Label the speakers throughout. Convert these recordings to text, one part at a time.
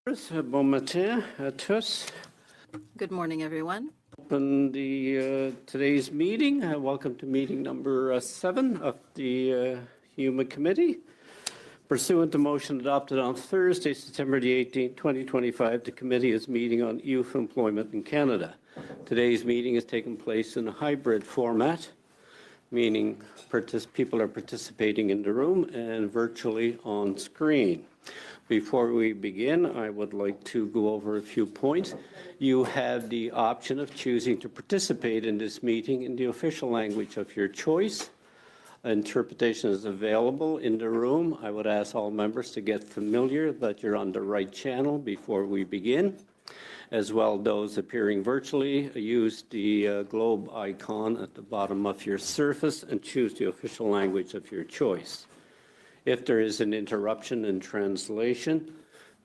Speaker 1: Bon matin à tous.
Speaker 2: Good morning, everyone.
Speaker 1: Open today's meeting. Welcome to meeting number 7 of the Human Committee. Pursuant to motion adopted on Thursday, September the 18th, 2025, the committee is meeting on youth employment in Canada. Today's meeting is taking place in a hybrid format, meaning people are participating in the room and virtually on screen. Before we begin, I would like to go over a few points. You have the option of choosing to participate in this meeting in the official language of your choice. Interpretation is available in the room. I would ask all members to get familiar that you're on the right channel before we begin. As well, those appearing virtually, use the globe icon at the bottom of your surface and choose the official language of your choice. If there is an interruption in translation,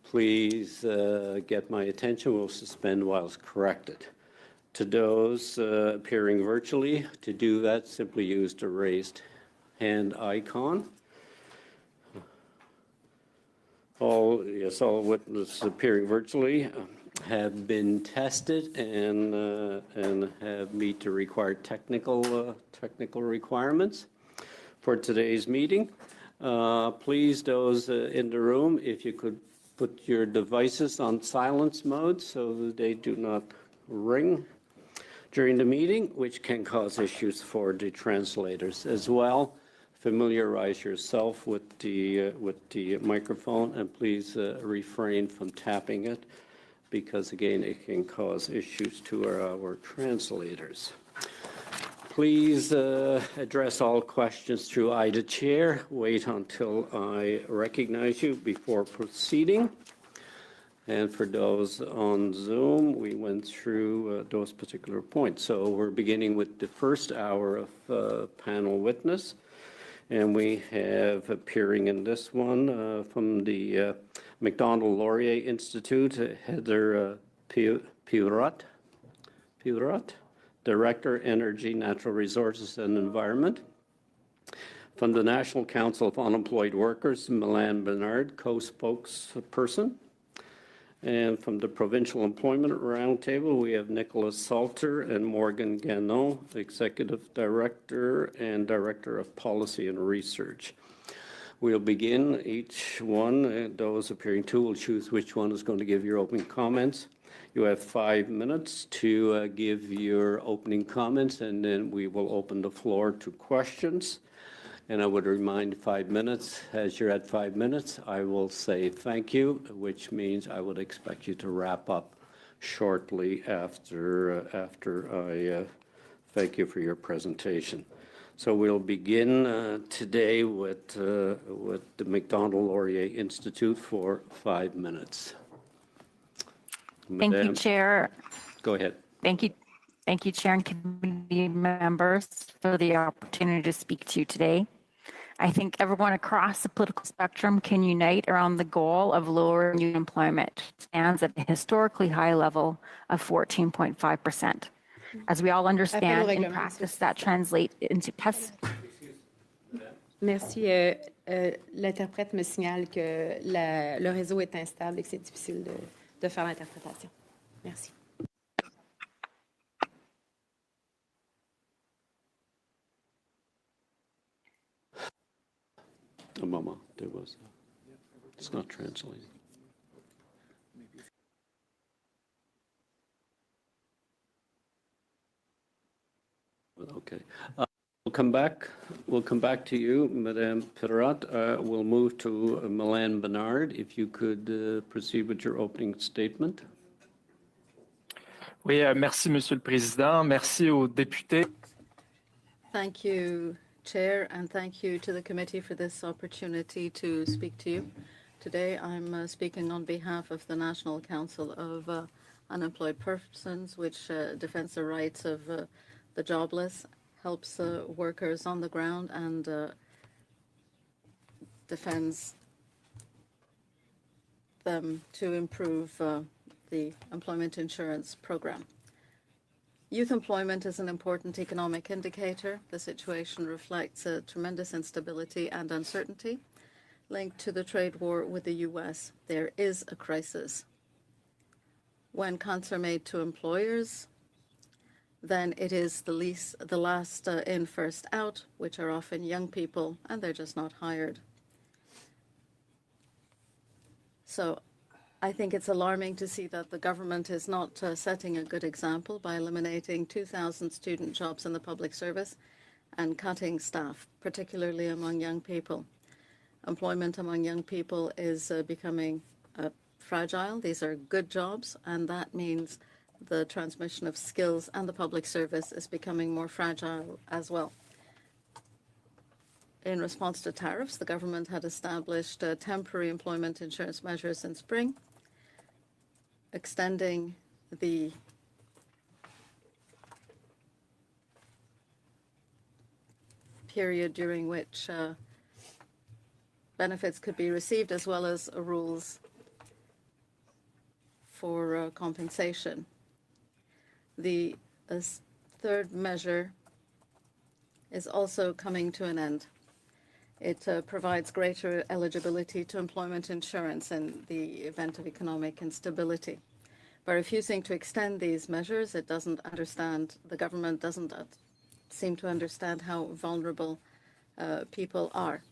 Speaker 1: please get my attention. We'll suspend whilst corrected. To those appearing virtually, to do that, simply use the raised hand icon. All witnesses appearing virtually have been tested and have meet the required technical requirements for today's meeting. Please, those in the room, if you could put your devices on silence mode so that they do not ring during the meeting, which can cause issues for the translators. As well, familiarize yourself with the microphone, and please refrain from tapping it, because again, it can cause issues to our translators. Please address all questions through IDA Chair. Wait until I recognize you before proceeding. And for those on Zoom, we went through those particular points. So we're beginning with the first hour of panel witness. And we have appearing in this one from the Macdonald-Laurier Institute, Heather Piurat. Director, Energy, Natural Resources and Environment. From the National Council of Unemployed Workers, Milan Bernard, co-spokesperson. And from the Provincial Employment Roundtable, we have Nicholas Salter and Morgan Ganon, Executive Director and Director of Policy and Research. We'll begin each one, those appearing two will choose which one is going to give your opening comments. You have 5 minutes to give your opening comments, and then we will open the floor to questions. And I would remind 5 minutes. As you're at 5 minutes, I will say thank you, which means I would expect you to wrap up shortly after I thank you for your presentation. So we'll begin today with the Macdonald-Laurier Institute for 5 minutes.
Speaker 3: Thank you, Chair.
Speaker 1: Go ahead.
Speaker 3: Thank you, Chair and committee members, for the opportunity to speak to you today. I think everyone across the political spectrum can unite around the goal of lowering youth employment, which stands at a historically high level of 14.5%. As we all understand, in practice, that translates into
Speaker 4: Merci. L'interprète me signale que le réseau est instable et que c'est difficile de faire l'interprétation. Merci.
Speaker 1: A moment, there was. It's not translating. Okay. We'll come back to you, Madame Piurat. We'll move to Milan Bernard. If you could proceed with your opening statement.
Speaker 5: Oui, merci, Monsieur le Président. Merci aux députés.
Speaker 2: Thank you, Chair, and thank you to the committee for this opportunity to speak to you. Today, I'm speaking on behalf of the National Council of Unemployed Persons, which defends the rights of the jobless, helps workers on the ground, and defends them to improve the employment insurance program. Youth employment is an important economic indicator. The situation reflects a tremendous instability and uncertainty. linked to the trade war with the U.S. There is a crisis. When cuts are made to employers, then it is the last in, first out, which are often young people, and they're just not hired. So I think it's alarming to see that the government is not setting a good example by eliminating 2,000 student jobs in the public service and cutting staff, particularly among young people. Employment among young people is becoming fragile. These are good jobs, and that means the transmission of skills and the public service is becoming more fragile as well. In response to tariffs, the government had established temporary employment insurance measures in spring, extending the period during which benefits could be received, as well as rules for compensation. The third measure is also coming to an end. It provides greater eligibility to employment insurance in the event of economic instability. By refusing to extend these measures, it doesn't understand, the government doesn't seem to understand how vulnerable people are.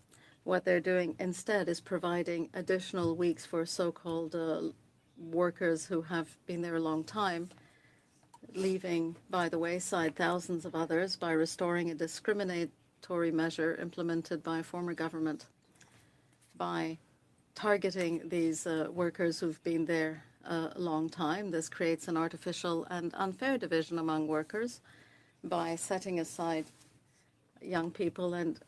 Speaker 2: What they're doing instead is providing additional weeks for so-called workers who have been there a long time, leaving by the wayside thousands of others by restoring a discriminatory measure implemented by a former government. By targeting these workers who've been there a long time, this creates an artificial and unfair division among workers by setting aside young people and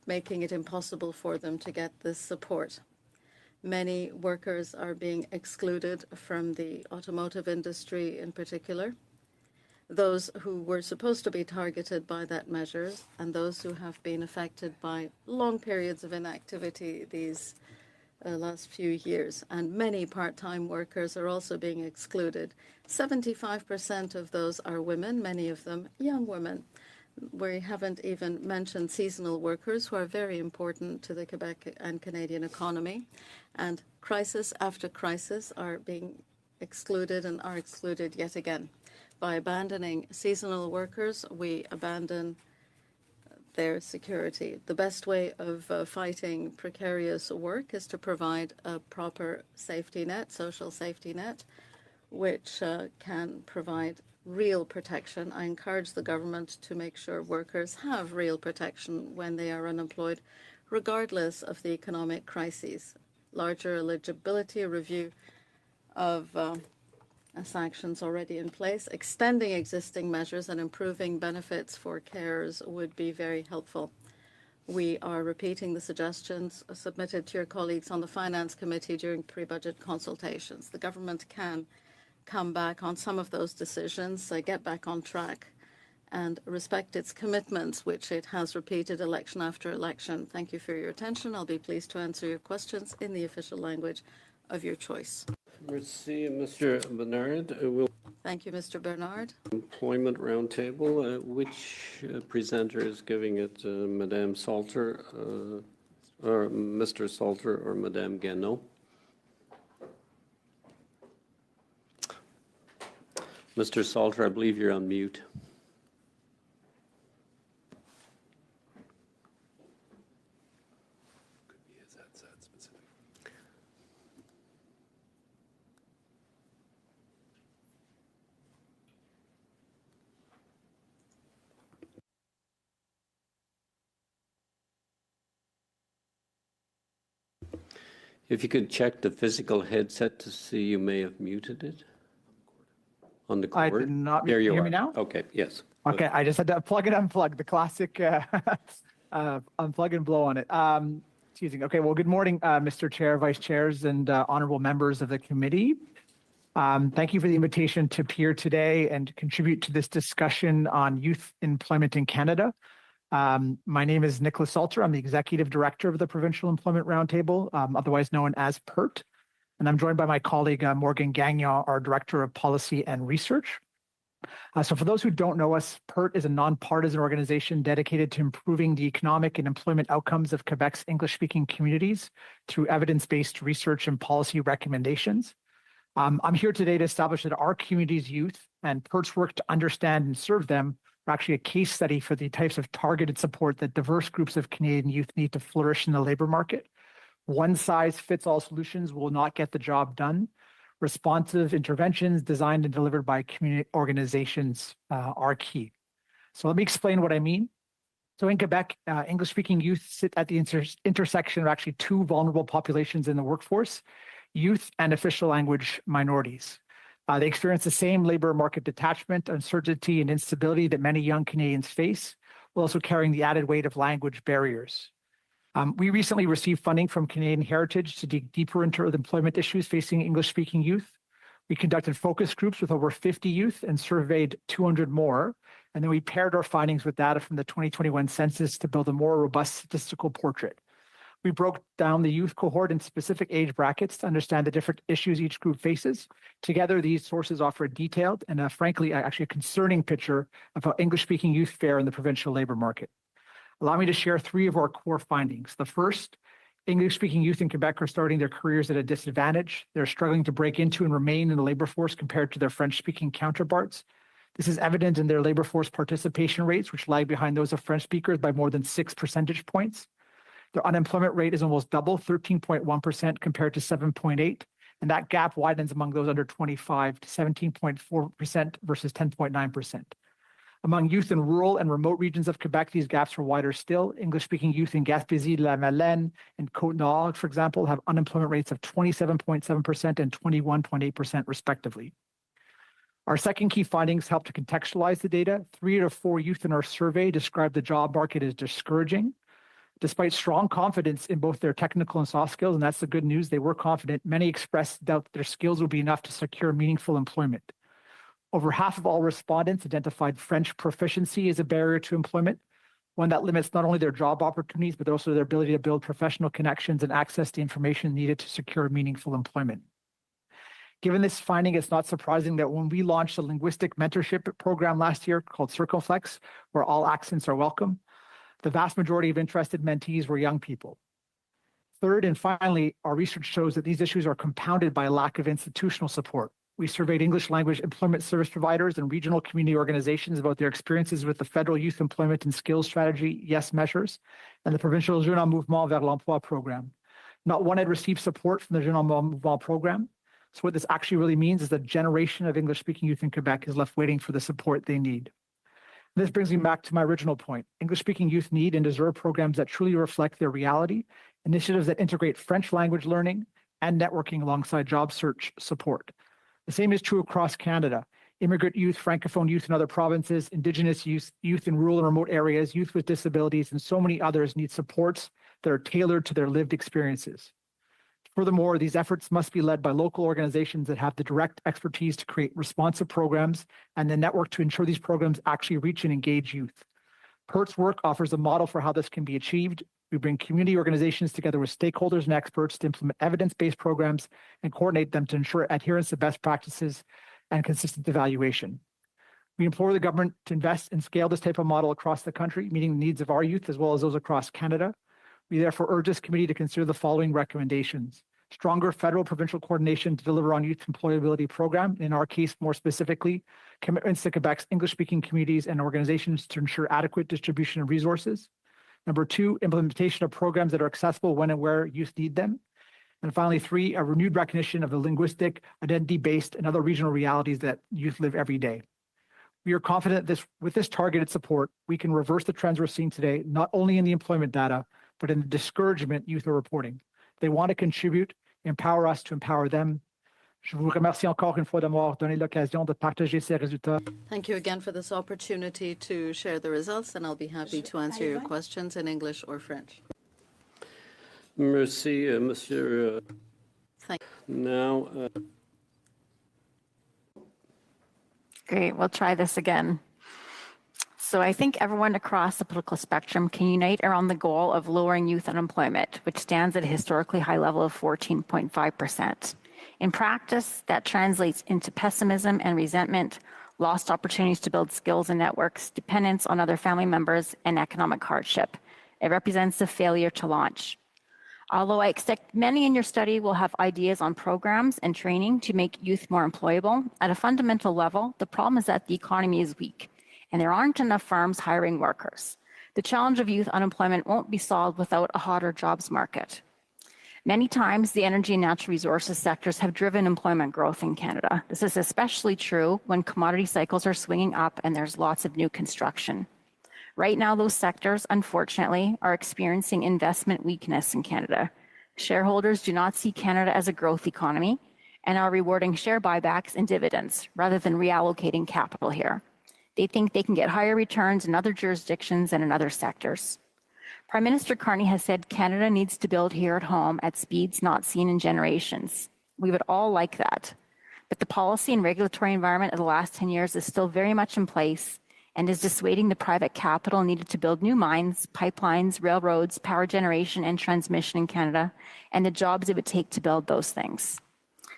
Speaker 2: making it impossible for them to get this support. Many workers are being excluded from the automotive industry in particular, those who were supposed to be targeted by that measure and those who have been affected by long periods of inactivity these last few years. And many part-time workers are also being excluded. 75% of those are women, many of them young women. We haven't even mentioned seasonal workers, who are very important to the Quebec and Canadian economy. And crisis after crisis are being excluded and are excluded yet again. By abandoning seasonal workers, we abandon their security. The best way of fighting precarious work is to provide a proper safety net, social safety net, which can provide real protection. I encourage the government to make sure workers have real protection when they are unemployed, regardless of the economic crises. Larger eligibility review of sanctions already in place, extending existing measures and improving benefits for carers would be very helpful. We are repeating the suggestions submitted to your colleagues on the Finance Committee during pre-budget consultations. The government can come back on some of those decisions, get back on track, and respect its commitments, which it has repeated election after election. Thank you for your attention. I'll be pleased to answer your questions in the official language of your choice.
Speaker 1: Merci, Mr. Bernard.
Speaker 2: Thank you, Mr. Bernard.
Speaker 1: Employment Roundtable. Which presenter is giving it? Madame Salter, or Mr. Salter, or Madame Gano? Mr. Salter, I believe you're on mute. If you could check the physical headset to see, you may have muted it on the cord.
Speaker 6: I did not.
Speaker 1: There you
Speaker 6: hear
Speaker 1: are.
Speaker 6: me now?
Speaker 1: Okay, yes.
Speaker 6: Okay, I just had to plug and unplug, the classic unplug and blow on it. Excuse me. Okay, well, good morning, Mr. Chair, Vice Chairs, and honorable members of the committee. Thank you for the invitation to appear today and contribute to this discussion on youth employment in Canada. My name is Nicholas Salter. I'm the Executive Director of the Provincial Employment Roundtable, otherwise known as PERT. And I'm joined by my colleague, Morgan Gagnon, our Director of Policy and Research. So for those who don't know us, PERT is a nonpartisan organization dedicated to improving the economic and employment outcomes of Quebec's English-speaking communities through evidence-based research and policy recommendations. I'm here today to establish that our community's youth and PERT's work to understand and serve them are actually a case study for the types of targeted support that diverse groups of Canadian youth need to flourish in the labor market. One-size-fits-all solutions will not get the job done. Responsive interventions designed and delivered by community organizations are key. So let me explain what I mean. So in Quebec, English-speaking youth sit at the intersection of actually two vulnerable populations in the workforce, youth and official language minorities. They experience the same labor market detachment, uncertainty, and instability that many young Canadians face, while also carrying the added weight of language barriers. We recently received funding from Canadian Heritage to dig deeper into the employment issues facing English-speaking youth. We conducted focus groups with over 50 youth and surveyed 200 more. And then we paired our findings with data from the 2021 census to build a more robust statistical portrait. We broke down the youth cohort in specific age brackets to understand the different issues each group faces. Together, these sources offer a detailed and frankly, actually a concerning picture of how English-speaking youth fare in the provincial labor market. Allow me to share three of our core findings. The first, English-speaking youth in Quebec are starting their careers at a disadvantage. They're struggling to break into and remain in the labor force compared to their French-speaking counterparts. This is evident in their labor force participation rates, which lag behind those of French speakers by more than 6 percentage points. Their unemployment rate is almost double, 13.1% compared to 7.8%, and that gap widens among those under 25 to 17.4% versus 10.9%. Among youth in rural and remote regions of Quebec, these gaps are wider still. English-speaking youth in Gaspésie, La Madeleine, and Côte-Nord, for example, have unemployment rates of 27.7% and 21.8% respectively. Our second key findings help to contextualize the data. 3 out of 4 youth in our survey describe the job market as discouraging. Despite strong confidence in both their technical and soft skills, and that's the good news, they were confident, many expressed doubt that their skills will be enough to secure meaningful employment. Over half of all respondents identified French proficiency as a barrier to employment, one that limits not only their job opportunities, but also their ability to build professional connections and access the information needed to secure meaningful employment. Given this finding, it's not surprising that when we launched a linguistic mentorship program last year called Circleflex, where all accents are welcome, the vast majority of interested mentees were young people. Third, and finally, our research shows that these issues are compounded by a lack of institutional support. We surveyed English language employment service providers and regional community organizations about their experiences with the federal youth employment and skills strategy, YES measures, and the provincial Jeunes en Mouvement vers l'Emploi program. Not one had received support from the Jeunes en Mouvement program. So what this actually really means is that a generation of English-speaking youth in Quebec is left waiting for the support they need. This brings me back to my original point. English-speaking youth need and deserve programs that truly reflect their reality, initiatives that integrate French language learning and networking alongside job search support. The same is true across Canada. Immigrant youth, Francophone youth in other provinces, Indigenous youth, youth in rural and remote areas, youth with disabilities, and so many others need supports that are tailored to their lived experiences. Furthermore, these efforts must be led by local organizations that have the direct expertise to create responsive programs and the network to ensure these programs actually reach and engage youth. PERT's work offers a model for how this can be achieved. We bring community organizations together with stakeholders and experts to implement evidence-based programs and coordinate them to ensure adherence to best practices and consistent evaluation. We implore the government to invest and scale this type of model across the country, meeting the needs of our youth as well as those across Canada. We therefore urge this committee to consider the following recommendations: stronger federal provincial coordination to deliver on youth employability program, in our case more specifically, commitments to Quebec's English-speaking communities and organizations to ensure adequate distribution of resources. Number 2, implementation of programs that are accessible when and where youth need them. And finally, 3, a renewed recognition of the linguistic, identity-based, and other regional realities that youth live every day. We are confident that with this targeted support, we can reverse the trends we're seeing today, not only in the employment data, but in the discouragement youth are reporting. They want to contribute, empower us to empower them. Je vous remercie encore une fois de m'avoir donné l'occasion de partager ces résultats.
Speaker 2: Thank you again for this opportunity to share the results, and I'll be happy to answer your questions in English or French.
Speaker 1: Merci, Monsieur.
Speaker 2: Thank
Speaker 1: Now,
Speaker 3: Great, we'll try this again. So I think everyone across the political spectrum can unite around the goal of lowering youth unemployment, which stands at a historically high level of 14.5%. In practice, that translates into pessimism and resentment, lost opportunities to build skills and networks, dependence on other family members, and economic hardship. It represents a failure to launch. Although I expect many in your study will have ideas on programs and training to make youth more employable, at a fundamental level, the problem is that the economy is weak and there aren't enough firms hiring workers. The challenge of youth unemployment won't be solved without a hotter jobs market. Many times, the energy and natural resources sectors have driven employment growth in Canada. This is especially true when commodity cycles are swinging up and there's lots of new construction. Right now, those sectors, unfortunately, are experiencing investment weakness in Canada. Shareholders do not see Canada as a growth economy and are rewarding share buybacks and dividends rather than reallocating capital here. They think they can get higher returns in other jurisdictions and in other sectors. Prime Minister Carney has said Canada needs to build here at home at speeds not seen in generations. We would all like that. But the policy and regulatory environment of the last 10 years is still very much in place and is dissuading the private capital needed to build new mines, pipelines, railroads, power generation, and transmission in Canada, and the jobs it would take to build those things.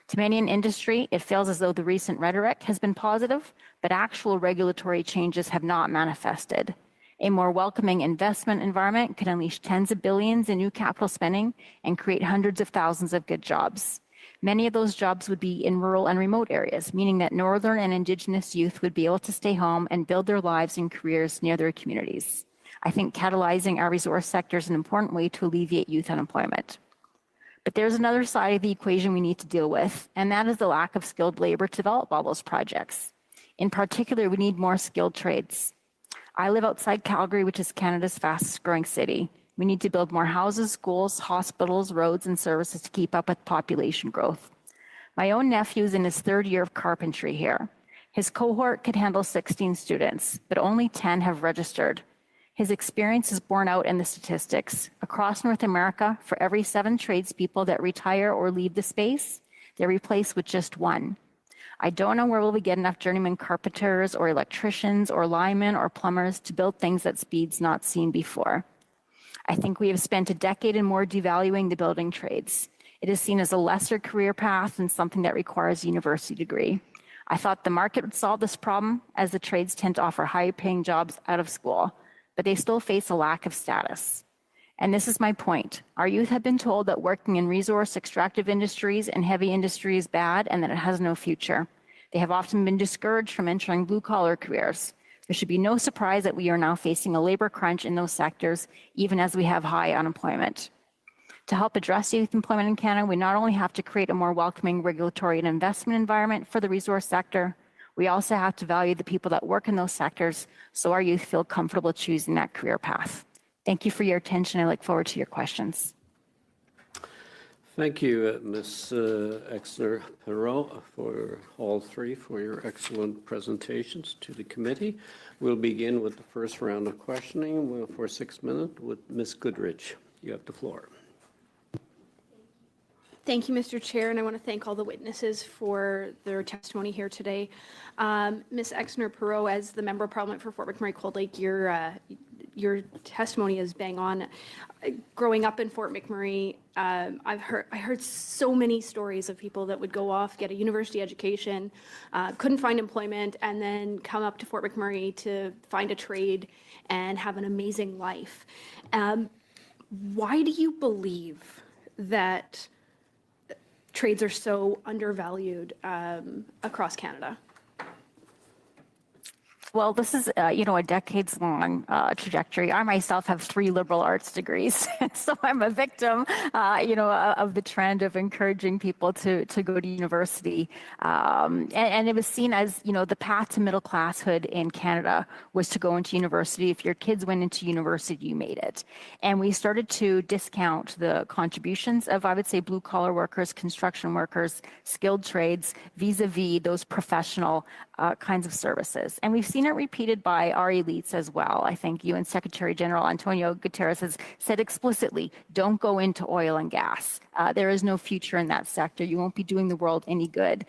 Speaker 3: To many in industry, it feels as though the recent rhetoric has been positive, but actual regulatory changes have not manifested. A more welcoming investment environment could unleash tens of billions in new capital spending and create hundreds of thousands of good jobs. Many of those jobs would be in rural and remote areas, meaning that Northern and Indigenous youth would be able to stay home and build their lives and careers near their communities. I think catalyzing our resource sector is an important way to alleviate youth unemployment. But there's another side of the equation we need to deal with, and that is the lack of skilled labor to develop all those projects. In particular, we need more skilled trades. I live outside Calgary, which is Canada's fastest growing city. We need to build more houses, schools, hospitals, roads, and services to keep up with population growth. My own nephew is in his third year of carpentry here. His cohort could handle 16 students, but only 10 have registered. His experience is borne out in the statistics. Across North America, for every 7 tradespeople that retire or leave the space, they're replaced with just 1. I don't know where will we get enough journeyman carpenters or electricians or linemen or plumbers to build things at speeds not seen before. I think we have spent a decade and more devaluing the building trades. It is seen as a lesser career path and something that requires a university degree. I thought the market would solve this problem, as the trades tend to offer higher paying jobs out of school, but they still face a lack of status. And this is my point. Our youth have been told that working in resource extractive industries and heavy industry is bad and that it has no future. They have often been discouraged from entering blue-collar careers. There should be no surprise that we are now facing a labor crunch in those sectors, even as we have high unemployment. To help address youth employment in Canada, we not only have to create a more welcoming regulatory and investment environment for the resource sector, we also have to value the people that work in those sectors so our youth feel comfortable choosing that career path. Thank you for your attention. I look forward to your questions.
Speaker 1: Thank you, Ms. Exner-Perot, for all three for your excellent presentations to the committee. We'll begin with the first round of questioning for 6 minutes with Ms. Goodrich. You have the floor.
Speaker 7: Thank you, Mr. Chair, and I want to thank all the witnesses for their testimony here today. Ms. Exner-Perot, as the Member of Parliament for Fort McMurray-Cold Lake, your testimony is bang on. Growing up in Fort McMurray, I heard so many stories of people that would go off, get a university education, couldn't find employment, and then come up to Fort McMurray to find a trade and have an amazing life. Why do you believe that trades are so undervalued across Canada?
Speaker 3: Well, this is, a decades-long trajectory. I myself have 3 liberal arts degrees, so I'm a victim, of the trend of encouraging people to go to university. And it was seen as, the path to middle classhood in Canada was to go into university. If your kids went into university, you made it. And we started to discount the contributions of, I would say, blue-collar workers, construction workers, skilled trades, vis-a-vis those professional kinds of services. And we've seen it repeated by our elites as well. I think UN Secretary General Antonio Guterres has said explicitly, don't go into oil and gas. There is no future in that sector. You won't be doing the world any good.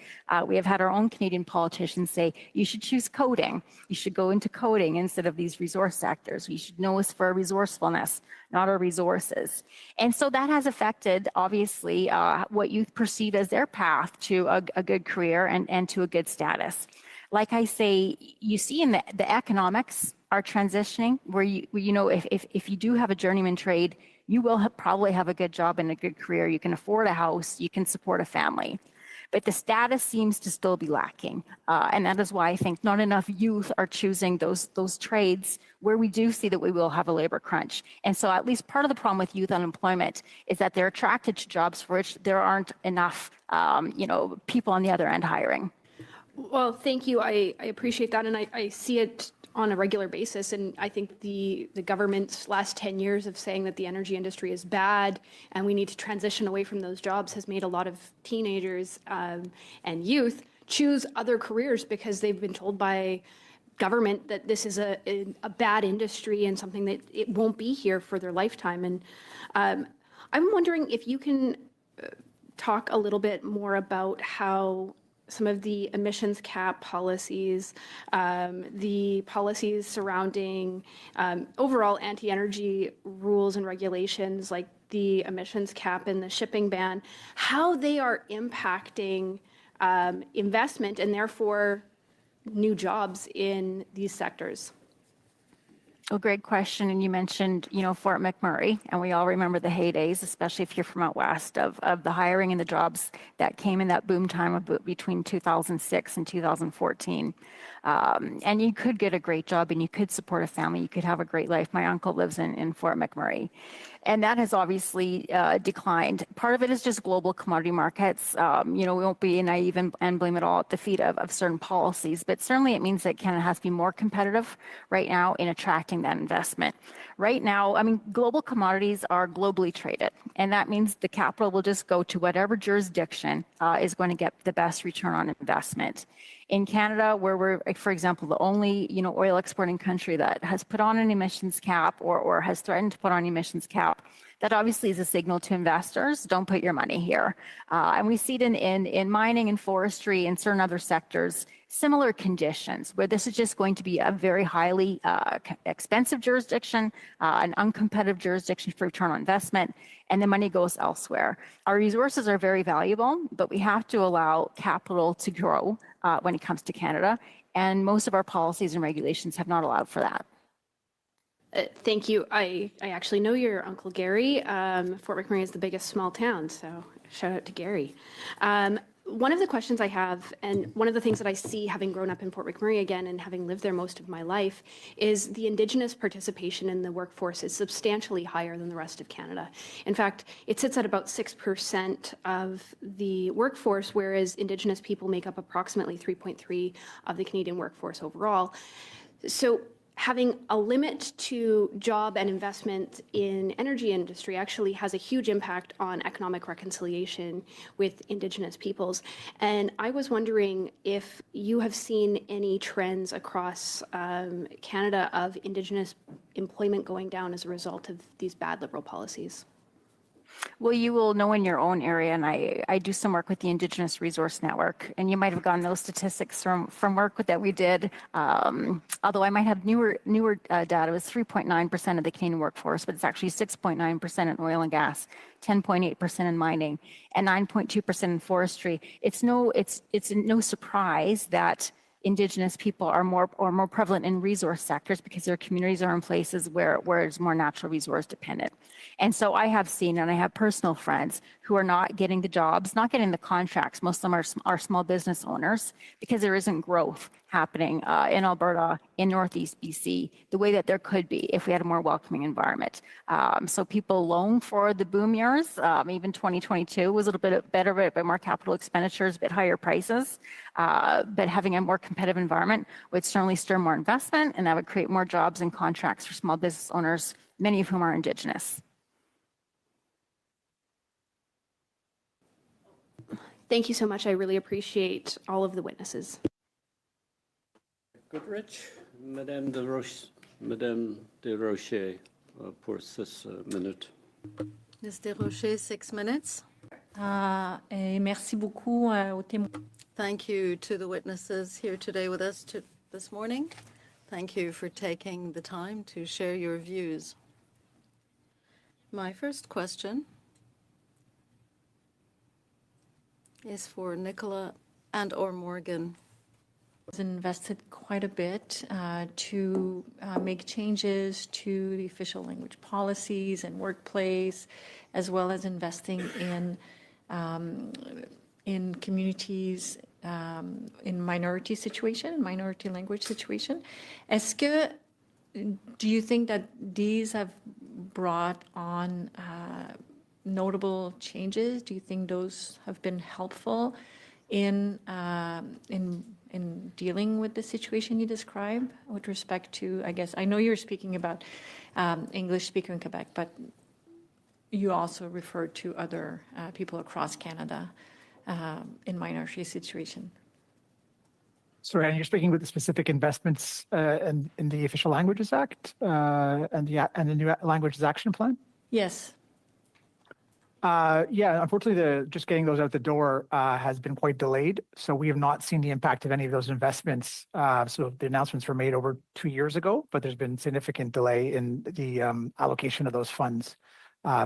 Speaker 3: We have had our own Canadian politicians say, you should choose coding. You should go into coding instead of these resource sectors. We should know us for our resourcefulness, not our resources. And so that has affected, obviously, what youth perceive as their path to a good career and to a good status. Like I say, you see in the economics are transitioning where you know, if you do have a journeyman trade, you will probably have a good job and a good career. You can afford a house, you can support a family. But the status seems to still be lacking. And that is why I think not enough youth are choosing those trades where we do see that we will have a labor crunch. And so at least part of the problem with youth unemployment is that they're attracted to jobs for which there aren't enough, people on the other end hiring.
Speaker 7: Well, thank you. I appreciate that, and I see it on a regular basis. And I think the government's last 10 years of saying that the energy industry is bad and we need to transition away from those jobs has made a lot of teenagers and youth choose other careers because they've been told by government that this is a bad industry and something that it won't be here for their lifetime. And I'm wondering if you can talk a little bit more about how some of the emissions cap policies, the policies surrounding overall anti-energy rules and regulations like the emissions cap and the shipping ban, how they are impacting investment and therefore new jobs in these sectors.
Speaker 3: Oh, great question. And you mentioned, Fort McMurray, and we all remember the heydays, especially if you're from out west, of the hiring and the jobs that came in that boom time of between 2006 and 2014. And you could get a great job and you could support a family. You could have a great life. My uncle lives in Fort McMurray. And that has obviously declined. Part of it is just global commodity markets. We won't be naive and blame it all at the feet of certain policies, but certainly it means that Canada has to be more competitive right now in attracting that investment. Right now, global commodities are globally traded, and that means the capital will just go to whatever jurisdiction is going to get the best return on investment. In Canada, where we're, for example, the only oil exporting country that has put on an emissions cap or has threatened to put on emissions cap, that obviously is a signal to investors: don't put your money here. And we see it in mining and forestry and certain other sectors, similar conditions where this is just going to be a very highly expensive jurisdiction, an uncompetitive jurisdiction for return on investment, and the money goes elsewhere. Our resources are very valuable, but we have to allow capital to grow when it comes to Canada, and most of our policies and regulations have not allowed for that.
Speaker 7: Thank you. I actually know your Uncle Gary. Fort McMurray is the biggest small town, so shout out to Gary. One of the questions I have, and one of the things that I see having grown up in Fort McMurray again and having lived there most of my life, is the Indigenous participation in the workforce is substantially higher than the rest of Canada. In fact, it sits at about 6% of the workforce, whereas Indigenous people make up approximately 3.3% of the Canadian workforce overall. So having a limit to job and investment in energy industry actually has a huge impact on economic reconciliation with Indigenous peoples. And I was wondering if you have seen any trends across Canada of Indigenous employment going down as a result of these bad Liberal policies.
Speaker 3: Well, you will know in your own area, and I do some work with the Indigenous Resource Network, and you might have gotten those statistics from work that we did. Although I might have newer data, it was 3.9% of the Canadian workforce, but it's actually 6.9% in oil and gas, 10.8% in mining, and 9.2% in forestry. It's no surprise that Indigenous people are more prevalent in resource sectors because their communities are in places where it's more natural resource dependent. And so I have seen, and I have personal friends who are not getting the jobs, not getting the contracts. Most of them are small business owners because there isn't growth happening in Alberta, in Northeast BC, the way that there could be if we had a more welcoming environment. So people loan for the boom years. Even 2022 was a little bit better, a bit more capital expenditures, a bit higher prices. But having a more competitive environment would certainly stir more investment, and that would create more jobs and contracts for small business owners, many of whom are Indigenous.
Speaker 7: Thank you so much. I really appreciate all of the witnesses.
Speaker 1: Goodrich, Madame Desrochers, pour 6 minutes.
Speaker 2: Ms. Desrochers, 6 minutes.
Speaker 8: Et merci beaucoup aux témoins.
Speaker 2: Thank you to the witnesses here today with us this morning. Thank you for taking the time to share your views. My first question is for Nicola and/or Morgan.
Speaker 8: has invested quite a bit to make changes to the official language policies and workplace, as well as investing in communities in minority situation, minority language situation. Do you think that these have brought on notable changes? Do you think those have been helpful in dealing with the situation you describe with respect to, I guess, I know you're speaking about English speaker in Quebec, but you also referred to other people across Canada in minority situation.
Speaker 6: Sorry, and you're speaking with the specific investments in the Official Languages Act and the new Languages Action Plan?
Speaker 8: Yes.
Speaker 6: Yeah, unfortunately, just getting those out the door has been quite delayed. So we have not seen the impact of any of those investments. So the announcements were made over 2 years ago, but there's been significant delay in the allocation of those funds.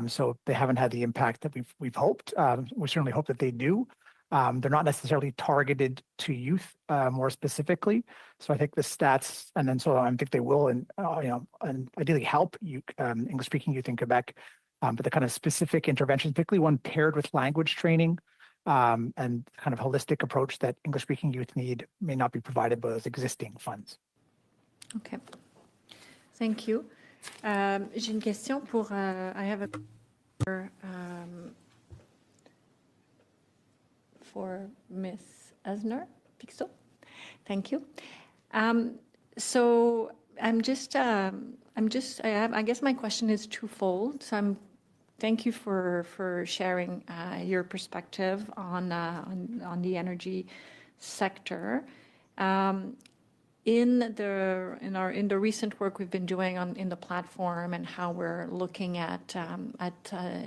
Speaker 6: So they haven't had the impact that we've hoped. We certainly hope that they do. They're not necessarily targeted to youth more specifically. So I think the stats, and then so I think they will, and ideally help you English-speaking youth in Quebec. But the kind of specific interventions, particularly one paired with language training and kind of holistic approach that English-speaking youth need, may not be provided by those existing funds.
Speaker 8: Okay. Thank you. J'ai une question pour, I have a for Ms. Asner-Pixot. Thank you. So I guess my question is twofold. So thank you for sharing your perspective on the energy sector. In the recent work we've been doing in the platform and how we're looking at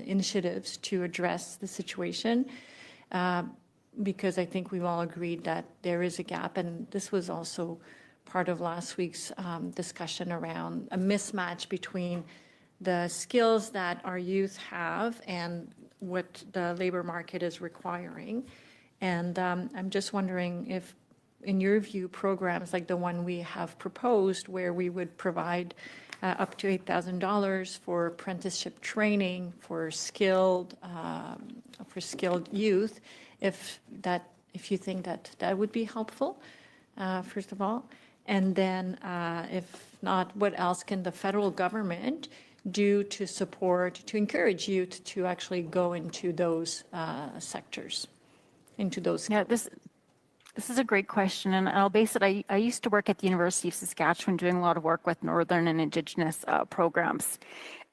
Speaker 8: initiatives to address the situation, because I think we've all agreed that there is a gap, and this was also part of last week's discussion around a mismatch between the skills that our youth have and what the labor market is requiring. And I'm just wondering if, in your view, programs like the one we have proposed, where we would provide up to $8,000 for apprenticeship training for skilled youth, if you think that would be helpful, first of all. And then if not, what else can the federal government do to support, to encourage youth to actually go into those sectors, into those?
Speaker 3: Yeah, this is a great question, and I'll base it. I used to work at the University of Saskatchewan doing a lot of work with Northern and Indigenous programs.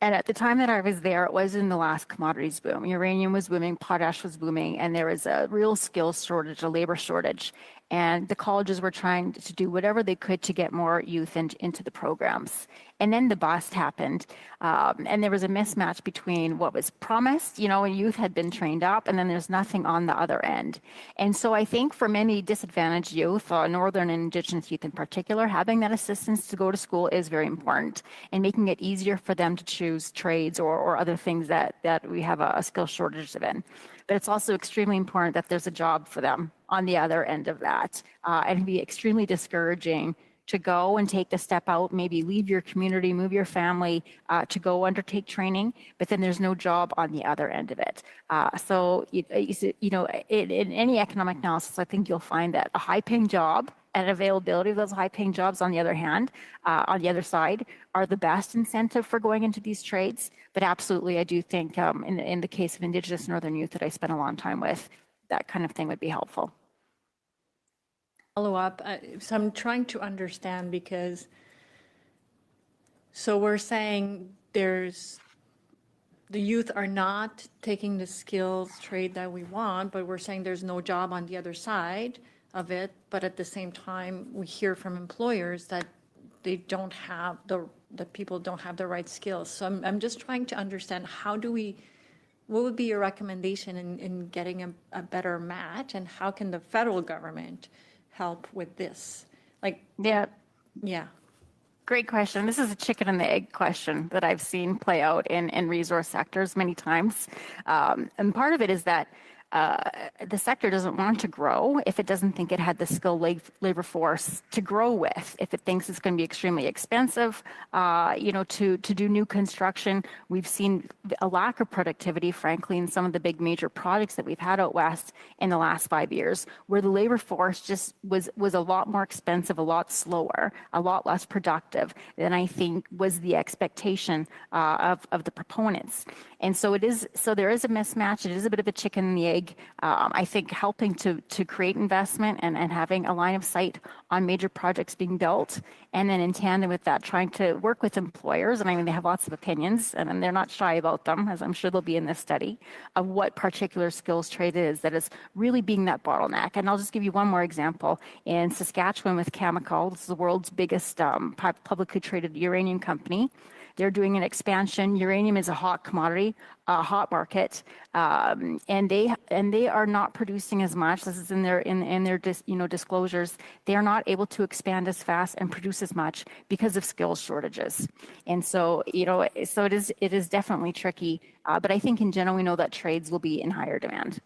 Speaker 3: And at the time that I was there, it was in the last commodities boom. Uranium was booming, potash was booming, and there was a real skills shortage, a labor shortage. And the colleges were trying to do whatever they could to get more youth into the programs. And then the bust happened, and there was a mismatch between what was promised, youth had been trained up, and then there's nothing on the other end. And so I think for many disadvantaged youth, Northern and Indigenous youth in particular, having that assistance to go to school is very important, and making it easier for them to choose trades or other things that we have a skill shortage in. But it's also extremely important that there's a job for them on the other end of that. And it'd be extremely discouraging to go and take the step out, maybe leave your community, move your family to go undertake training, but then there's no job on the other end of it. So, in any economic analysis, I think you'll find that a high-paying job and availability of those high-paying jobs, on the other hand, on the other side, are the best incentive for going into these trades. But absolutely, I do think in the case of Indigenous Northern youth that I spent a long time with, that kind of thing would be helpful.
Speaker 8: Follow up. So I'm trying to understand, because so we're saying the youth are not taking the skills trade that we want, but we're saying there's no job on the other side of it. But at the same time, we hear from employers that they don't have the people don't have the right skills. So I'm just trying to understand, what would be your recommendation in getting a better match, and how can the federal government help with this?
Speaker 3: Yeah.
Speaker 8: Yeah.
Speaker 3: Great question. This is a chicken and the egg question that I've seen play out in resource sectors many times. And part of it is that the sector doesn't want to grow if it doesn't think it had the skilled labor force to grow with. If it thinks it's going to be extremely expensive, to do new construction. We've seen a lack of productivity, frankly, in some of the big major projects that we've had out west in the last 5 years, where the labor force just was a lot more expensive, a lot slower, a lot less productive than I think was the expectation of the proponents. And so there is a mismatch. It is a bit of a chicken and the egg. I think helping to create investment and having a line of sight on major projects being built, and then in tandem with that, trying to work with employers, and I mean, they have lots of opinions, and they're not shy about them, as I'm sure they'll be in this study, of what particular skills trade is that is really being that bottleneck. And I'll just give you one more example. In Saskatchewan with Cameco, this is the world's biggest publicly traded uranium company. They're doing an expansion. Uranium is a hot commodity, a hot market, and they are not producing as much. This is in their disclosures. They are not able to expand as fast and produce as much because of skills shortages. And so it is definitely tricky. But I think in general we know that trades will be in higher demand.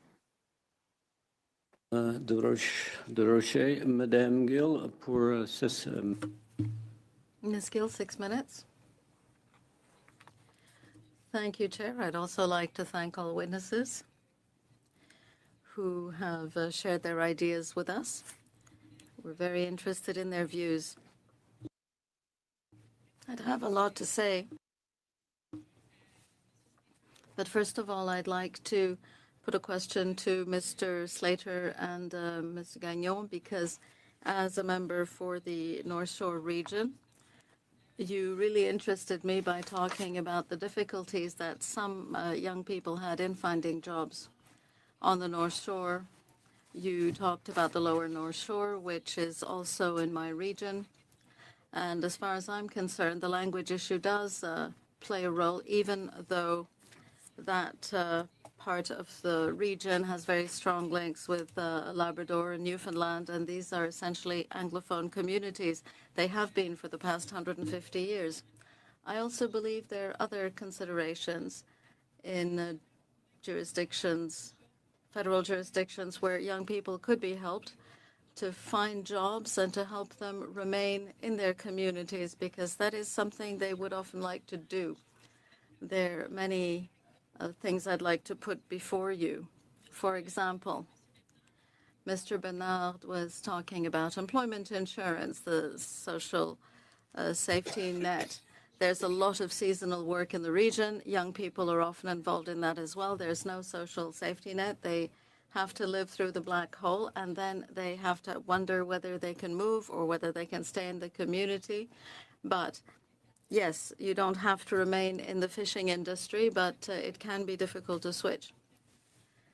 Speaker 1: De Rocher, Madame Gill, pour
Speaker 2: Ms. Gill, 6 minutes. Thank you, Chair. I'd also like to thank all witnesses who have shared their ideas with us. We're very interested in their views. I'd have a lot to say. But first of all, I'd like to put a question to Mr. Slater and Mr. Gagnon, because as a member for the North Shore region, you really interested me by talking about the difficulties that some young people had in finding jobs on the North Shore. You talked about the Lower North Shore, which is also in my region. And as far as I'm concerned, the language issue does play a role, even though that part of the region has very strong links with Labrador and Newfoundland, and these are essentially Anglophone communities. They have been for the past 150 years. I also believe there are other considerations in jurisdictions, federal jurisdictions, where young people could be helped to find jobs and to help them remain in their communities, because that is something they would often like to do. There are many things I'd like to put before you. For example, Mr. Bernard was talking about employment insurance, the social safety net. There's a lot of seasonal work in the region. Young people are often involved in that as well. There's no social safety net. They have to live through the black hole, and then they have to wonder whether they can move or whether they can stay in the community. But yes, you don't have to remain in the fishing industry, but it can be difficult to switch.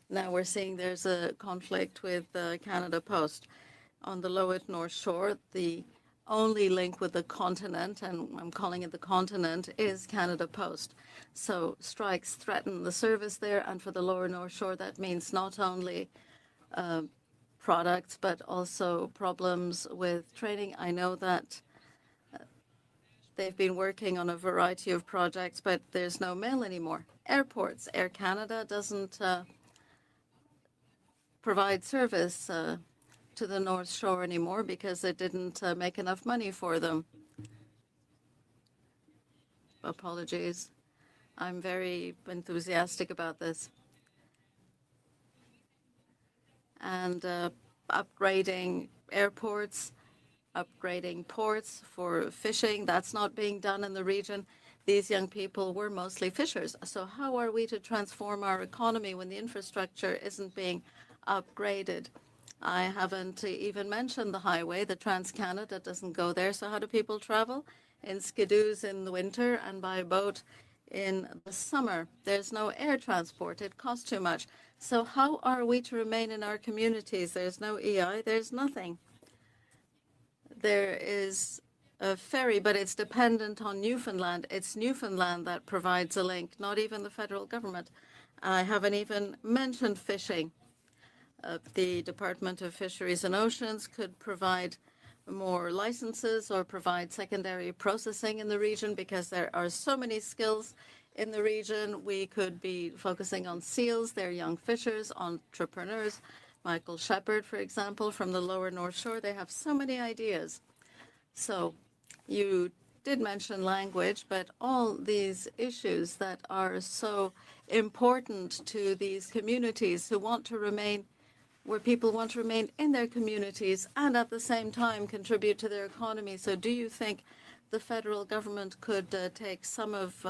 Speaker 2: Now we're seeing there's a conflict with Canada Post. On the Lower North Shore, the only link with the continent, and I'm calling it the continent, is Canada Post. So strikes threaten the service there, and for the Lower North Shore, that means not only products, but also problems with training. I know that they've been working on a variety of projects, but there's no mail anymore. Airports, Air Canada doesn't provide service to the North Shore anymore because it didn't make enough money for them. Apologies. I'm very enthusiastic about this. And upgrading airports, upgrading ports for fishing, that's not being done in the region. These young people were mostly fishers. So how are we to transform our economy when the infrastructure isn't being upgraded? I haven't even mentioned the highway. The Trans-Canada doesn't go there. So how do people travel? In skidoos in the winter and by boat in the summer. There's no air transport. It costs too much. So how are we to remain in our communities? There's no EI. There's nothing. There is a ferry, but it's dependent on Newfoundland. It's Newfoundland that provides a link, not even the federal government. I haven't even mentioned fishing. The Department of Fisheries and Oceans could provide more licenses or provide secondary processing in the region, because there are so many skills in the region. We could be focusing on SEALs, they're young fishers, entrepreneurs. Michael Shepard, for example, from the Lower North Shore, they have so many ideas. So you did mention language, but all these issues that are so important to these communities who want to remain, where people want to remain in their communities and at the same time contribute to their economy. So do you think the federal government could take some of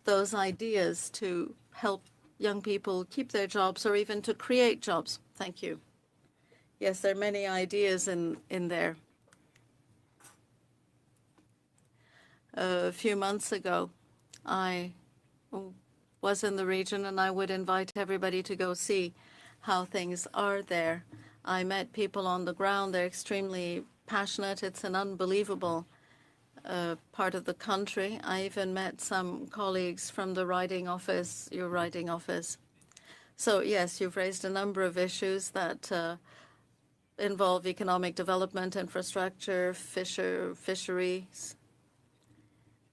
Speaker 2: those ideas to help young people keep their jobs or even to create jobs? Thank you. Yes, there are many ideas in there. A few months ago, I was in the region, and I would invite everybody to go see how things are there. I met people on the ground. They're extremely passionate. It's an unbelievable part of the country. I even met some colleagues from the riding office, your riding office. So yes, you've raised a number of issues that involve economic development, infrastructure, fisheries.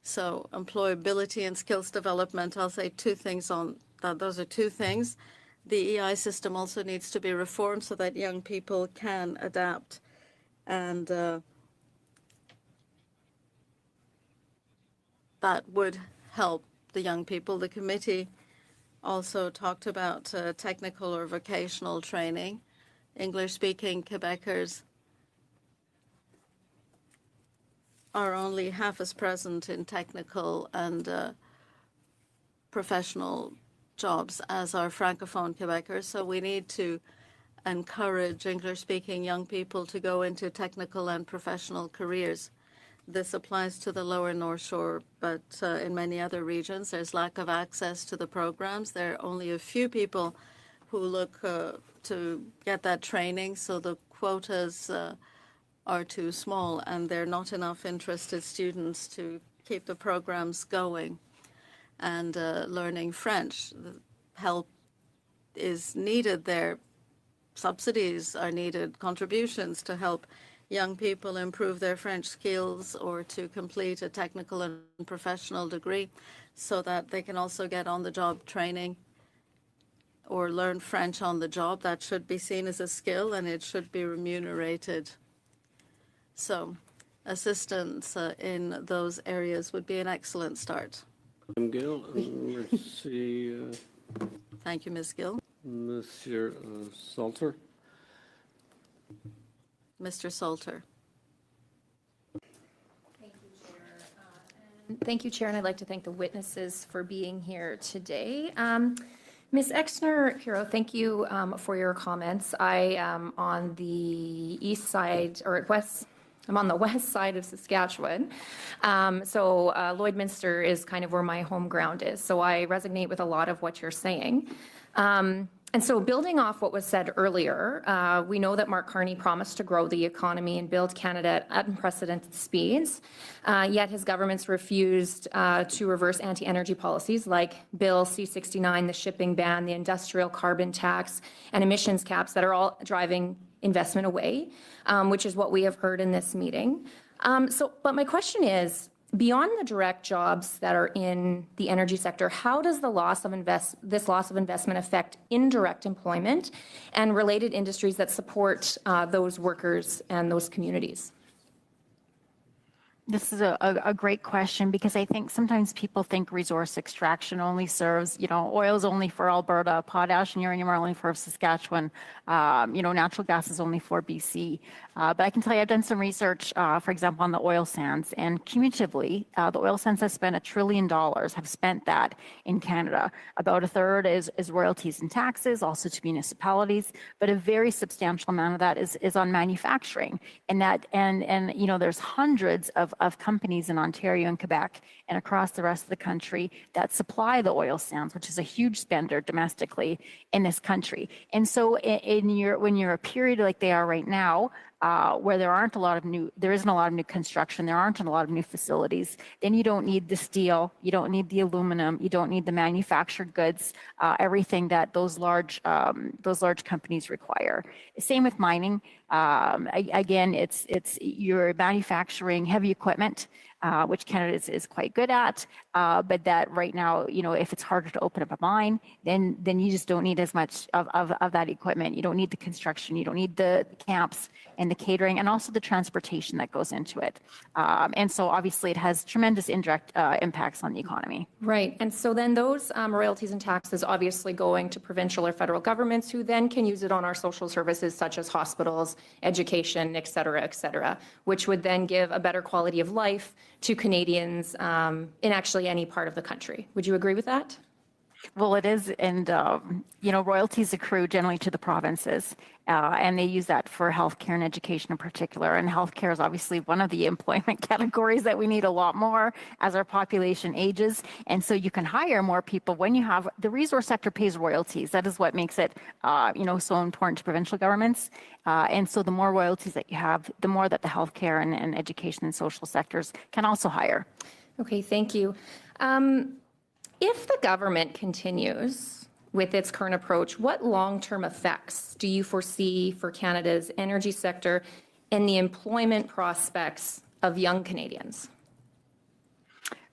Speaker 2: So employability and skills development, I'll say two things on that. Those are two things. The EI system also needs to be reformed so that young people can adapt. And that would help the young people. The committee also talked about technical or vocational training. English-speaking Quebecers are only half as present in technical and professional jobs as our Francophone Quebecers. So we need to encourage English-speaking young people to go into technical and professional careers. This applies to the Lower North Shore, but in many other regions, there's lack of access to the programs. There are only a few people who look to get that training, so the quotas are too small, and there are not enough interested students to keep the programs going. And learning French, the help is needed there. Subsidies are needed, contributions to help young people improve their French skills or to complete a technical and professional degree so that they can also get on-the-job training or learn French on the job. That should be seen as a skill and it should be remunerated. So assistance in those areas would be an excellent start.
Speaker 1: Gill, and let's see,
Speaker 2: Thank you, Ms. Gill.
Speaker 1: Monsieur Salter.
Speaker 2: Mr. Salter.
Speaker 9: Thank you, Chair, and I'd like to thank the witnesses for being here today. Ms. Exner-Pirro, thank you for your comments. I am on the east side, or west, I'm on the west side of Saskatchewan. So Lloydminster is kind of where my home ground is. So I resonate with a lot of what you're saying. And so building off what was said earlier, we know that Mark Carney promised to grow the economy and build Canada at unprecedented speeds, yet his government's refused to reverse anti-energy policies like Bill C-69, the shipping ban, the industrial carbon tax, and emissions caps that are all driving investment away, which is what we have heard in this meeting. But my question is, beyond the direct jobs that are in the energy sector, how does the this loss of investment affect indirect employment and related industries that support those workers and those communities?
Speaker 3: This is a great question because I think sometimes people think resource extraction only serves, oil is only for Alberta, potash and uranium are only for Saskatchewan, natural gas is only for BC. But I can tell you I've done some research, for example, on the oil sands, and cumulatively, the oil sands have spent $1 trillion, have spent that in Canada. About a third is royalties and taxes, also to municipalities, but a very substantial amount of that is on manufacturing. And there's hundreds of companies in Ontario and Quebec and across the rest of the country that supply the oil sands, which is a huge spender domestically in this country. And so when you're a period like they are right now, where there isn't a lot of new construction, there aren't a lot of new facilities, then you don't need the steel, you don't need the aluminum, you don't need the manufactured goods, everything that those large companies require. Same with mining. Again, it's you're manufacturing heavy equipment. which Canada is quite good at. But that right now, if it's harder to open up a mine, then you just don't need as much of that equipment. You don't need the construction, you don't need the camps and the catering, and also the transportation that goes into it. And so obviously it has tremendous indirect impacts on the economy.
Speaker 9: Right. And so then those royalties and taxes obviously going to provincial or federal governments who then can use it on our social services such as hospitals, education, et cetera, which would then give a better quality of life to Canadians in actually any part of the country. Would you agree with that?
Speaker 3: Well, it is, and royalties accrue generally to the provinces, and they use that for healthcare and education in particular. And healthcare is obviously one of the employment categories that we need a lot more as our population ages. And so you can hire more people when you have the resource sector pays royalties. That is what makes it, so important to provincial governments. And so the more royalties that you have, the more that the healthcare and education and social sectors can also hire.
Speaker 9: Okay, thank you. If the government continues with its current approach, what long-term effects do you foresee for Canada's energy sector and the employment prospects of young Canadians?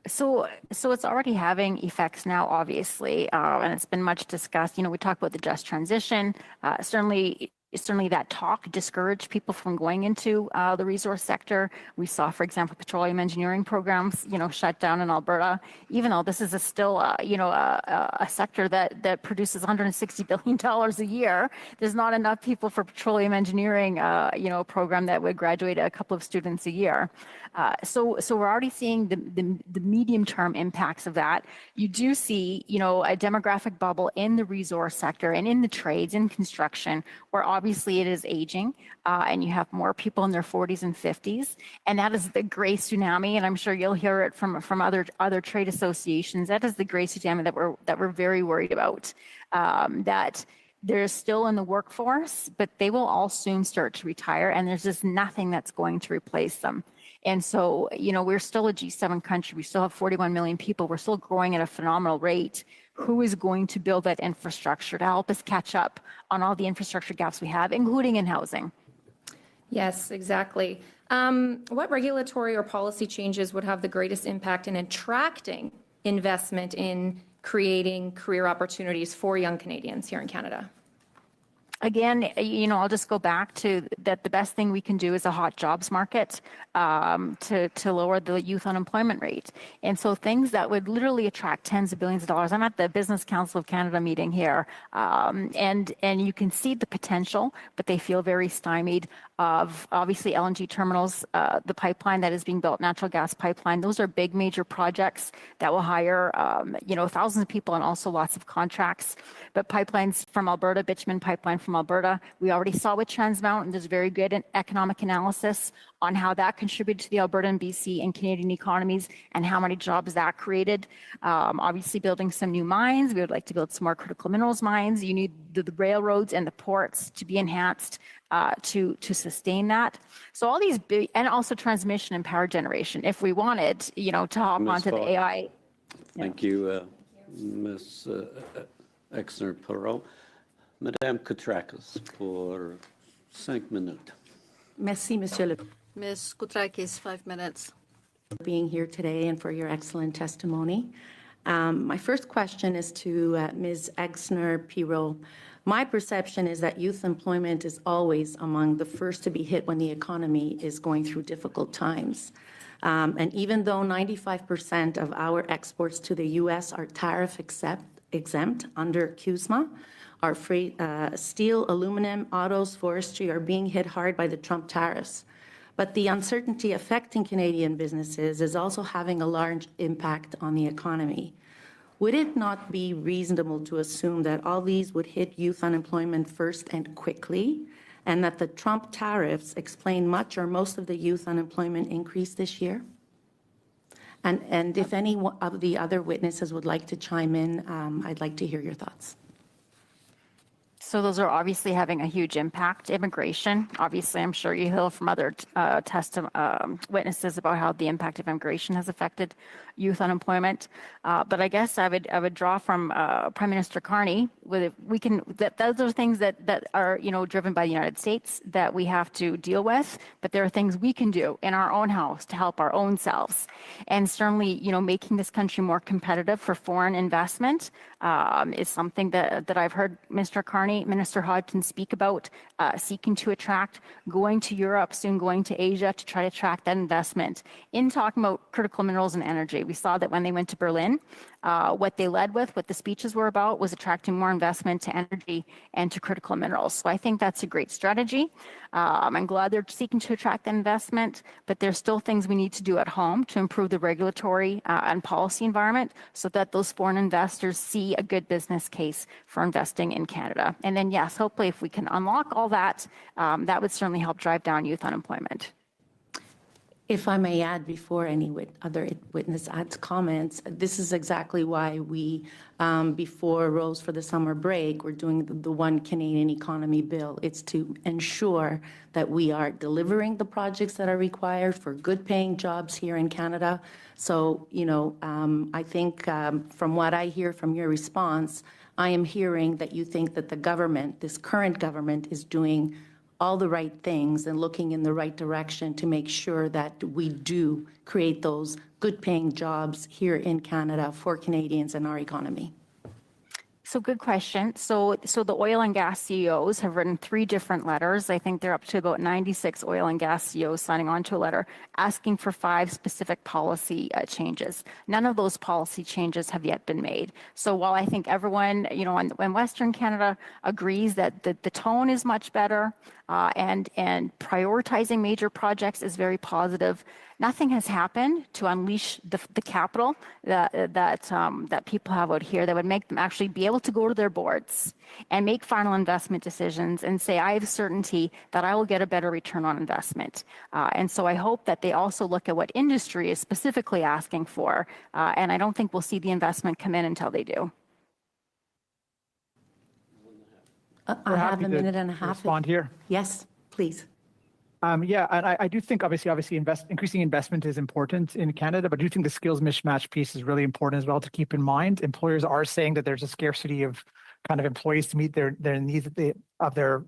Speaker 3: So it's already having effects now, obviously, and it's been much discussed. We talk about the just transition. Certainly that talk discouraged people from going into the resource sector. We saw, for example, petroleum engineering programs, shut down in Alberta, even though this is still a sector that produces $160 billion a year. There's not enough people for petroleum engineering, program that would graduate a couple of students a year. So we're already seeing the medium-term impacts of that. You do see, a demographic bubble in the resource sector and in the trades, in construction, where obviously it is aging, and you have more people in their 40s and 50s, and that is the gray tsunami. And I'm sure you'll hear it from other trade associations. That is the gray tsunami that we're very worried about. That they're still in the workforce, but they will all soon start to retire, and there's just nothing that's going to replace them. And so, we're still a G7 country. We still have 41 million people. We're still growing at a phenomenal rate. Who is going to build that infrastructure to help us catch up on all the infrastructure gaps we have, including in housing?
Speaker 9: Yes, exactly. What regulatory or policy changes would have the greatest impact in attracting investment in creating career opportunities for young Canadians here in Canada?
Speaker 3: Again, I'll just go back to that. The best thing we can do is a hot jobs market to lower the youth unemployment rate. And so things that would literally attract tens of billions of dollars. I'm at the Business Council of Canada meeting here, and you can see the potential, but they feel very stymied of obviously LNG terminals, the pipeline that is being built, natural gas pipeline. Those are big major projects that will hire, thousands of people and also lots of contracts. But pipelines from Alberta, bitumen pipeline from Alberta, we already saw with Trans Mountain. There's very good economic analysis on how that contributed to the Alberta and BC and Canadian economies and how many jobs that created. Obviously building some new mines. We would like to build some more critical minerals mines. You need the railroads and the ports to be enhanced to sustain that. So all these big, and also transmission and power generation, if we wanted, to hop
Speaker 1: Ms.
Speaker 3: onto the
Speaker 1: Falk.
Speaker 3: AI.
Speaker 1: Thank you, Ms. Exner-Perot. Madame Koutrakis for 5 minutes.
Speaker 10: Merci, Monsieur le
Speaker 2: Ms. Koutrakis, 5 minutes.
Speaker 10: for being here today and for your excellent testimony. My first question is to Ms. Exner-Perot. My perception is that youth employment is always among the first to be hit when the economy is going through difficult times. And even though 95% of our exports to the U.S. are tariff exempt under CUSMA, our steel, aluminum, autos, forestry are being hit hard by the Trump tariffs. But the uncertainty affecting Canadian businesses is also having a large impact on the economy. Would it not be reasonable to assume that all these would hit youth unemployment first and quickly, and that the Trump tariffs explain much or most of the youth unemployment increase this year? And if any of the other witnesses would like to chime in, I'd like to hear your thoughts.
Speaker 3: So those are obviously having a huge impact. Immigration, obviously, I'm sure you hear from other witnesses about how the impact of immigration has affected youth unemployment. But I guess I would draw from Prime Minister Carney. Those are things that are driven by the United States that we have to deal with. But there are things we can do in our own house to help our own selves, and certainly making this country more competitive for foreign investment is something that I've heard Minister Hodgson speak about, seeking to attract, going to Europe, soon going to Asia to try to attract that investment. In talking about critical minerals and energy, we saw that when they went to Berlin, what they led with, what the speeches were about, was attracting more investment to energy and to critical minerals. So I think that's a great strategy. I'm glad they're seeking to attract that investment, but there's still things we need to do at home to improve the regulatory and policy environment so that those foreign investors see a good business case for investing in Canada. And then, yes, hopefully if we can unlock all that, that would certainly help drive down youth unemployment.
Speaker 10: If I may add, before any other witness adds comments, this is exactly why we, before Rose for the summer break, we're doing the One Canadian Economy Bill. It's to ensure that we are delivering the projects that are required for good-paying jobs here in Canada. So, I think from what I hear from your response, I am hearing that you think that the government, this current government, is doing all the right things and looking in the right direction to make sure that we do create those good-paying jobs here in Canada for Canadians and our economy.
Speaker 3: So good question. So the oil and gas CEOs have written 3 different letters. I think they're up to about 96 oil and gas CEOs signing on to a letter asking for 5 specific policy changes. None of those policy changes have yet been made. So while I think everyone, in Western Canada agrees that the tone is much better and prioritizing major projects is very positive, nothing has happened to unleash the capital that people have out here that would make them actually be able to go to their boards and make final investment decisions and say, I have certainty that I will get a better return on investment. And so I hope that they also look at what industry is specifically asking for. And I don't think we'll see the investment come in until they do.
Speaker 10: I have a minute and a half.
Speaker 6: Respond here.
Speaker 10: Yes, please.
Speaker 6: Yeah, and I do think obviously increasing investment is important in Canada, but I do think the skills mismatch piece is really important as well to keep in mind. Employers are saying that there's a scarcity of kind of employees to meet their needs of their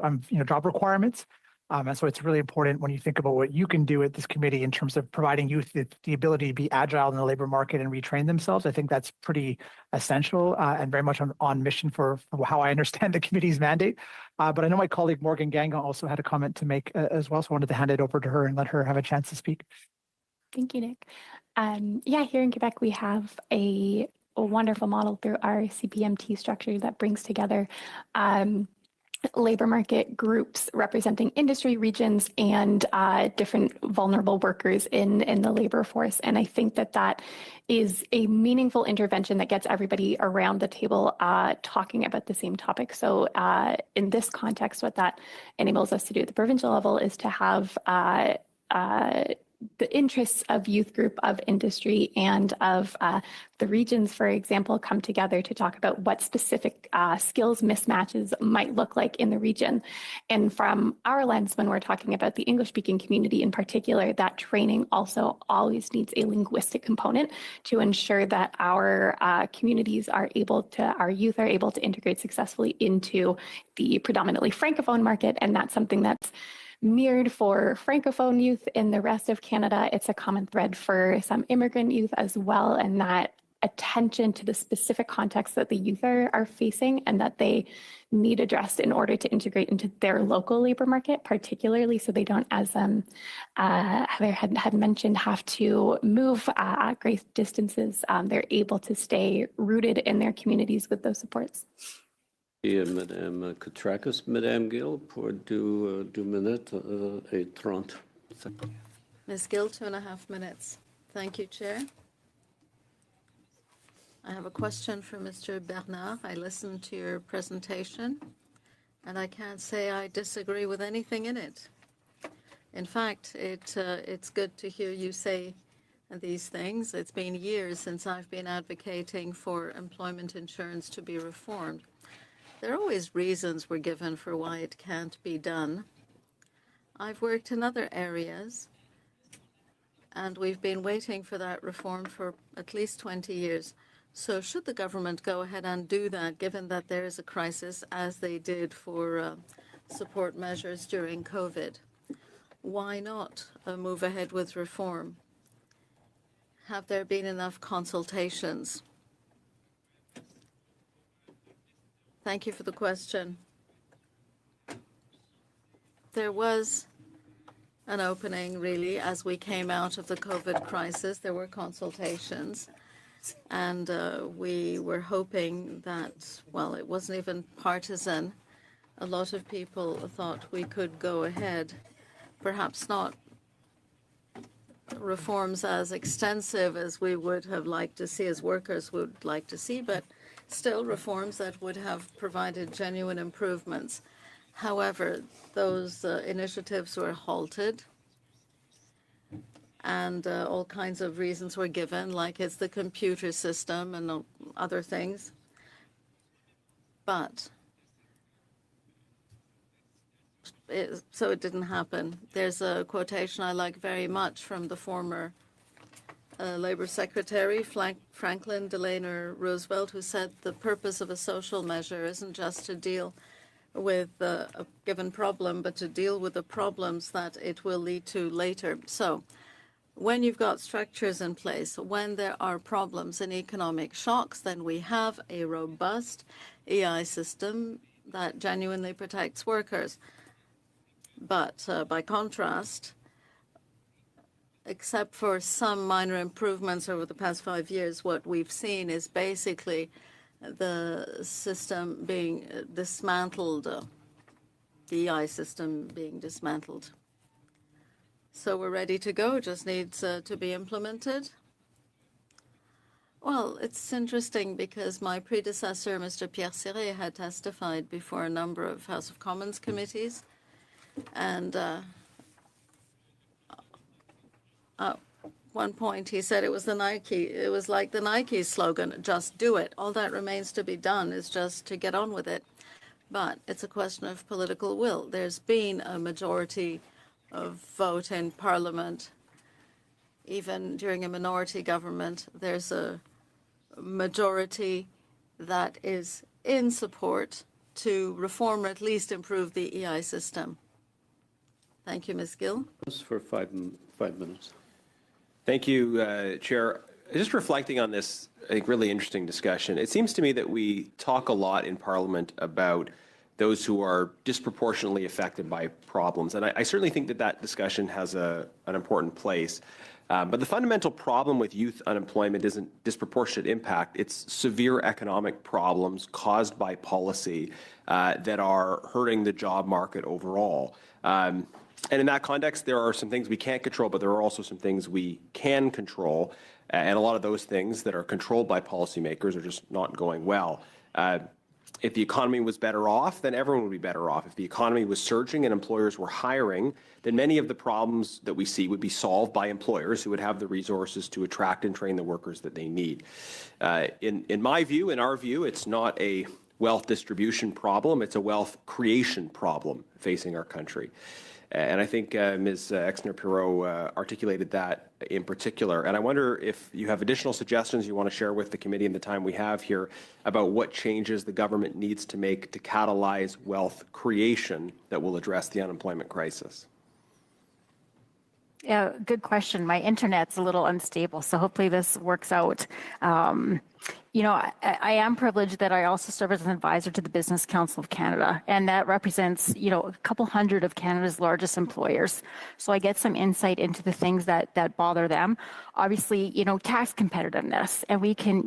Speaker 6: job requirements. And so it's really important when you think about what you can do at this committee in terms of providing youth the ability to be agile in the labor market and retrain themselves. I think that's pretty essential and very much on mission for how I understand the committee's mandate. But I know my colleague Morgan Gagnon also had a comment to make as well, so I wanted to hand it over to her and let her have a chance to speak.
Speaker 11: Thank you, Nick. Yeah, here in Quebec, we have a wonderful model through our CPMT structure that brings together labor market groups representing industry regions and different vulnerable workers in the labor force. And I think that is a meaningful intervention that gets everybody around the table talking about the same topic. So in this context, what that enables us to do at the provincial level is to have the interests of youth group, of industry, and of the regions, for example, come together to talk about what specific skills mismatches might look like in the region. And from our lens, when we're talking about the English-speaking community in particular, that training also always needs a linguistic component to ensure that our communities are able to, our youth are able to integrate successfully into the predominantly Francophone market. And that's something that's mirrored for Francophone youth in the rest of Canada. It's a common thread for some immigrant youth as well, and that attention to the specific context that the youth are facing and that they need addressed in order to integrate into their local labor market, particularly so they don't, as Heather had mentioned, have to move great distances. They're able to stay rooted in their communities with those supports.
Speaker 1: Et Madame Koutrakis, Madame Gill, pour 2 minutes et 30 secondes.
Speaker 2: Ms. Gill, 2.5 minutes. Thank you, Chair. I have a question for Mr. Bernard. I listened to your presentation, and I can't say I disagree with anything in it. In fact, it's good to hear you say these things. It's been years since I've been advocating for employment insurance to be reformed. there are always reasons were given for why it can't be done. I've worked in other areas, and we've been waiting for that reform for at least 20 years. So should the government go ahead and do that, given that there is a crisis, as they did for support measures during COVID? Why not move ahead with reform? Have there been enough consultations? Thank you for the question. There was an opening, really, as we came out of the COVID crisis. There were consultations, and we were hoping that, well, it wasn't even partisan. A lot of people thought we could go ahead, perhaps not reforms as extensive as we would have liked to see, as workers would like to see, but still reforms that would have provided genuine improvements. However, those initiatives were halted, and all kinds of reasons were given, like it's the computer system and other things. But so it didn't happen. There's a quotation I like very much from the former Labor Secretary, Franklin Delano Roosevelt, who said the purpose of a social measure isn't just to deal with a given problem, but to deal with the problems that it will lead to later. So when you've got structures in place, when there are problems and economic shocks, then we have a robust EI system that genuinely protects workers. But by contrast, except for some minor improvements over the past 5 years, what we've seen is basically the system being dismantled, the EI system being dismantled. So we're ready to go, just needs to be implemented. Well, it's interesting because my predecessor, Mr. Pierre Serret, had testified before a number of House of Commons committees, and at one point he said it was like the Nike slogan, just do it. All that remains to be done is just to get on with it. But it's a question of political will. There's been a majority of vote in Parliament. Even during a minority government, there's a majority that is in support to reform or at least improve the EI system. Thank you, Ms. Gill.
Speaker 1: For five minutes.
Speaker 12: Thank you, Chair. Just reflecting on this, I think, really interesting discussion. It seems to me that we talk a lot in Parliament about those who are disproportionately affected by problems. And I certainly think that that discussion has an important place. But the fundamental problem with youth unemployment isn't disproportionate impact. It's severe economic problems caused by policy that are hurting the job market overall. And in that context, there are some things we can't control, but there are also some things we can control. And a lot of those things that are controlled by policymakers are just not going well. If the economy was better off, then everyone would be better off. If the economy was surging and employers were hiring, then many of the problems that we see would be solved by employers who would have the resources to attract and train the workers that they need. In my view, in our view, it's not a wealth distribution problem, it's a wealth creation problem facing our country. And I think Ms. Exner-Pirot articulated that in particular. And I wonder if you have additional suggestions you want to share with the committee in the time we have here about what changes the government needs to make to catalyze wealth creation that will address the unemployment crisis.
Speaker 3: Yeah, good question. My internet's a little unstable, so hopefully this works out. I am privileged that I also serve as an advisor to the Business Council of Canada, and that represents, a couple hundred of Canada's largest employers. So I get some insight into the things that bother them. Obviously, tax competitiveness, and we can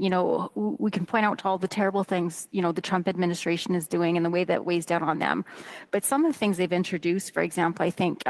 Speaker 3: point out to all the terrible things, the Trump administration is doing and the way that weighs down on them. But some of the things they've introduced, for example, I think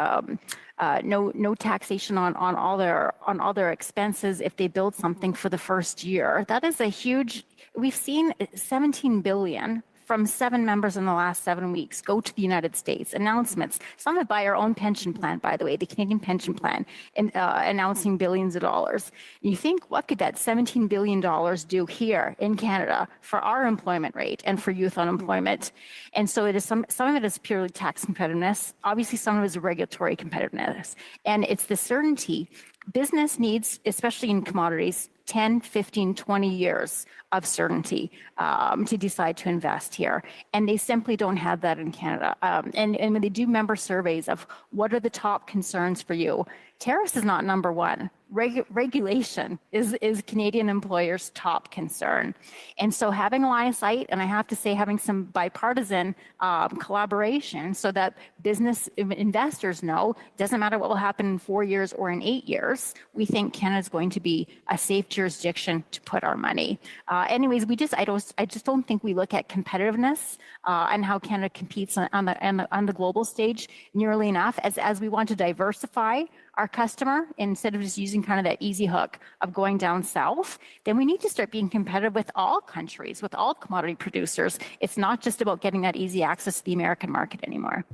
Speaker 3: no taxation on all their expenses if they build something for the first year. That is a huge. We've seen 17 billion from 7 members in the last 7 weeks go to the United States. Announcements, some of it by our own pension plan, by the way, the Canadian pension plan, and announcing billions of dollars. You think, what could that $17 billion do here in Canada for our employment rate and for youth unemployment? And so it is some of it is purely tax competitiveness. Obviously, some of it is regulatory competitiveness. And it's the certainty business needs, especially in commodities, 10, 15, 20 years of certainty to decide to invest here. And they simply don't have that in Canada. And when they do member surveys of what are the top concerns for you, tariffs is not number one. Regulation is Canadian employers' top concern. And so having a line of sight, and I have to say having some bipartisan collaboration so that business investors know, doesn't matter what will happen in 4 years or in 8 years, we think Canada is going to be a safe jurisdiction to put our money. Anyways, I just don't think we look at competitiveness and how Canada competes on the global stage nearly enough as we want to diversify our customer instead of just using kind of that easy hook of going down south. Then we need to start being competitive with all countries, with all commodity producers. It's not just about getting that easy access to the American market anymore.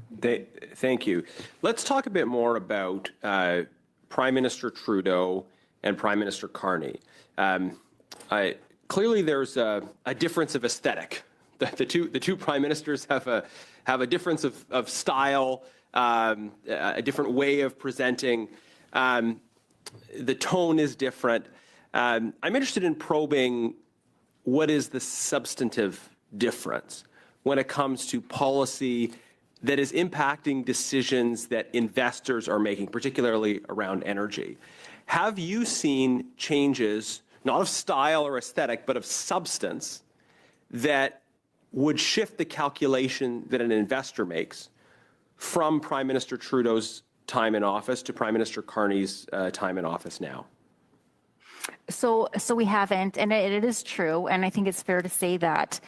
Speaker 12: Thank you. Let's talk a bit more about Prime Minister Trudeau and Prime Minister Carney. Clearly, there's a difference of aesthetic. The two prime ministers have a difference of style, a different way of presenting. The tone is different. I'm interested in probing what is the substantive difference when it comes to policy that is impacting decisions that investors are making, particularly around energy. Have you seen changes, not of style or aesthetic, but of substance, that would shift the calculation that an investor makes from Prime Minister Trudeau's time in office to Prime Minister Carney's time in office now?
Speaker 3: So we haven't, and it is true, and I think it's fair to say that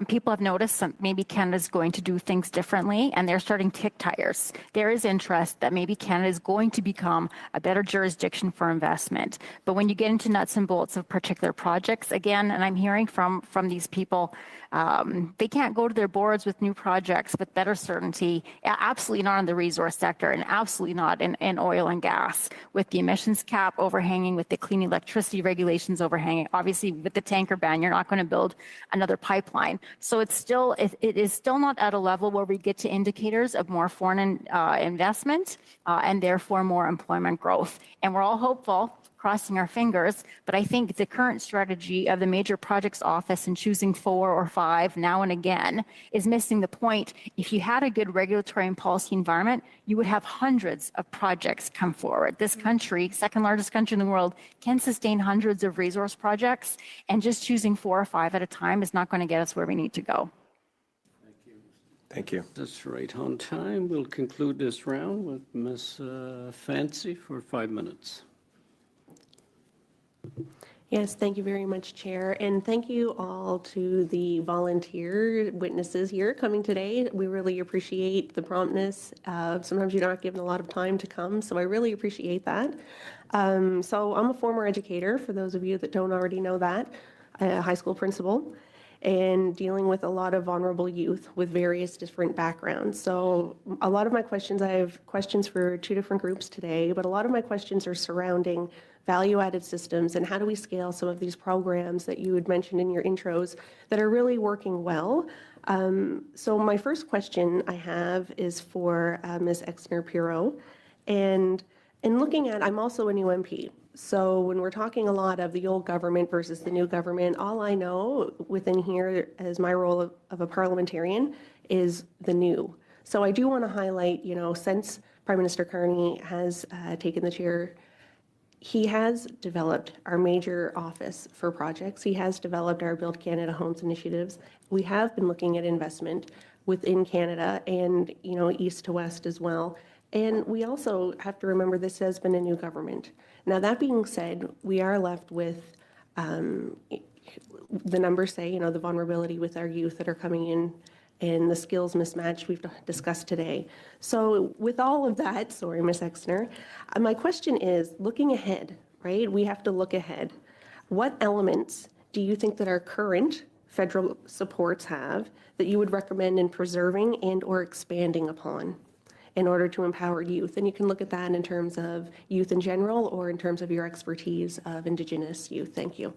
Speaker 3: people have noticed maybe Canada's going to do things differently, and they're starting to kick tires. There is interest that maybe Canada is going to become a better jurisdiction for investment. But when you get into nuts and bolts of particular projects, again, and I'm hearing from these people, they can't go to their boards with new projects with better certainty, absolutely not in the resource sector, and absolutely not in oil and gas, with the emissions cap overhanging, with the clean electricity regulations overhanging. Obviously, with the tanker ban, you're not going to build another pipeline. So it is still not at a level where we get to indicators of more foreign investment and therefore more employment growth. And we're all hopeful, crossing our fingers, but I think the current strategy of the Major Projects Office in choosing 4 or 5 now and again is missing the point. If you had a good regulatory and policy environment, you would have hundreds of projects come forward. This country, second largest country in the world, can sustain hundreds of resource projects, and just choosing 4 or 5 at a time is not going to get us where we need to go.
Speaker 12: Thank you.
Speaker 1: That's right on time. We'll conclude this round with Ms. Fancy for 5 minutes.
Speaker 13: Yes, thank you very much, Chair. And thank you all to the volunteer witnesses here coming today. We really appreciate the promptness. Sometimes you're not given a lot of time to come, so I really appreciate that. So I'm a former educator, for those of you that don't already know that, a high school principal, and dealing with a lot of vulnerable youth with various different backgrounds. So a lot of my questions, I have questions for 2 different groups today, but a lot of my questions are surrounding value-added systems and how do we scale some of these programs that you had mentioned in your intros that are really working well. So my first question I have is for Ms. Exner-Pirot. And in looking at, I'm also a new MP. So when we're talking a lot of the old government versus the new government, all I know within here as my role of a parliamentarian is the new. So I do want to highlight, since Prime Minister Carney has taken the chair, he has developed our major office for projects. He has developed our Build Canada Homes initiatives. We have been looking at investment within Canada and, east to west as well. And we also have to remember this has been a new government. Now, that being said, we are left with the numbers say, the vulnerability with our youth that are coming in and the skills mismatch we've discussed today. So with all of that, sorry, Ms. Exner, my question is, looking ahead, right? We have to look ahead. What elements do you think that our current federal supports have that you would recommend in preserving and or expanding upon in order to empower youth? And you can look at that in terms of youth in general or in terms of your expertise of Indigenous youth. Thank you.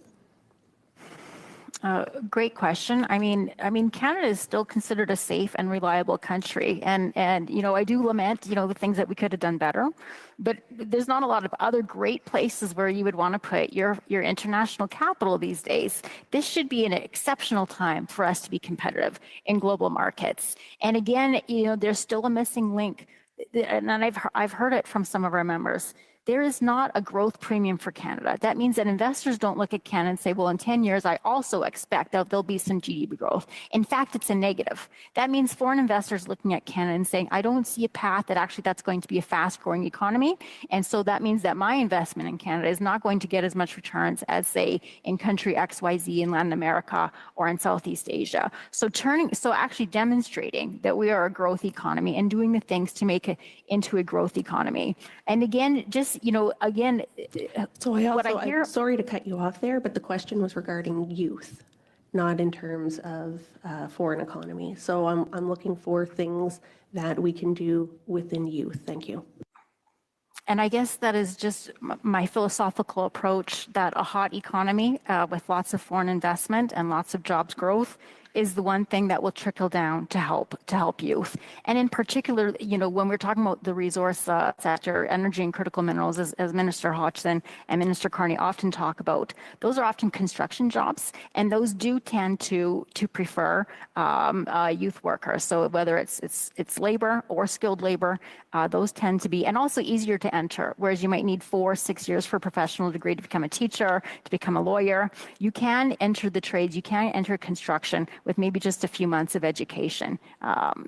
Speaker 3: Great question. I mean, Canada is still considered a safe and reliable country, and I do lament, the things that we could have done better, but there's not a lot of other great places where you would want to put your international capital these days. This should be an exceptional time for us to be competitive in global markets. And again, there's still a missing link, and I've heard it from some of our members. There is not a growth premium for Canada. That means that investors don't look at Canada and say, well, in 10 years, I also expect that there'll be some GDP growth. In fact, it's a negative. That means foreign investors looking at Canada and saying, I don't see a path that actually that's going to be a fast growing economy. And so that means that my investment in Canada is not going to get as much returns as, say, in country XYZ in Latin America or in Southeast Asia. So actually demonstrating that we are a growth economy and doing the things to make it into a growth economy. And again,
Speaker 13: So I'm sorry to cut you off there, but the question was regarding youth, not in terms of foreign economy. So I'm looking for things that we can do within youth. Thank you.
Speaker 3: And I guess that is just my philosophical approach, that a hot economy with lots of foreign investment and lots of jobs growth is the one thing that will trickle down to help youth. And in particular, when we're talking about the resource sector, energy and critical minerals, as Minister Hodgson and Minister Carney often talk about, those are often construction jobs, and those do tend to prefer youth workers. So whether it's labor or skilled labor, those tend to be, and also easier to enter, whereas you might need 4 or 6 years for a professional degree to become a teacher, to become a lawyer. You can enter the trades, you can enter construction with maybe just a few months of education.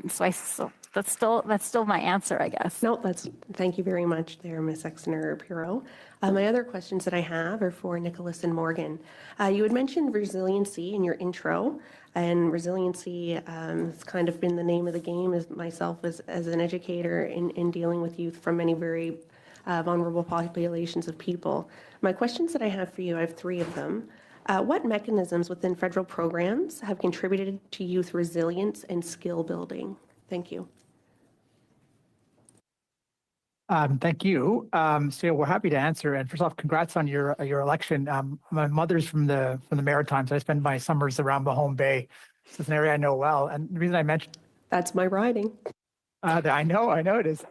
Speaker 3: So that's still my answer, I guess.
Speaker 13: No, thank you very much there, Ms. Exner-Pirro. My other questions that I have are for Nicholas and Morgan. You had mentioned resiliency in your intro, and resiliency has kind of been the name of the game as myself as an educator in dealing with youth from many very vulnerable populations of people. My questions that I have for you, I have 3 of them. What mechanisms within federal programs have contributed to youth resilience and skill building? Thank you.
Speaker 6: Thank you. So we're happy to answer. And first off, congrats on your election. My mother's from the Maritimes. I spend my summers around Mahone Bay. So it's an area I know well. And the reason I mentioned
Speaker 13: that's my riding.
Speaker 6: I know it is.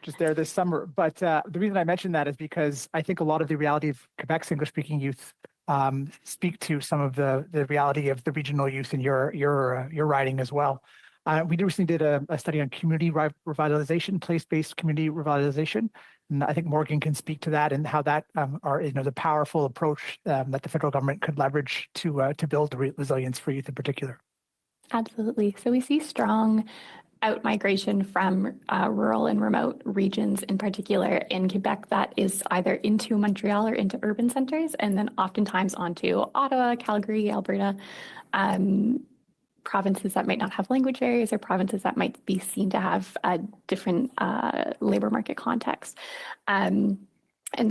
Speaker 6: Just there this summer. But the reason I mentioned that is because I think a lot of the reality of Quebec's English-speaking youth speak to some of the reality of the regional youth in your riding as well. We recently did a study on community revitalization, place-based community revitalization, and I think Morgan can speak to that and how that are the powerful approach that the federal government could leverage to build the resilience for youth in particular.
Speaker 11: Absolutely. So we see strong out-migration from rural and remote regions in particular in Quebec that is either into Montreal or into urban centers, and then oftentimes onto Ottawa, Calgary, Alberta, provinces that might not have language barriers or provinces that might be seen to have a different labor market context. And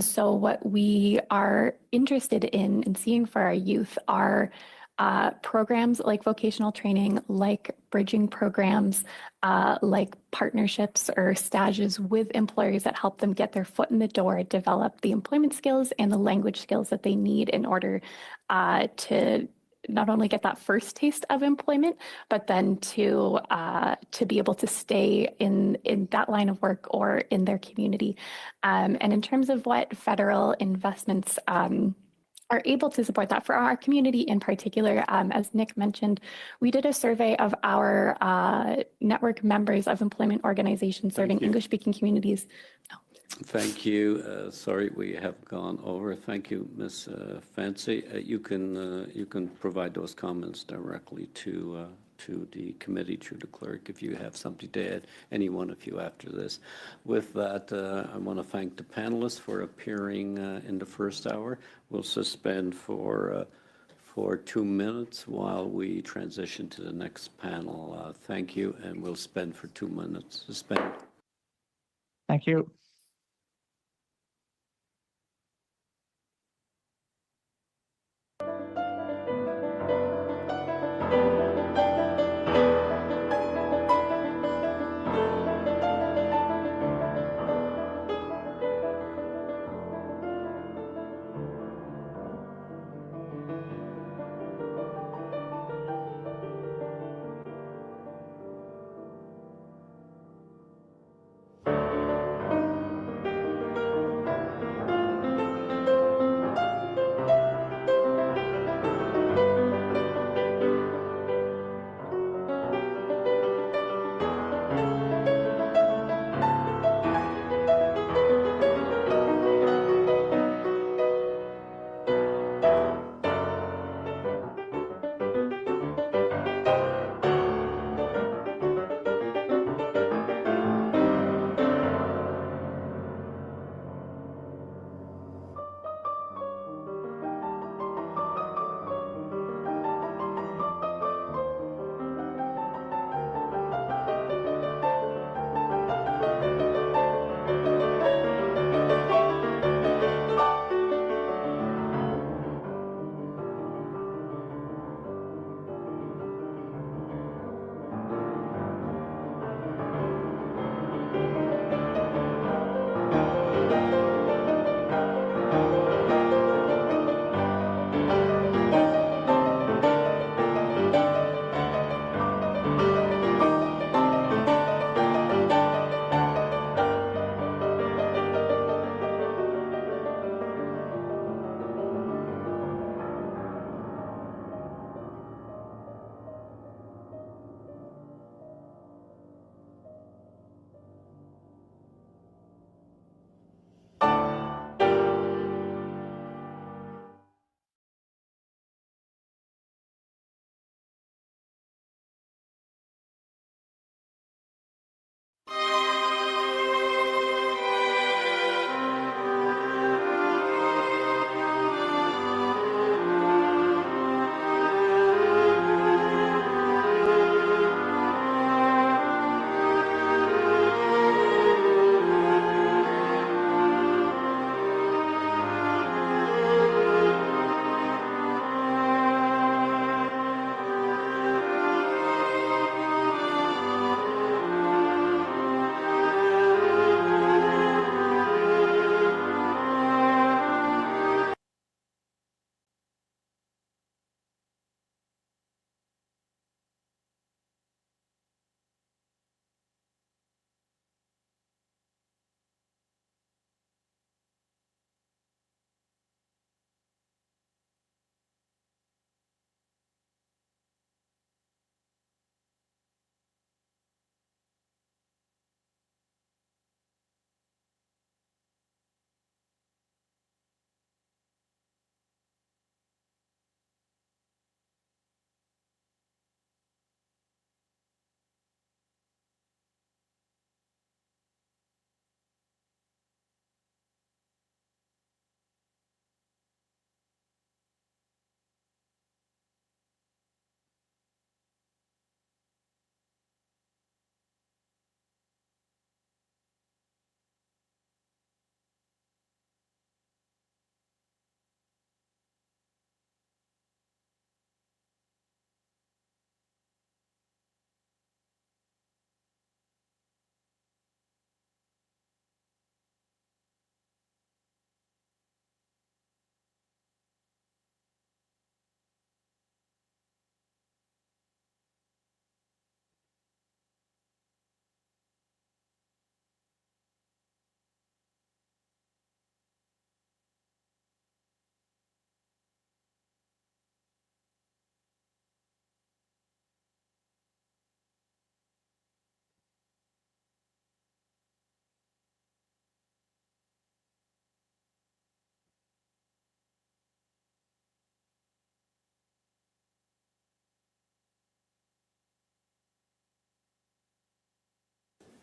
Speaker 11: so what we are interested in seeing for our youth are programs like vocational training, like bridging programs, like partnerships or stages with employers that help them get their foot in the door, develop the employment skills and the language skills that they need in order to not only get that first taste of employment, but then to be able to stay in that line of work or in their community. And in terms of what federal investments are able to support that for our community in particular, as Nick mentioned, we did a survey of our network members of employment organizations serving English-speaking communities.
Speaker 1: Thank you. Sorry, we have gone over. Thank you, Ms. Fancy. You can provide those comments directly to the committee through the clerk if you have something to add, any one of you after this. With that, I want to thank the panelists for appearing in the first hour. We'll suspend for 2 minutes while we transition to the next panel. Thank you, and we'll spend for 2 minutes. Suspend.
Speaker 6: Thank you.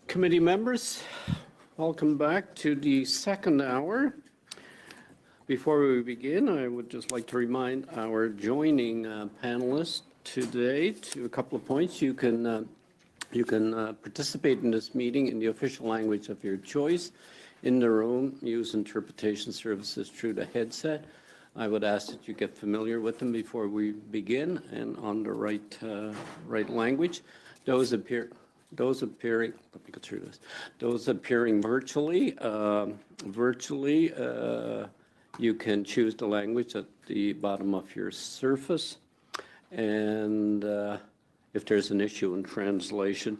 Speaker 1: Committee members, welcome back to the second hour. Before we begin, I would just like to remind our joining panelists today to a couple of points. You can participate in this meeting in the official language of your choice. In the room, use interpretation services through the headset. I would ask that you get familiar with them before we begin and on the right language. Those appearing, let me go through this. Those appearing virtually, you can choose the language at the bottom of your surface. And if there's an issue in translation,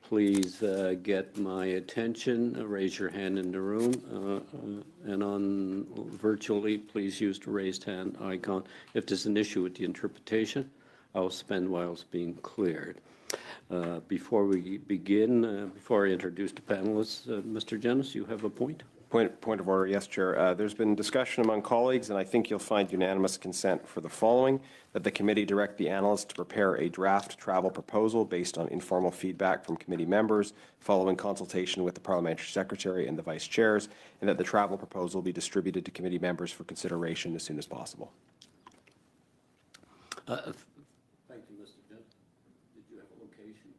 Speaker 1: please get my attention, raise your hand in the room, and on virtually, please use the raised hand icon. If there's an issue with the interpretation, I'll spend while it's being cleared. Before we begin, before I introduce the panelists, Mr. Jennings, you have a point?
Speaker 12: Point of order, yes, Chair. There's been discussion among colleagues, and I think you'll find unanimous consent for the following: that the committee direct the analyst to prepare a draft travel proposal based on informal feedback from committee members following consultation with the parliamentary secretary and the vice chairs, and that the travel proposal be distributed to committee members for consideration as soon as possible.
Speaker 1: Thank you, Mr. Jennings. Did you have a location?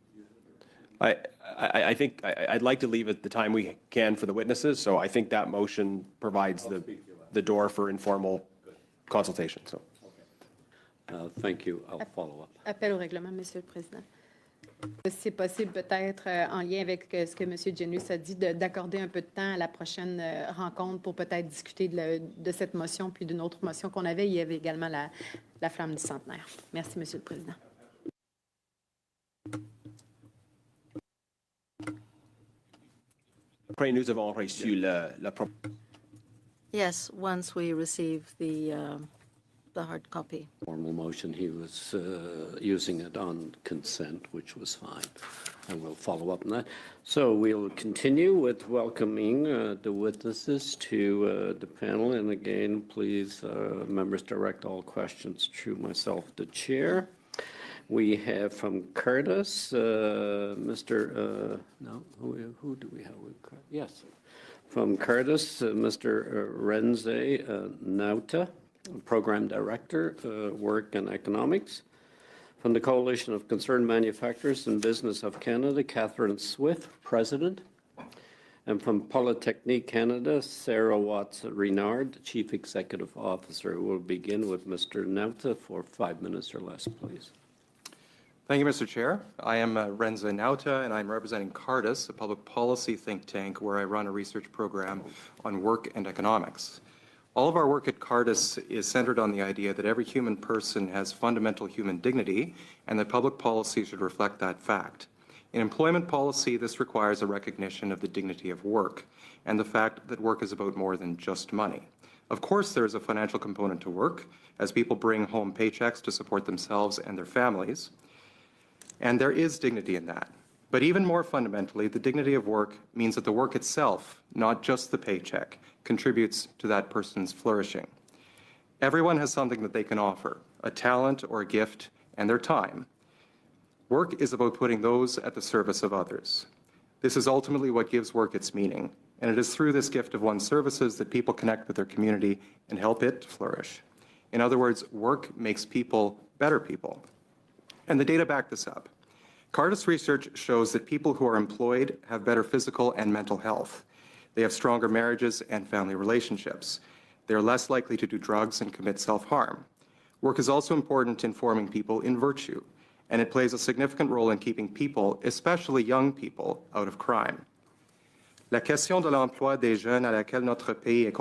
Speaker 12: I think I'd like to leave it the time we can for the witnesses, so I think that motion provides the door for informal consultation. So,
Speaker 1: thank you. I'll follow up.
Speaker 4: Appel au règlement, Monsieur le Président. Si c'est possible, peut-être en lien avec ce que Monsieur Jennings a dit, d'accorder un peu de temps à la prochaine rencontre pour peut-être discuter de cette motion puis d'une autre motion qu'on avait. Il y avait également la flamme du centenaire. Merci, Monsieur le Président.
Speaker 12: après, nous avons reçu la
Speaker 2: Yes, once we receive the hard copy.
Speaker 1: Formal motion, he was using it on consent, which was fine. And we'll follow up on that. So we'll continue with welcoming the witnesses to the panel. And again, please, members, direct all questions to myself, the chair. We have from Curtis, Mr. No, who do we have? Yes, from Curtis, Mr. Renze Nauta, Program Director, Work and Economics. From the Coalition of Concerned Manufacturers and Business of Canada, Catherine Swift, President. And from Polytechnique Canada, Sarah Watts Renard, Chief Executive Officer. We'll begin with Mr. Nauta for 5 minutes or less, please.
Speaker 14: Thank you, Mr. Chair. I am Renze Nauta, and I'm representing Cardus, a public policy think tank where I run a research program on work and economics. All of our work at Cardus is centered on the idea that every human person has fundamental human dignity and that public policy should reflect that fact. In employment policy, this requires a recognition of the dignity of work and the fact that work is about more than just money. Of course, there is a financial component to work, as people bring home paychecks to support themselves and their families. And there is dignity in that. But even more fundamentally, the dignity of work means that the work itself, not just the paycheck, contributes to that person's flourishing. Everyone has something that they can offer, a talent or a gift, and their time. Work is about putting those at the service of others. This is ultimately what gives work its meaning, and it is through this gift of one's services that people connect with their community and help it flourish. In other words, work makes people better people. And the data back this up. Cardus research shows that people who are employed have better physical and mental health. They have stronger marriages and family relationships. They are less likely to do drugs and commit self-harm. Work is also important in forming people in virtue, and it plays a significant role in keeping people, especially young people, out of crime. La question de l'emploi des jeunes à laquelle notre pays est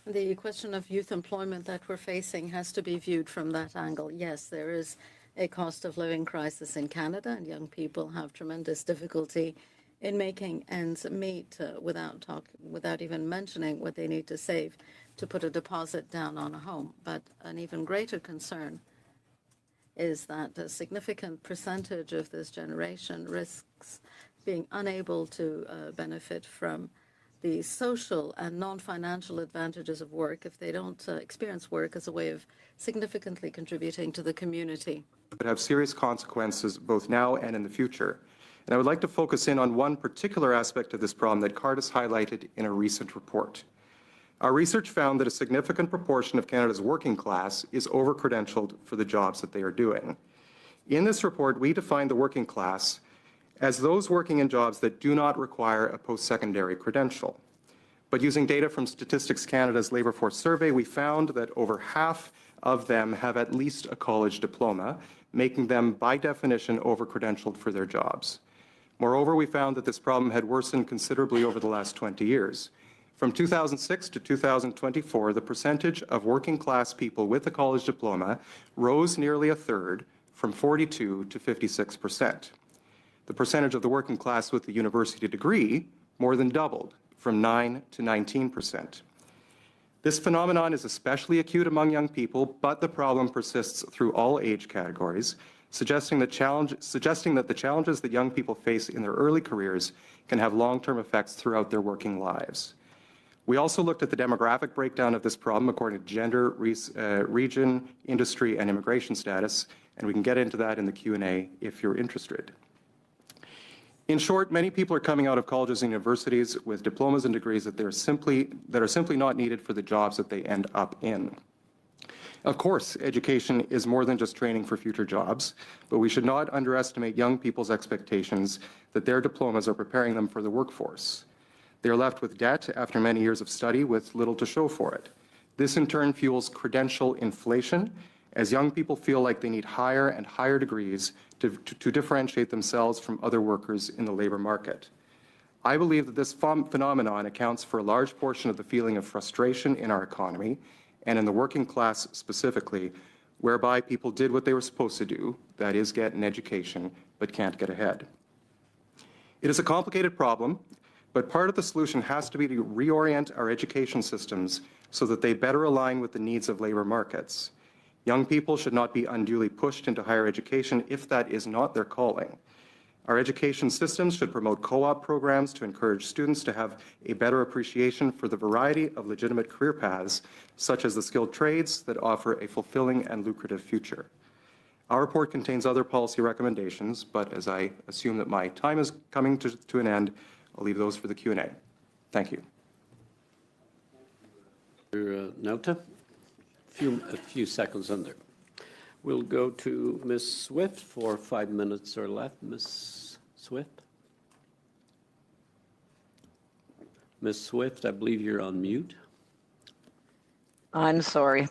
Speaker 2: The question of youth employment that we're facing has to be viewed from that angle. Yes, there is a cost of living crisis in Canada, and young people have tremendous difficulty in making ends meet without even mentioning what they need to save to put a deposit down on a home. But an even greater concern is that a significant percentage of this generation risks being unable to benefit from the social and non-financial advantages of work if they don't experience work as a way of significantly contributing to the community.
Speaker 14: Would have serious consequences both now and in the future. And I would like to focus in on one particular aspect of this problem that Cardus highlighted in a recent report. Our research found that a significant proportion of Canada's working class is over-credentialed for the jobs that they are doing. In this report, we define the working class as those working in jobs that do not require a post-secondary credential. But using data from Statistics Canada's Labour Force Survey, we found that over half of them have at least a college diploma, making them, by definition, over-credentialed for their jobs. Moreover, we found that this problem had worsened considerably over the last 20 years. From 2006 to 2024, the percentage of working-class people with a college diploma rose nearly a third, from 42 to 56%. The percentage of the working class with a university degree more than doubled, from 9 to 19%. This phenomenon is especially acute among young people, but the problem persists through all age categories, suggesting that the challenges that young people face in their early careers can have long-term effects throughout their working lives. We also looked at the demographic breakdown of this problem according to gender, region, industry, and immigration status, and we can get into that in the Q&A if you're interested. In short, many people are coming out of colleges and universities with diplomas and degrees that are simply not needed for the jobs that they end up in. Of course, education is more than just training for future jobs, but we should not underestimate young people's expectations that their diplomas are preparing them for the workforce. They are left with debt after many years of study with little to show for it. This in turn fuels credential inflation, as young people feel like they need higher and higher degrees to differentiate themselves from other workers in the labor market. I believe that this phenomenon accounts for a large portion of the feeling of frustration in our economy and in the working class specifically, whereby people did what they were supposed to do, that is, get an education, but can't get ahead. It is a complicated problem, but part of the solution has to be to reorient our education systems so that they better align with the needs of labor markets. Young people should not be unduly pushed into higher education if that is not their calling. Our education systems should promote co-op programs to encourage students to have a better appreciation for the variety of legitimate career paths, such as the skilled trades that offer a fulfilling and lucrative future. Our report contains other policy recommendations, but as I assume that my time is coming to an end, I'll leave those for the Q&A. Thank you.
Speaker 1: Nauta? A few seconds on there. We'll go to Ms. Swift for 5 minutes or less. Ms. Swift? Ms. Swift, I believe you're on mute.
Speaker 15: I'm sorry.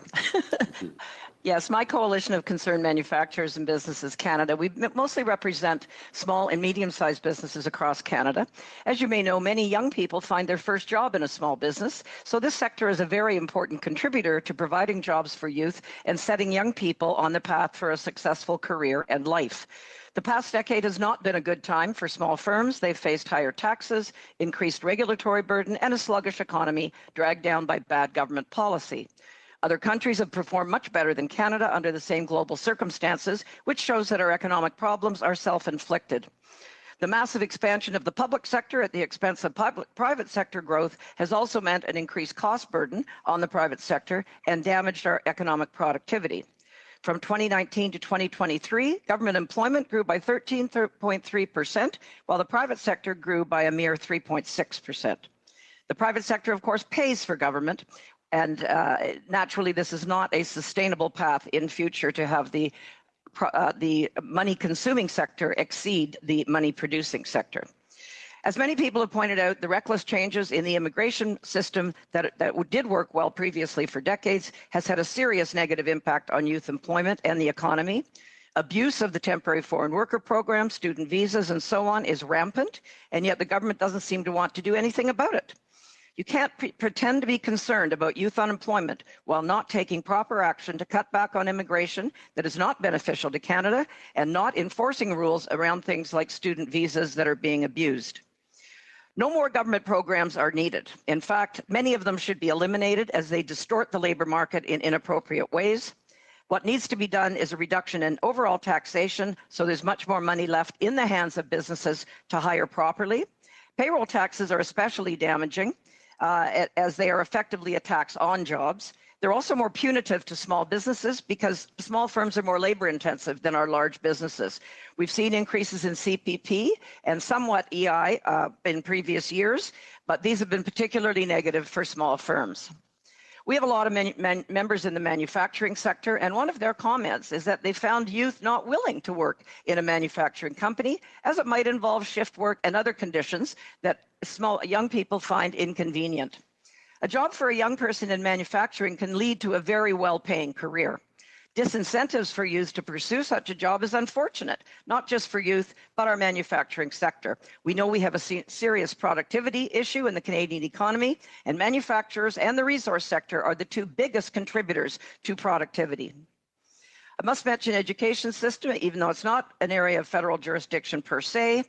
Speaker 15: Yes, my Coalition of Concerned Manufacturers and Businesses Canada, we mostly represent small and medium-sized businesses across Canada. As you may know, many young people find their first job in a small business, so this sector is a very important contributor to providing jobs for youth and setting young people on the path for a successful career and life. The past decade has not been a good time for small firms. They've faced higher taxes, increased regulatory burden, and a sluggish economy dragged down by bad government policy. Other countries have performed much better than Canada under the same global circumstances, which shows that our economic problems are self-inflicted. The massive expansion of the public sector at the expense of private sector growth has also meant an increased cost burden on the private sector and damaged our economic productivity. From 2019 to 2023, government employment grew by 13.3%, while the private sector grew by a mere 3.6%. The private sector, of course, pays for government, and naturally, this is not a sustainable path in future to have the money-consuming sector exceed the money-producing sector. As many people have pointed out, the reckless changes in the immigration system that did work well previously for decades has had a serious negative impact on youth employment and the economy. Abuse of the temporary foreign worker program, student visas, and so on is rampant, and yet the government doesn't seem to want to do anything about it. You can't pretend to be concerned about youth unemployment while not taking proper action to cut back on immigration that is not beneficial to Canada and not enforcing rules around things like student visas that are being abused. No more government programs are needed. In fact, many of them should be eliminated as they distort the labor market in inappropriate ways. What needs to be done is a reduction in overall taxation so there's much more money left in the hands of businesses to hire properly. Payroll taxes are especially damaging as they are effectively a tax on jobs. They're also more punitive to small businesses because small firms are more labor intensive than our large businesses. We've seen increases in CPP and somewhat EI in previous years, but these have been particularly negative for small firms. We have a lot of members in the manufacturing sector, and one of their comments is that they found youth not willing to work in a manufacturing company, as it might involve shift work and other conditions that young people find inconvenient. A job for a young person in manufacturing can lead to a very well-paying career. Disincentives for youth to pursue such a job is unfortunate, not just for youth, but our manufacturing sector. We know we have a serious productivity issue in the Canadian economy, and manufacturers and the resource sector are the two biggest contributors to productivity. I must mention education system, even though it's not an area of federal jurisdiction per se.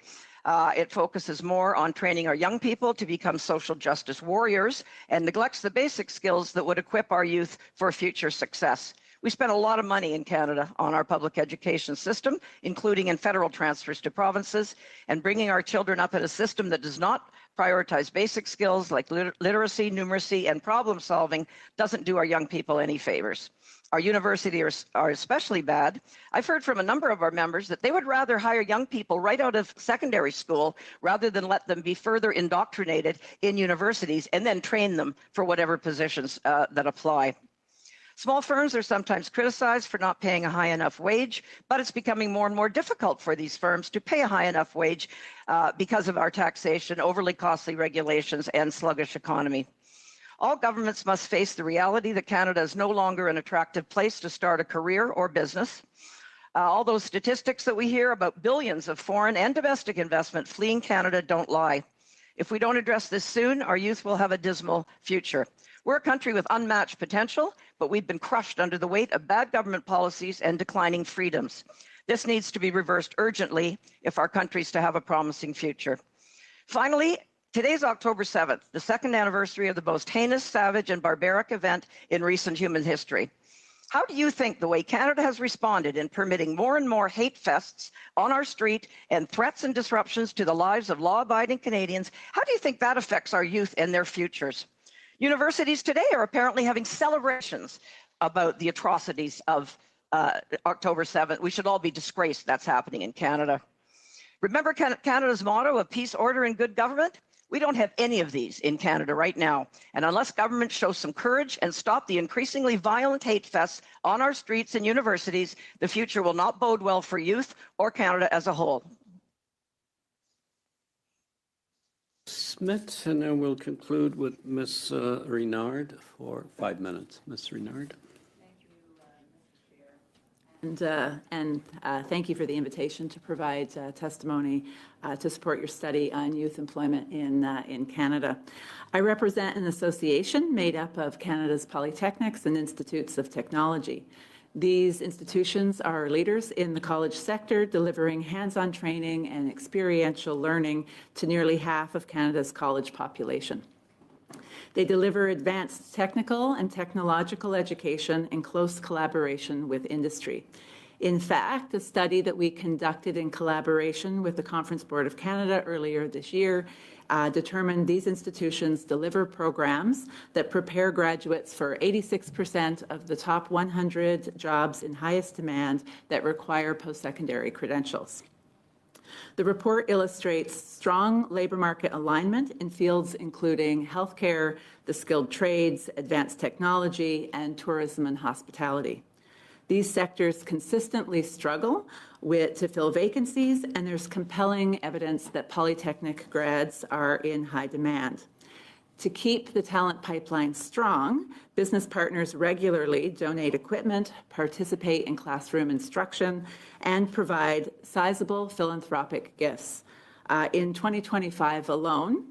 Speaker 15: It focuses more on training our young people to become social justice warriors and neglects the basic skills that would equip our youth for future success. We spend a lot of money in Canada on our public education system, including in federal transfers to provinces, and bringing our children up in a system that does not prioritize basic skills like literacy, numeracy, and problem solving doesn't do our young people any favors. Our universities are especially bad. I've heard from a number of our members that they would rather hire young people right out of secondary school rather than let them be further indoctrinated in universities and then train them for whatever positions that apply. Small firms are sometimes criticized for not paying a high enough wage, but it's becoming more and more difficult for these firms to pay a high enough wage because of our taxation, overly costly regulations, and sluggish economy. All governments must face the reality that Canada is no longer an attractive place to start a career or business. All those statistics that we hear about billions of foreign and domestic investment fleeing Canada don't lie. If we don't address this soon, our youth will have a dismal future. We're a country with unmatched potential, but we've been crushed under the weight of bad government policies and declining freedoms. This needs to be reversed urgently if our country is to have a promising future. Finally, today's October 7th, the second anniversary of the most heinous, savage, and barbaric event in recent human history. How do you think the way Canada has responded in permitting more and more hate fests on our street and threats and disruptions to the lives of law-abiding Canadians, how do you think that affects our youth and their futures? Universities today are apparently having celebrations about the atrocities of October 7th. We should all be disgraced that's happening in Canada. Remember Canada's motto of peace, order, and good government? We don't have any of these in Canada right now. And unless government shows some courage and stop the increasingly violent hate fests on our streets and universities, the future will not bode well for youth or Canada as a whole.
Speaker 1: Smith, and then we'll conclude with Ms. Renard for 5 minutes. Ms. Renard.
Speaker 16: And thank you for the invitation to provide testimony to support your study on youth employment in Canada. I represent an association made up of Canada's polytechnics and institutes of technology. These institutions are leaders in the college sector, delivering hands-on training and experiential learning to nearly half of Canada's college population. They deliver advanced technical and technological education in close collaboration with industry. In fact, a study that we conducted in collaboration with the Conference Board of Canada earlier this year determined these institutions deliver programs that prepare graduates for 86% of the top 100 jobs in highest demand that require post-secondary credentials. The report illustrates strong labor market alignment in fields including healthcare, the skilled trades, advanced technology, and tourism and hospitality. These sectors consistently struggle to fill vacancies, and there's compelling evidence that polytechnic grads are in high demand. To keep the talent pipeline strong, business partners regularly donate equipment, participate in classroom instruction, and provide sizable philanthropic gifts. In 2025 alone,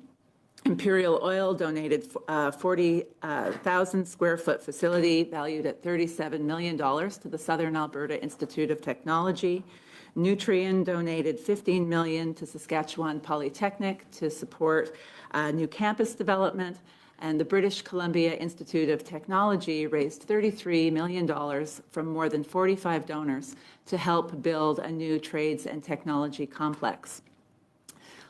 Speaker 16: Imperial Oil donated a 40,000 square foot facility valued at $37 million to the Southern Alberta Institute of Technology. Nutrien donated $15 million to Saskatchewan Polytechnic to support new campus development, and the British Columbia Institute of Technology raised $33 million from more than 45 donors to help build a new trades and technology complex.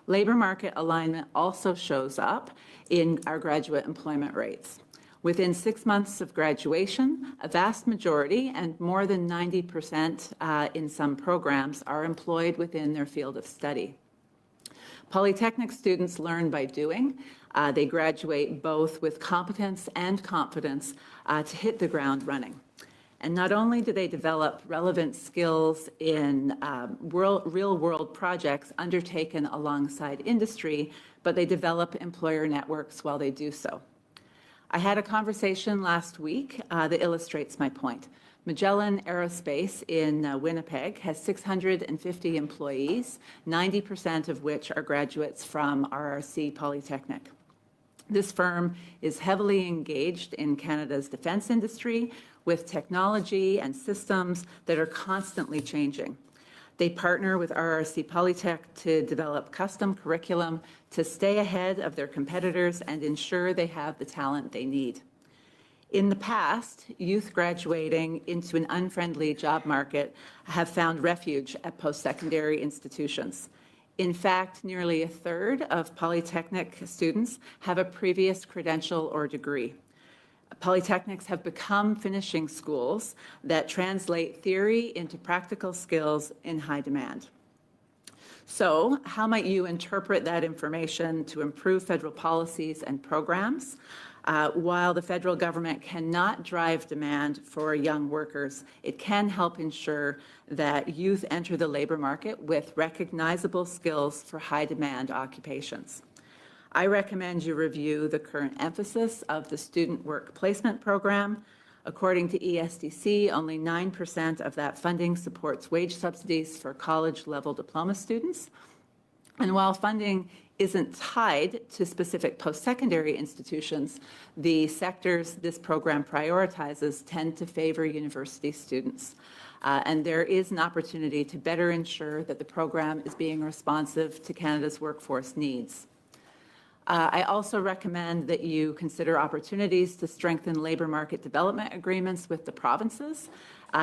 Speaker 16: Labor market alignment also shows up in our graduate employment rates. Within 6 months of graduation, a vast majority, and more than 90% in some programs, are employed within their field of study. Polytechnic students learn by doing. They graduate both with competence and confidence to hit the ground running. And not only do they develop relevant skills in real-world projects undertaken alongside industry, but they develop employer networks while they do so. I had a conversation last week that illustrates my point. Magellan Aerospace in Winnipeg has 650 employees, 90% of which are graduates from RRC Polytechnic. This firm is heavily engaged in Canada's defense industry with technology and systems that are constantly changing. They partner with RRC Polytech to develop custom curriculum to stay ahead of their competitors and ensure they have the talent they need. In the past, youth graduating into an unfriendly job market have found refuge at post-secondary institutions. In fact, nearly a third of Polytechnic students have a previous credential or degree. Polytechnics have become finishing schools that translate theory into practical skills in high demand. So, how might you interpret that information to improve federal policies and programs? While the federal government cannot drive demand for young workers, it can help ensure that youth enter the labor market with recognizable skills for high-demand occupations. I recommend you review the current emphasis of the Student Work Placement Program. According to ESDC, only 9% of that funding supports wage subsidies for college-level diploma students. And while funding isn't tied to specific post-secondary institutions, the sectors this program prioritizes tend to favor university students. And there is an opportunity to better ensure that the program is being responsive to Canada's workforce needs. I also recommend that you consider opportunities to strengthen labor market development agreements with the provinces.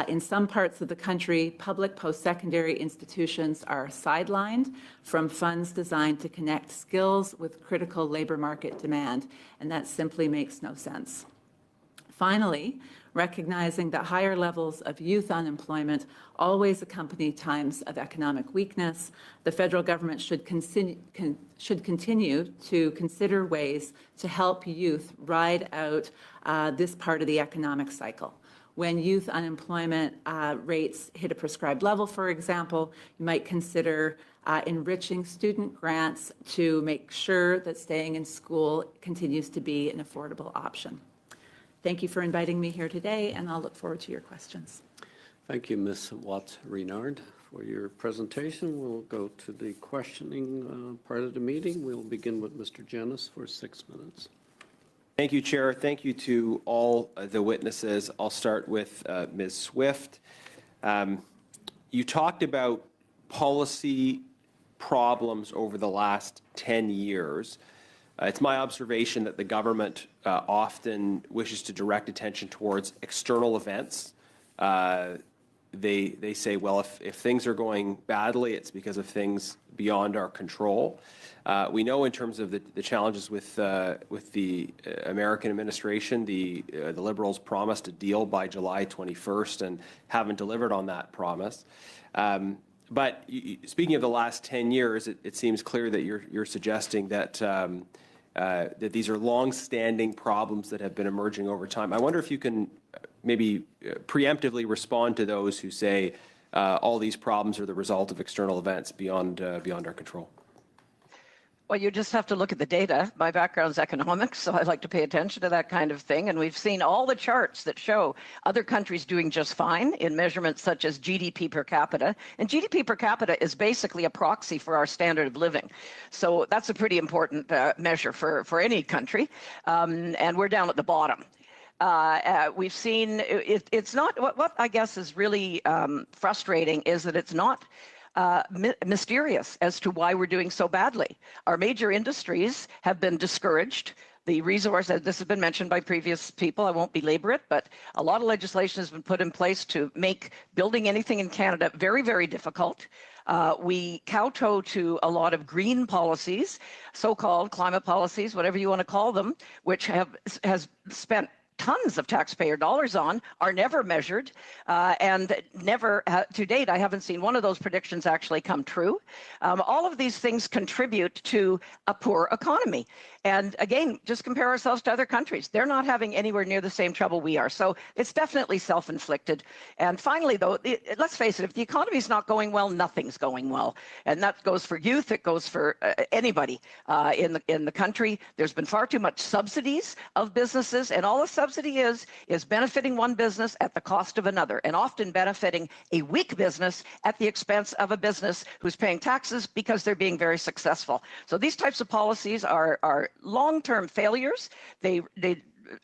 Speaker 16: In some parts of the country, public post-secondary institutions are sidelined from funds designed to connect skills with critical labor market demand, and that simply makes no sense. Finally, recognizing that higher levels of youth unemployment always accompany times of economic weakness, the federal government should continue to consider ways to help youth ride out this part of the economic cycle. When youth unemployment rates hit a prescribed level, for example, you might consider enriching student grants to make sure that staying in school continues to be an affordable option. Thank you for inviting me here today, and I'll look forward to your questions.
Speaker 1: Thank you, Ms. Watts-Renard, for your presentation. We'll go to the questioning part of the meeting. We'll begin with Mr. Jennis for 6 minutes.
Speaker 12: Thank you, Chair. Thank you to all the witnesses. I'll start with Ms. Swift. You talked about policy problems over the last 10 years. It's my observation that the government often wishes to direct attention towards external events. They say, well, if things are going badly, it's because of things beyond our control. We know in terms of the challenges with the American administration, the Liberals promised a deal by July 21st and haven't delivered on that promise. But speaking of the last 10 years, it seems clear that you're suggesting that that these are long-standing problems that have been emerging over time. I wonder if you can maybe preemptively respond to those who say all these problems are the result of external events beyond our control.
Speaker 15: Well, you just have to look at the data. My background is economics, so I like to pay attention to that kind of thing. And we've seen all the charts that show other countries doing just fine in measurements such as GDP per capita. And GDP per capita is basically a proxy for our standard of living. So that's a pretty important measure for any country. And we're down at the bottom. We've seen it's not what I guess is really frustrating is that it's not mysterious as to why we're doing so badly. Our major industries have been discouraged. The resource, this has been mentioned by previous people, I won't belabor it, but a lot of legislation has been put in place to make building anything in Canada very, very difficult. We kowtow to a lot of green policies, so-called climate policies, whatever you want to call them, which has spent tons of taxpayer dollars on, are never measured, and never, to date, I haven't seen one of those predictions actually come true. All of these things contribute to a poor economy. And again, just compare ourselves to other countries. They're not having anywhere near the same trouble we are. So it's definitely self-inflicted. And finally, though, let's face it, if the economy is not going well, nothing's going well. And that goes for youth. It goes for anybody in the country. There's been far too much subsidies of businesses, and all a subsidy is benefiting one business at the cost of another, and often benefiting a weak business at the expense of a business who's paying taxes because they're being very successful. So these types of policies are long-term failures. They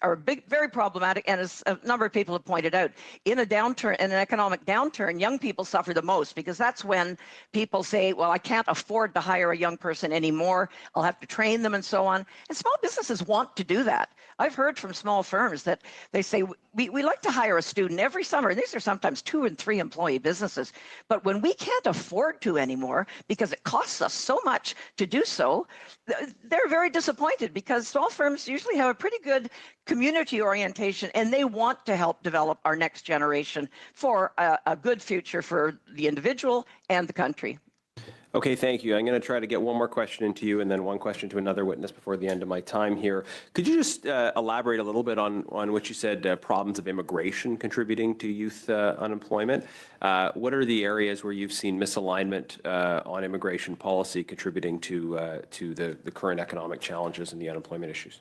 Speaker 15: are very problematic, and as a number of people have pointed out, in an economic downturn, young people suffer the most, because that's when people say, well, I can't afford to hire a young person anymore, I'll have to train them and so on. And small businesses want to do that. I've heard from small firms that they say, we like to hire a student every summer, and these are sometimes 2 and 3 employee businesses, but when we can't afford to anymore because it costs us so much to do so, they're very disappointed, because small firms usually have a pretty good community orientation, and they want to help develop our next generation for a good future for the individual and the country.
Speaker 12: Okay, thank you. I'm going to try to get one more question into you and then one question to another witness before the end of my time here. Could you just elaborate a little bit on what you said, problems of immigration contributing to youth unemployment? What are the areas where you've seen misalignment on immigration policy contributing to the current economic challenges and the unemployment issues?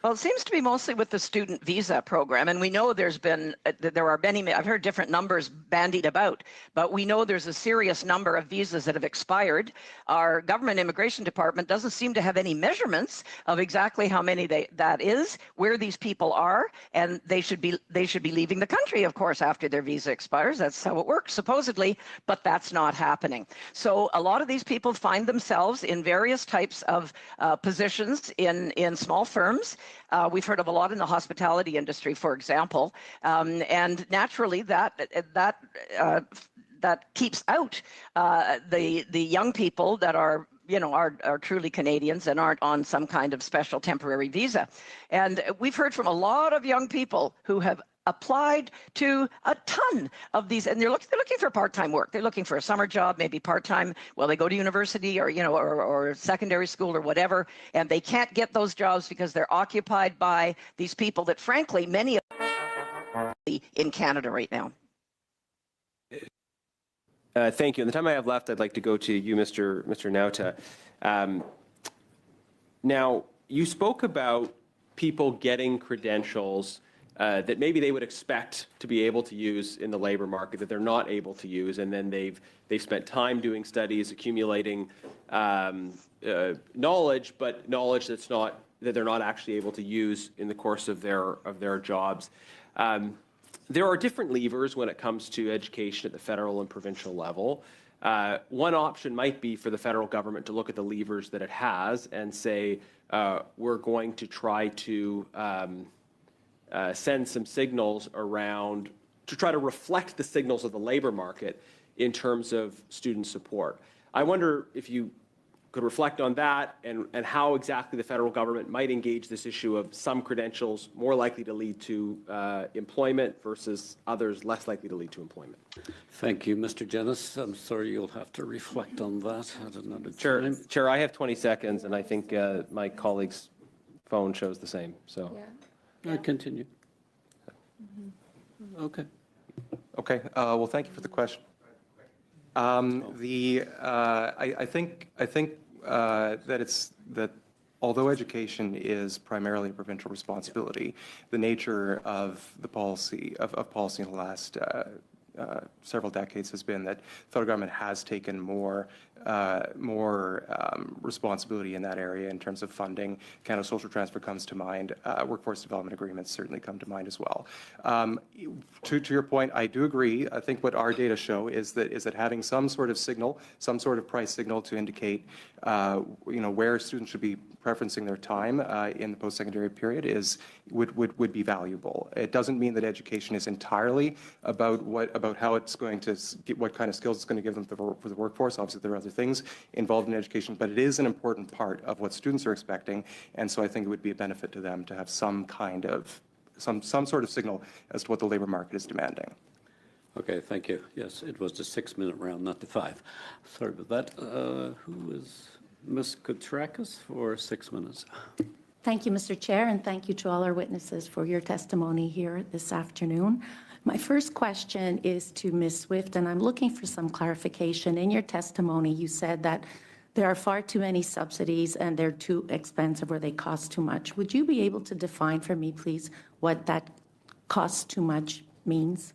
Speaker 15: Well, it seems to be mostly with the student visa program, and we know there are many, I've heard different numbers bandied about, but we know there's a serious number of visas that have expired. Our government immigration department doesn't seem to have any measurements of exactly how many that is, where these people are, and they should be leaving the country, of course, after their visa expires. That's how it works, supposedly, but that's not happening. So a lot of these people find themselves in various types of positions in small firms. We've heard of a lot in the hospitality industry, for example, and naturally that keeps out the young people that are truly Canadians and aren't on some kind of special temporary visa. And we've heard from a lot of young people who have applied to a ton of these, and they're looking for part-time work. They're looking for a summer job, maybe part-time while they go to university or secondary school or whatever, and they can't get those jobs because they're occupied by these people that, frankly, many of them in Canada right now.
Speaker 12: Thank you. In the time I have left, I'd like to go to you, Mr. Nauta. Now, you spoke about people getting credentials that maybe they would expect to be able to use in the labor market that they're not able to use, and then they've spent time doing studies, accumulating knowledge, but knowledge that they're not actually able to use in the course of their jobs. There are different levers when it comes to education at the federal and provincial level. One option might be for the federal government to look at the levers that it has and say, we're going to try to send some signals around to try to reflect the signals of the labor market in terms of student support. I wonder if you could reflect on that and how exactly the federal government might engage this issue of some credentials more likely to lead to employment versus others less likely to lead to employment.
Speaker 1: Thank you, Mr. Jennis. I'm sorry you'll have to reflect on that at another
Speaker 12: Chair,
Speaker 1: time.
Speaker 12: Chair, I have 20 seconds, and I think my colleague's phone shows the same. So.
Speaker 1: Yeah. Continue. Okay.
Speaker 14: Okay. Well, thank you for the question. I think that although education is primarily a provincial responsibility, the nature of the policy in the last several decades has been that the federal government has taken more responsibility in that area in terms of funding. Canada Social Transfer comes to mind. Workforce development agreements certainly come to mind as well. To your point, I do agree. I think what our data show is that having some sort of signal, some sort of price signal to indicate where students should be preferencing their time in the post-secondary period would be valuable. It doesn't mean that education is entirely about how it's going to what kind of skills it's going to give them for the workforce. Obviously, there are other things involved in education, but it is an important part of what students are expecting, and so I think it would be a benefit to them to have some sort of signal as to what the labor market is demanding.
Speaker 1: Okay, thank you. Yes, it was the 6-minute round, not the 5. Sorry about that. Who is Ms. Koutrakis for 6 minutes?
Speaker 10: Thank you, Mr. Chair, and thank you to all our witnesses for your testimony here this afternoon. My first question is to Ms. Swift, and I'm looking for some clarification. In your testimony, you said that there are far too many subsidies and they're too expensive or they cost too much. Would you be able to define for me, please, what that costs too much means?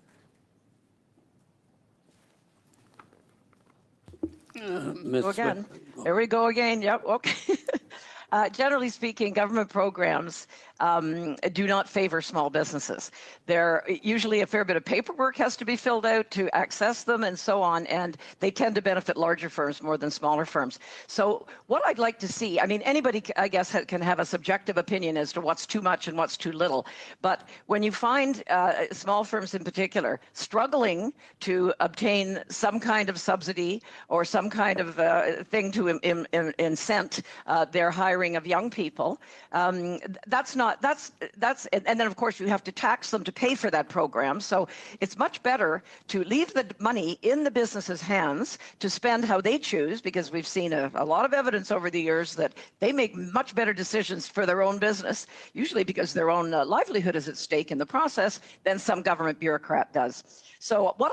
Speaker 15: Go again. There we go again. Yep. Okay. Generally speaking, government programs do not favor small businesses. There usually a fair bit of paperwork has to be filled out to access them and so on, and they tend to benefit larger firms more than smaller firms. So what I'd like to see, I mean, anybody, I guess, can have a subjective opinion as to what's too much and what's too little. But when you find small firms in particular struggling to obtain some kind of subsidy or some kind of thing to incent their hiring of young people, and then of course you have to tax them to pay for that program. So it's much better to leave the money in the business's hands to spend how they choose, because we've seen a lot of evidence over the years that they make much better decisions for their own business, usually because their own livelihood is at stake in the process, than some government bureaucrat does. So what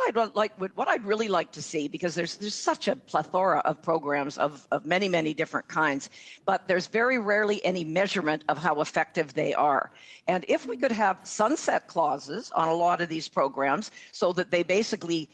Speaker 15: I'd really like to see, because there's such a plethora of programs of many, many different kinds, but there's very rarely any measurement of how effective they are. And if we could have sunset clauses on a lot of these programs so that they basically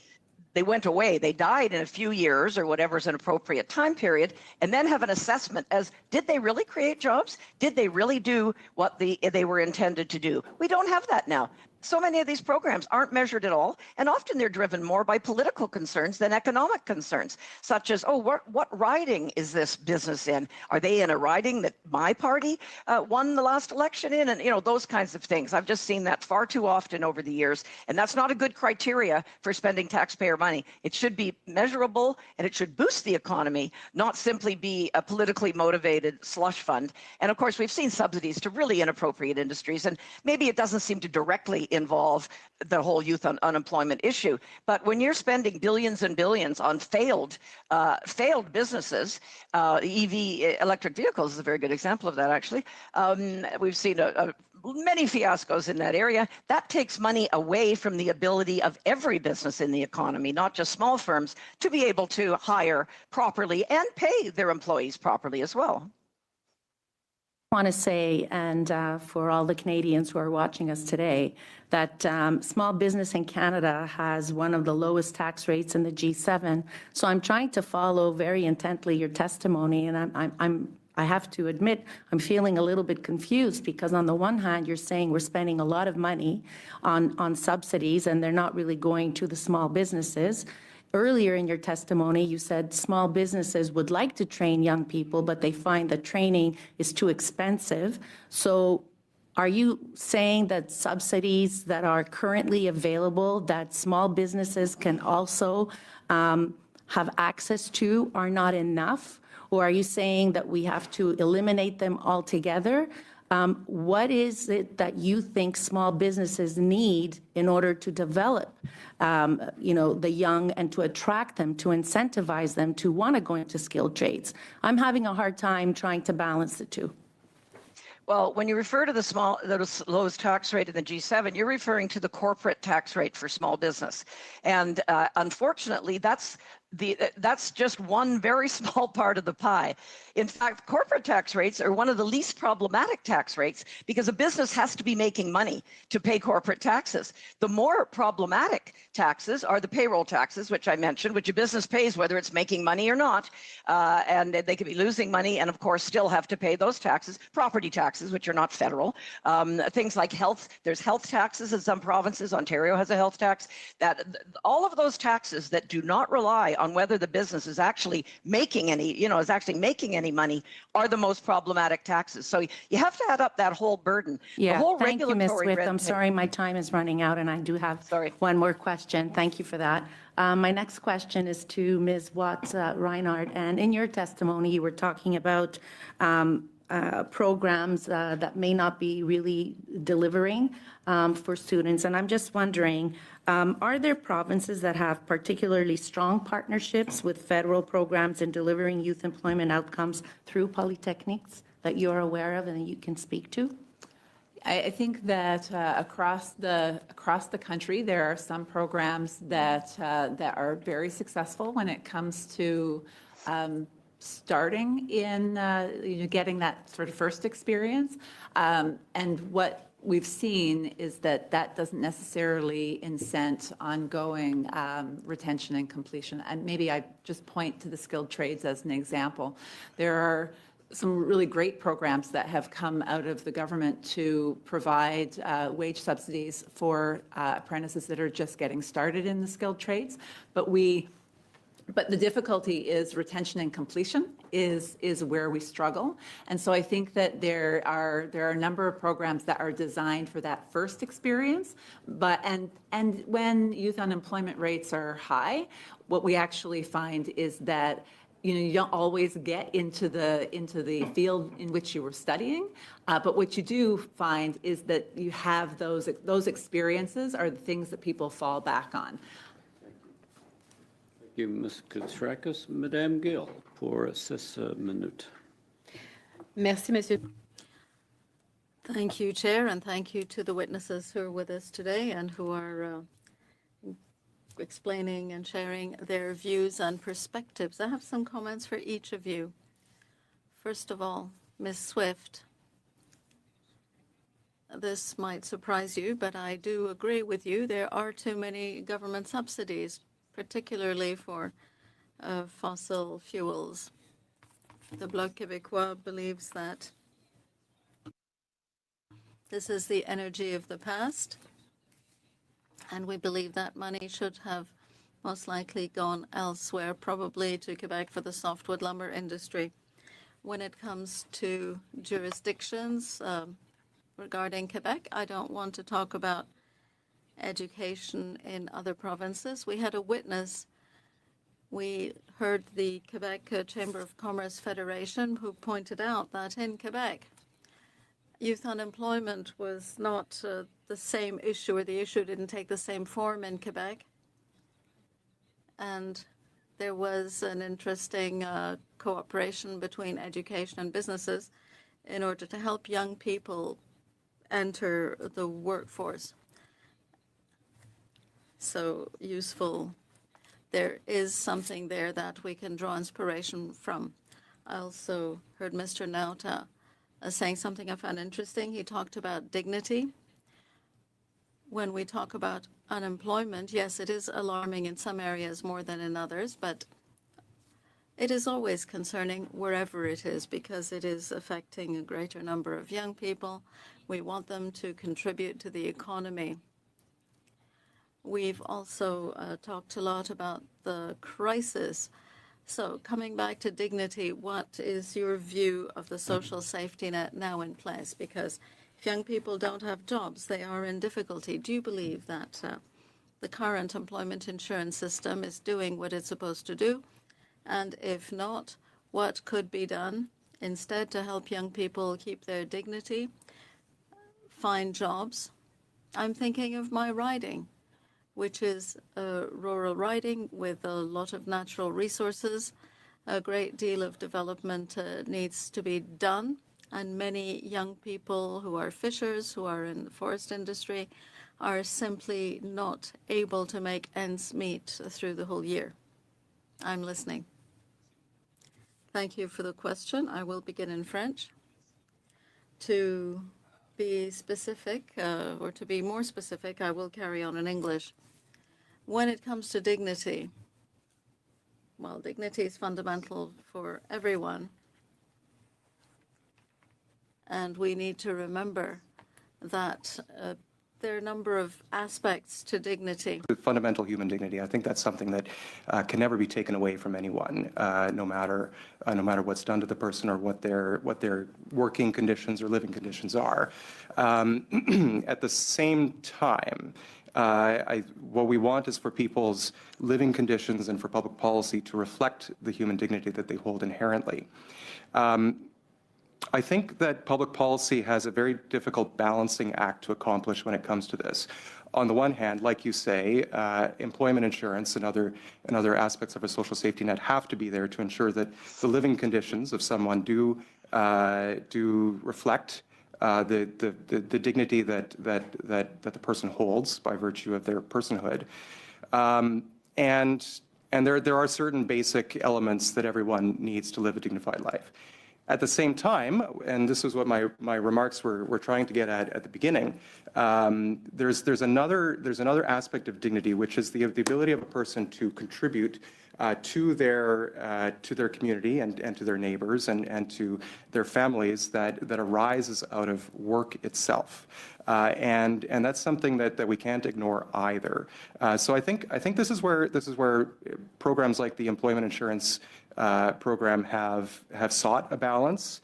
Speaker 15: went away, they died in a few years or whatever's an appropriate time period, and then have an assessment as, did they really create jobs? Did they really do what they were intended to do? We don't have that now. So many of these programs aren't measured at all, and often they're driven more by political concerns than economic concerns, such as, oh, what riding is this business in? Are they in a riding that my party won the last election in? And, those kinds of things. I've just seen that far too often over the years, and that's not a good criteria for spending taxpayer money. It should be measurable, and it should boost the economy, not simply be a politically motivated slush fund. And, of course, we've seen subsidies to really inappropriate industries, and maybe it doesn't seem to directly involve the whole youth unemployment issue. But when you're spending billions and billions on failed businesses, EV electric vehicles is a very good example of that, actually. We've seen many fiascos in that area. That takes money away from the ability of every business in the economy, not just small firms, to be able to hire properly and pay their employees properly as well.
Speaker 10: I want to say, and for all the Canadians who are watching us today, that small business in Canada has one of the lowest tax rates in the G7. So I'm trying to follow very intently your testimony, and I have to admit, I'm feeling a little bit confused, because on the one hand, you're saying we're spending a lot of money on subsidies and they're not really going to the small businesses. Earlier in your testimony, you said small businesses would like to train young people, but they find that training is too expensive. So are you saying that subsidies that are currently available that small businesses can also have access to are not enough? Or are you saying that we have to eliminate them altogether? What is it that you think small businesses need in order to develop, the young, and to attract them, to incentivize them to want to go into skilled trades? I'm having a hard time trying to balance the two.
Speaker 15: Well, when you refer to the lowest tax rate in the G7, you're referring to the corporate tax rate for small business. And unfortunately, that's that's just one very small part of the pie. In fact, corporate tax rates are one of the least problematic tax rates because a business has to be making money to pay corporate taxes. The more problematic taxes are the payroll taxes, which I mentioned, which a business pays whether it's making money or not. And they could be losing money and, of course, still have to pay those taxes. Property taxes, which are not federal. Things like health. There's health taxes in some provinces. Ontario has a health tax. All of those taxes that do not rely on whether the business is actually making any, money are the most problematic taxes. So you have to add up that whole burden.
Speaker 10: Yeah,
Speaker 15: the whole
Speaker 10: thank you, Ms.
Speaker 15: regulatory
Speaker 10: Swift.
Speaker 15: red
Speaker 10: I'm
Speaker 15: tape-
Speaker 10: sorry, my time is running out, and I do have one more question. Thank you for that. My next question is to Ms. Watts Reinhardt. And in your testimony, you were talking about programs that may not be really delivering for students. And I'm just wondering, are there provinces that have particularly strong partnerships with federal programs in delivering youth employment outcomes through polytechnics that you're aware of and that you can speak to?
Speaker 16: I think that across the country, there are some programs that are very successful when it comes to starting in getting that sort of first experience. And what we've seen is that doesn't necessarily incent ongoing retention and completion. And maybe I just point to the skilled trades as an example. There are some really great programs that have come out of the government to provide wage subsidies for apprentices that are just getting started in the skilled trades. But the difficulty is retention and completion is where we struggle. And so I think that there are a number of programs that are designed for that first experience. And when youth unemployment rates are high, what we actually find is that you don't always get into the field in which you were studying, but what you do find is that you have those experiences are the things that people fall back on.
Speaker 1: Thank you, Ms. Koutsrakis. Madame Gill, pour 6 minutes.
Speaker 4: Merci, Monsieur.
Speaker 2: Thank you, Chair, and thank you to the witnesses who are with us today and who are explaining and sharing their views and perspectives. I have some comments for each of you. First of all, Ms. Swift, this might surprise you, but I do agree with you. There are too many government subsidies, particularly for fossil fuels. The Bloc Québécois believes that this is the energy of the past, and we believe that money should have most likely gone elsewhere, probably to Quebec for the softwood lumber industry. When it comes to jurisdictions regarding Quebec, I don't want to talk about education in other provinces. We had a witness. We heard the Quebec Chamber of Commerce Federation, who pointed out that in Quebec, youth unemployment was not the same issue, or the issue didn't take the same form in Quebec. And there was an interesting cooperation between education and businesses in order to help young people enter the workforce. So useful. There is something there that we can draw inspiration from. I also heard Mr. Nauta saying something I found interesting. He talked about dignity. When we talk about unemployment, yes, it is alarming in some areas more than in others, but it is always concerning wherever it is because it is affecting a greater number of young people. We want them to contribute to the economy. We've also talked a lot about the crisis. So coming back to dignity, what is your view of the social safety net now in place? Because if young people don't have jobs, they are in difficulty. Do you believe that the current employment insurance system is doing what it's supposed to do? And if not, what could be done instead to help young people keep their dignity, find jobs? I'm thinking of my riding, which is a rural riding with a lot of natural resources. A great deal of development needs to be done. And many young people who are fishers, who are in the forest industry, are simply not able to make ends meet through the whole year. I'm listening. Thank you for the question. I will begin in French. To be specific, or to be more specific, I will carry on in English. When it comes to dignity, well, dignity is fundamental for everyone. And we need to remember that there are a number of aspects to dignity.
Speaker 14: Fundamental human dignity. I think that's something that can never be taken away from anyone, no matter what's done to the person or what their working conditions or living conditions are. At the same time, what we want is for people's living conditions and for public policy to reflect the human dignity that they hold inherently. I think that public policy has a very difficult balancing act to accomplish when it comes to this. On the one hand, like you say, employment insurance and other aspects of a social safety net have to be there to ensure that the living conditions of someone do reflect the dignity that the person holds by virtue of their personhood. And there are certain basic elements that everyone needs to live a dignified life. At the same time, and this is what my remarks were trying to get at the beginning, there's another aspect of dignity, which is the ability of a person to contribute to their community and to their neighbors and to their families that arises out of work itself. And that's something that we can't ignore either. So I think this is where programs like the employment insurance program have sought a balance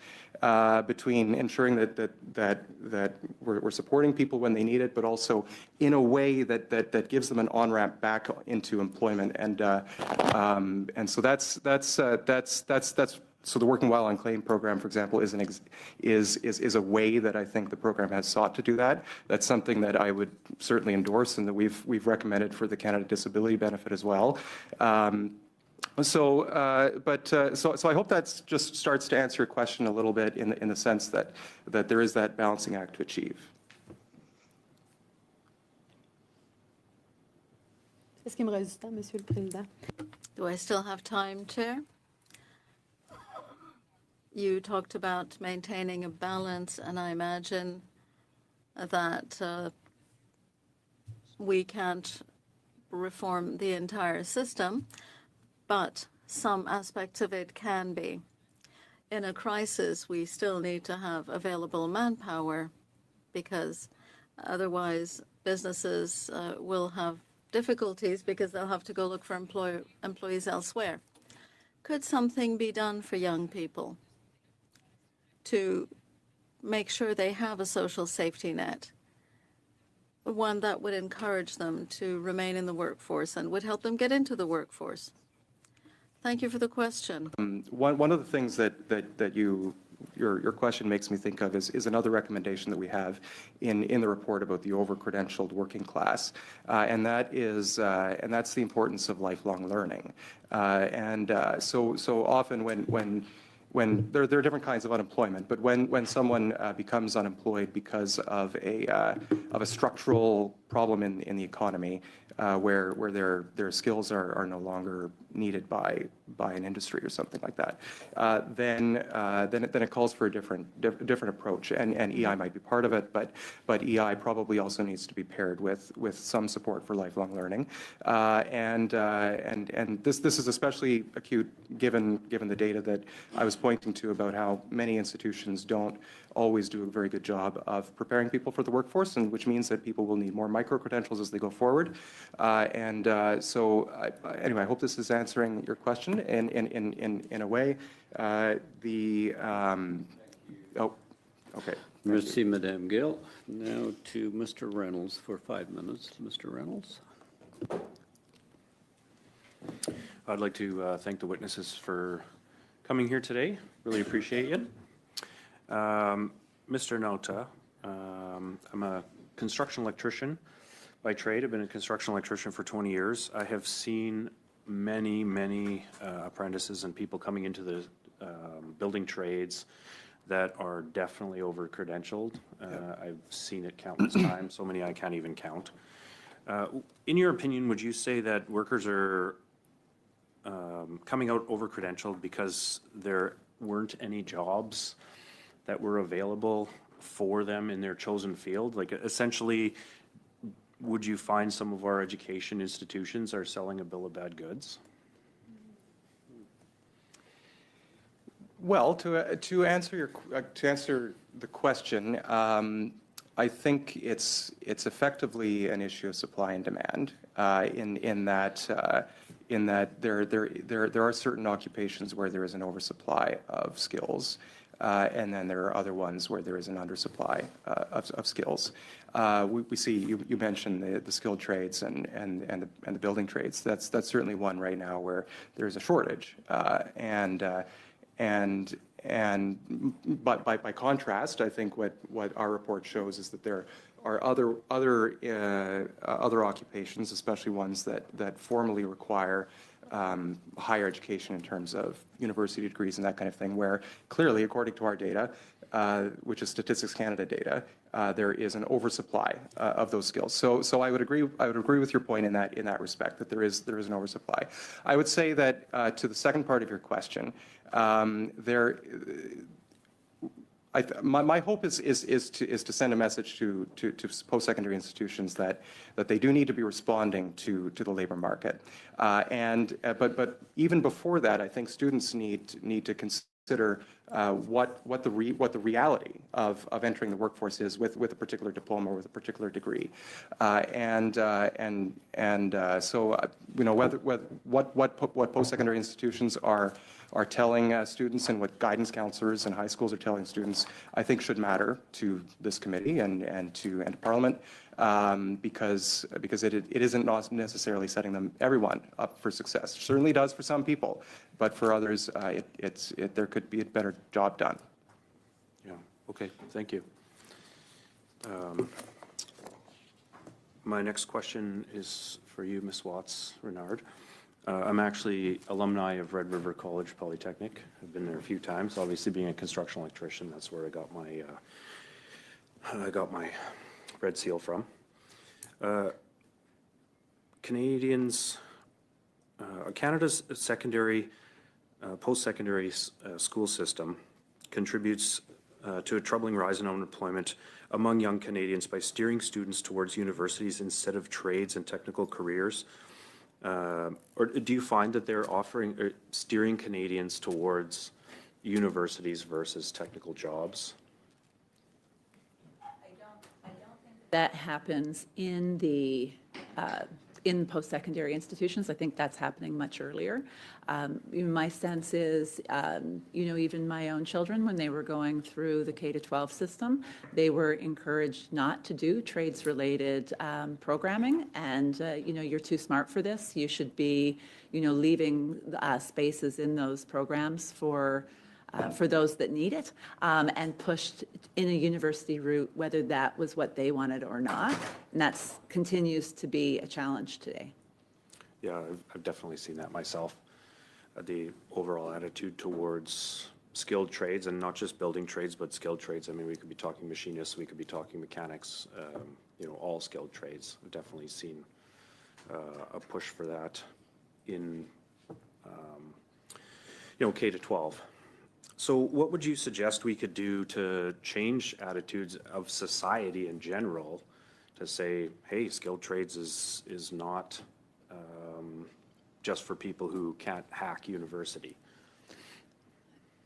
Speaker 14: between ensuring that we're supporting people when they need it, but also in a way that gives them an on-ramp back into employment. And so that's so the Working While on Claim program, for example, is a way that I think the program has sought to do that. That's something that I would certainly endorse and that we've recommended for the Canada Disability Benefit as well. So I hope that just starts to answer your question a little bit in the sense that there is that balancing act to achieve.
Speaker 4: Est-ce qu'il me reste du temps, Monsieur le Président?
Speaker 2: Do I still have time, Chair? You talked about maintaining a balance, and I imagine that we can't reform the entire system, but some aspects of it can be. In a crisis, we still need to have available manpower because otherwise businesses will have difficulties because they'll have to go look for employees elsewhere. Could something be done for young people to make sure they have a social safety net, one that would encourage them to remain in the workforce and would help them get into the workforce? Thank you for the question.
Speaker 14: One of the things that your question makes me think of is another recommendation that we have in the report about the over-credentialed working class, and that's the importance of lifelong learning. So often when there are different kinds of unemployment, but when someone becomes unemployed because of a structural problem in the economy, where their skills are no longer needed by an industry or something like that, then it calls for a different approach, and EI might be part of it, but EI probably also needs to be paired with some support for lifelong learning, and this is especially acute given the data that I was pointing to about how many institutions don't always do a very good job of preparing people for the workforce, and which means that people will need more micro-credentials as they go forward. So anyway, I hope this is answering your question in a way. Okay.
Speaker 1: Merci, Madame Gill. Now to Mr. Reynolds for 5 minutes. Mr. Reynolds.
Speaker 17: I'd like to thank the witnesses for coming here today. Really appreciate it. Mr. Nauta, I'm a construction electrician by trade. I've been a construction electrician for 20 years. I have seen many apprentices and people coming into the building trades that are definitely over-credentialed. I've seen it countless times, so many I can't even count. In your opinion, would you say that workers are coming out over-credentialed because there weren't any jobs that were available for them in their chosen field? Like, essentially, would you find some of our education institutions are selling a bill of bad goods?
Speaker 14: Well, to answer the question, I think it's effectively an issue of supply and demand. In that there are certain occupations where there is an oversupply of skills, and then there are other ones where there is an undersupply of skills. We see you mentioned the skilled trades and the building trades. That's certainly one right now where there is a shortage, but by contrast, I think what our report shows is that there are other occupations, especially ones that formally require higher education in terms of university degrees and that kind of thing, where clearly, according to our data, which is Statistics Canada data, there is an oversupply of those skills. So I would agree with your point in that respect, that there is an oversupply. I would say that to the second part of your question, my hope is to send a message to post-secondary institutions that they do need to be responding to the labor market, but even before that, I think students need to consider what the reality of entering the workforce is with a particular diploma or with a particular degree, so what post-secondary institutions are telling students and what guidance counselors and high schools are telling students, I think should matter to this committee and to Parliament, because it isn't necessarily setting everyone up for success. It certainly does for some people, but for others, there could be a better job done.
Speaker 17: Yeah. Okay. Thank you. My next question is for you, Ms. Watts-Renard. I'm actually alumni of Red River College Polytechnic. I've been there a few times. Obviously, being a construction electrician, that's where I got my red seal from. Canada's secondary, post-secondary school system contributes to a troubling rise in unemployment among young Canadians by steering students towards universities instead of trades and technical careers. Or do you find that they're offering or steering Canadians towards universities versus technical jobs?
Speaker 16: I don't think that happens in post-secondary institutions. I think that's happening much earlier. My sense is, even my own children, when they were going through the K-12 system, they were encouraged not to do trades-related programming. And, you're too smart for this. You should be, leaving spaces in those programs for those that need it, and pushed in a university route, whether that was what they wanted or not. And that continues to be a challenge today.
Speaker 17: Yeah, I've definitely seen that myself. The overall attitude towards skilled trades, and not just building trades, but skilled trades. I mean, we could be talking machinists, we could be talking mechanics, all skilled trades. I've definitely seen a push for that in, K-12. So what would you suggest we could do to change attitudes of society in general to say, hey, skilled trades is not just for people who can't hack university?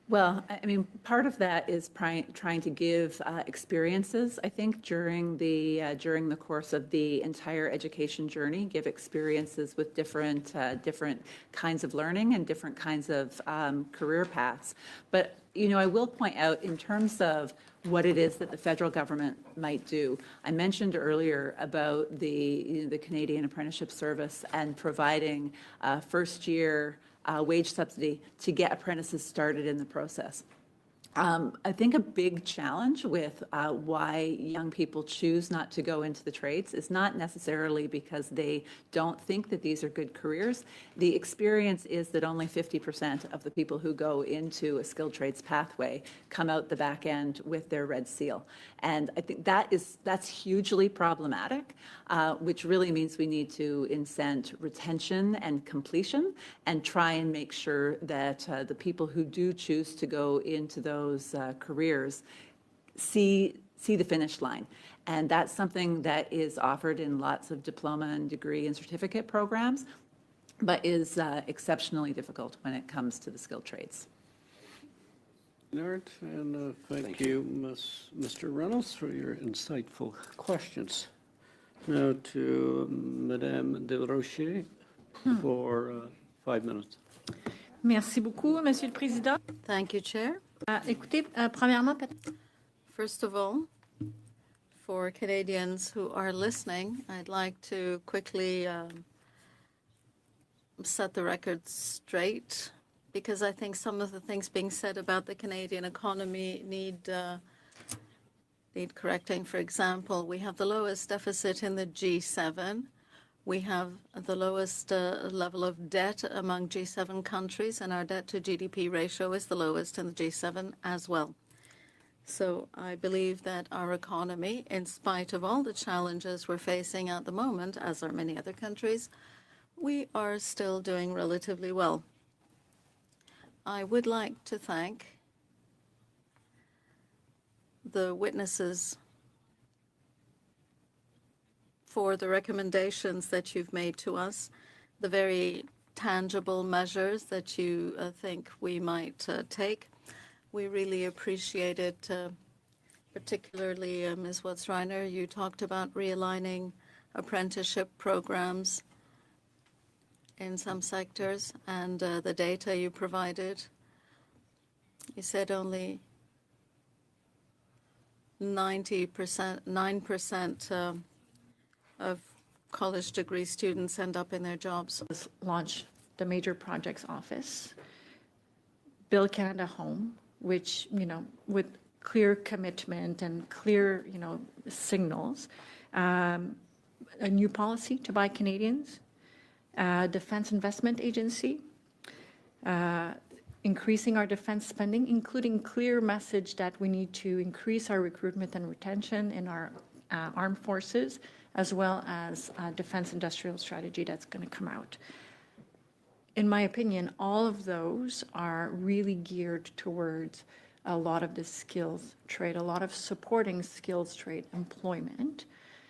Speaker 16: Well, I mean, part of that is trying to give experiences, I think, during the course of the entire education journey, give experiences with different kinds of learning and different kinds of career paths. But, I will point out in terms of what it is that the federal government might do. I mentioned earlier about the Canadian Apprenticeship Service and providing first-year wage subsidy to get apprentices started in the process. I think a big challenge with why young people choose not to go into the trades is not necessarily because they don't think that these are good careers. The experience is that only 50% of the people who go into a skilled trades pathway come out the back end with their red seal. And I think that's hugely problematic, which really means we need to incent retention and completion and try and make sure that the people who do choose to go into those careers see the finish line. And that's something that is offered in lots of diploma and degree and certificate programs, but is exceptionally difficult when it comes to the skilled trades.
Speaker 1: And thank you, Mr. Reynolds, for your insightful questions. Now to Madame Desrochers for 5 minutes.
Speaker 8: Merci beaucoup, Monsieur le Président.
Speaker 2: Thank you, Chair.
Speaker 8: Écoutez, premièrement,
Speaker 2: First of all, for Canadians who are listening, I'd like to quickly set the record straight, because I think some of the things being said about the Canadian economy need correcting. For example, we have the lowest deficit in the G7. We have the lowest level of debt among G7 countries, and our debt to GDP ratio is the lowest in the G7 as well. So I believe that our economy, in spite of all the challenges we're facing at the moment, as are many other countries, we are still doing relatively well. I would like to thank the witnesses for the recommendations that you've made to us, the very tangible measures that you think we might take. We really appreciate it, particularly Ms. Watts-Reiner. You talked about realigning apprenticeship programs in some sectors, and the data you provided. You said only 9% of college degree students end up in their jobs.
Speaker 8: Launch the Major Projects Office, Build Canada Home, which, with clear commitment and clear, signals, a new policy to buy Canadians, Defense Investment Agency, increasing our defense spending, including clear message that we need to increase our recruitment and retention in our armed forces, as well as a defense industrial strategy that's going to come out. In my opinion, all of those are really geared towards a lot of the skills trade, a lot of supporting skills trade employment.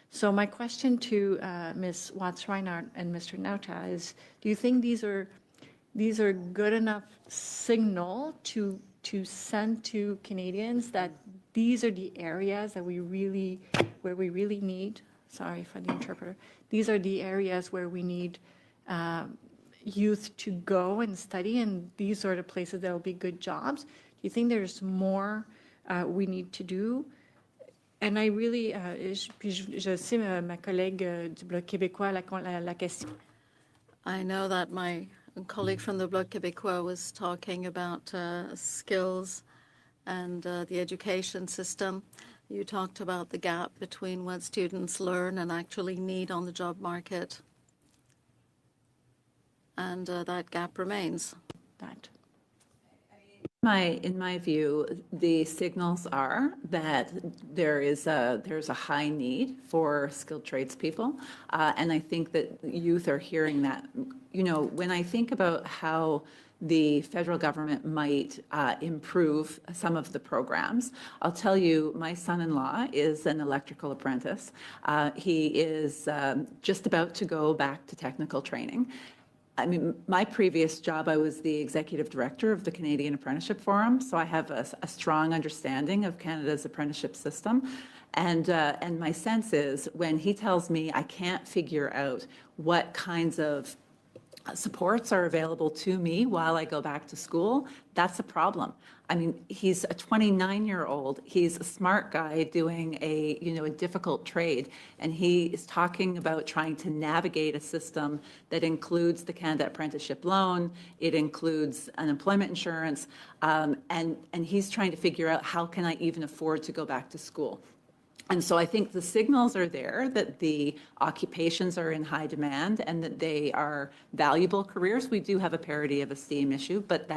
Speaker 8: So my question to Ms. Watts-Reiner and Mr. Nauta is, do you think these are good enough signal to send to Canadians that these are the areas that where we really need, sorry for the interpreter, these are the areas where we need youth to go and study, and these are the places that will be good jobs? Do you think there's more we need to do? And I really, je sais ma collègue du Bloc québécois la question.
Speaker 2: I know that my colleague from the Bloc québécois was talking about skills and the education system. You talked about the gap between what students learn and actually need on the job market. And that gap remains.
Speaker 16: That. In my view, the signals are that there's a high need for skilled tradespeople, and I think that youth are hearing that. When I think about how the federal government might improve some of the programs, I'll tell you, my son-in-law is an electrical apprentice. He is just about to go back to technical training. I mean, my previous job, I was the executive director of the Canadian Apprenticeship Forum, so I have a strong understanding of Canada's apprenticeship system. And my sense is when he tells me I can't figure out what kinds of supports are available to me while I go back to school, that's a problem. I mean, he's a 29-year-old. He's a smart guy doing a difficult trade, and he is talking about trying to navigate a system that includes the Canada Apprenticeship Loan, it includes unemployment insurance, and he's trying to figure out how can I even afford to go back to school. And so I think the signals are there that the occupations are in high demand and that they are valuable careers. We do have a parity of esteem issue, but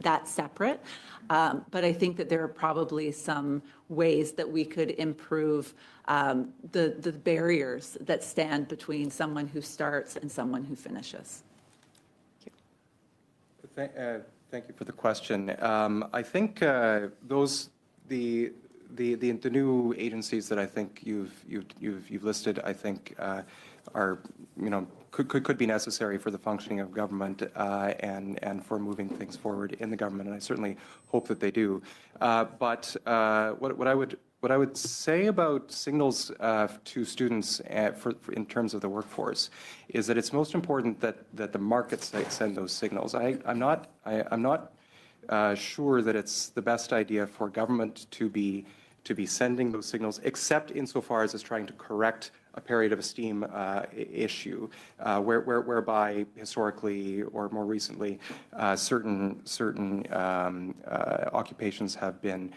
Speaker 16: that's separate. But I think that there are probably some ways that we could improve the barriers that stand between someone who starts and someone who finishes.
Speaker 14: Thank you for the question. I think the new agencies that I think you've listed, I think are could be necessary for the functioning of government and for moving things forward in the government, and I certainly hope that they do. But what I would say about signals to students in terms of the workforce is that it's most important that the markets send those signals. I'm not sure that it's the best idea for government to be sending those signals, except insofar as it's trying to correct a period of esteem issue, whereby historically or more recently, certain occupations have been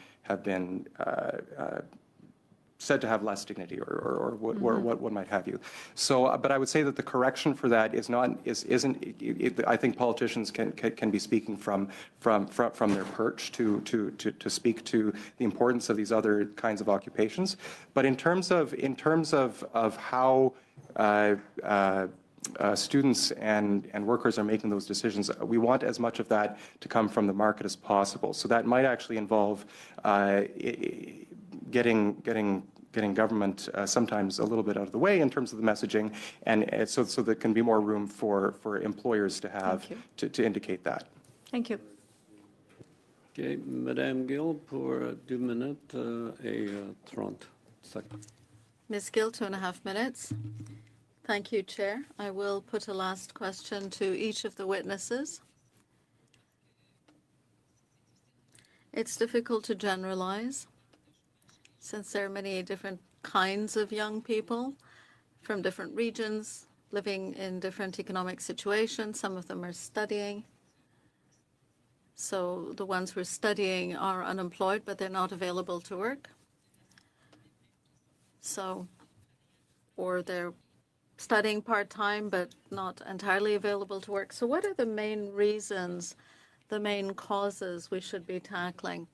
Speaker 14: said to have less dignity or what might have you. So, but I would say that the correction for that isn't. I think politicians can be speaking from their perch to speak to the importance of these other kinds of occupations. But in terms of how students and workers are making those decisions, we want as much of that to come from the market as possible. So that might actually involve getting government sometimes a little bit out of the way in terms of the messaging, and so there can be more room for employers to have to indicate that.
Speaker 2: Thank you.
Speaker 1: Okay, Madame Gill pour 2 minutes et 30 seconds.
Speaker 2: Ms. Gill, 2.5 minutes. Thank you, Chair. I will put a last question to each of the witnesses. It's difficult to generalize, since there are many different kinds of young people from different regions living in different economic situations. Some of them are studying. So the ones who are studying are unemployed, but they're not available to work. So, or they're studying part-time, but not entirely available to work. So what are the main reasons, the main causes we should be tackling?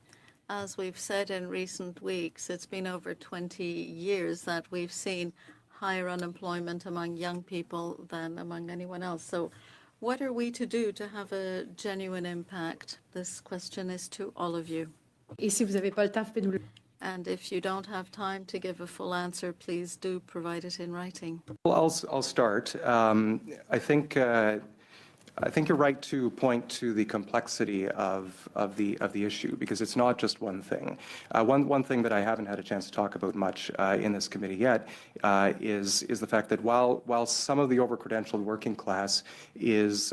Speaker 2: As we've said in recent weeks, it's been over 20 years that we've seen higher unemployment among young people than among anyone else. So what are we to do to have a genuine impact? This question is to all of you.
Speaker 4: Et si vous n'avez pas le temps, vous pouvez nous le...
Speaker 2: And if you don't have time to give a full answer, please do provide it in writing.
Speaker 14: Well, I'll start. I think you're right to point to the complexity of the issue, because it's not just one thing. One thing that I haven't had a chance to talk about much in this committee yet is the fact that while some of the overcredentialed working class is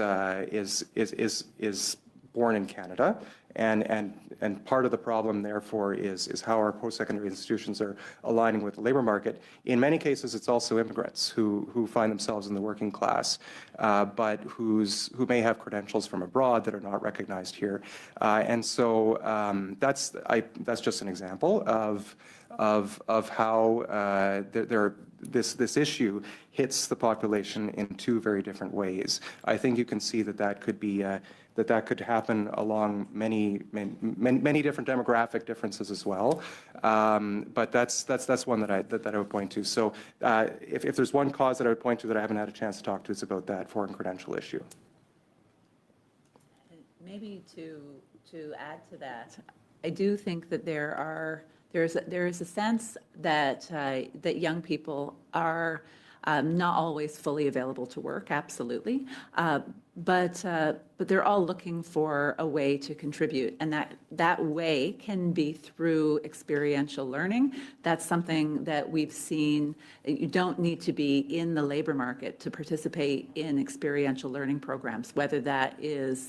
Speaker 14: born in Canada, and part of the problem, therefore, is how our post-secondary institutions are aligning with the labor market. In many cases, it's also immigrants who find themselves in the working class, but who may have credentials from abroad that are not recognized here. And so that's just an example of how this issue hits the population in two very different ways. I think you can see that could be that could happen along many different demographic differences as well. But that's one that I would point to. So if there's one cause that I would point to that I haven't had a chance to talk to, it's about that foreign credential issue.
Speaker 16: Maybe to add to that, I do think that there is a sense that that young people are not always fully available to work, absolutely. but they're all looking for a way to contribute, and that way can be through experiential learning. That's something that we've seen. You don't need to be in the labor market to participate in experiential learning programs, whether that's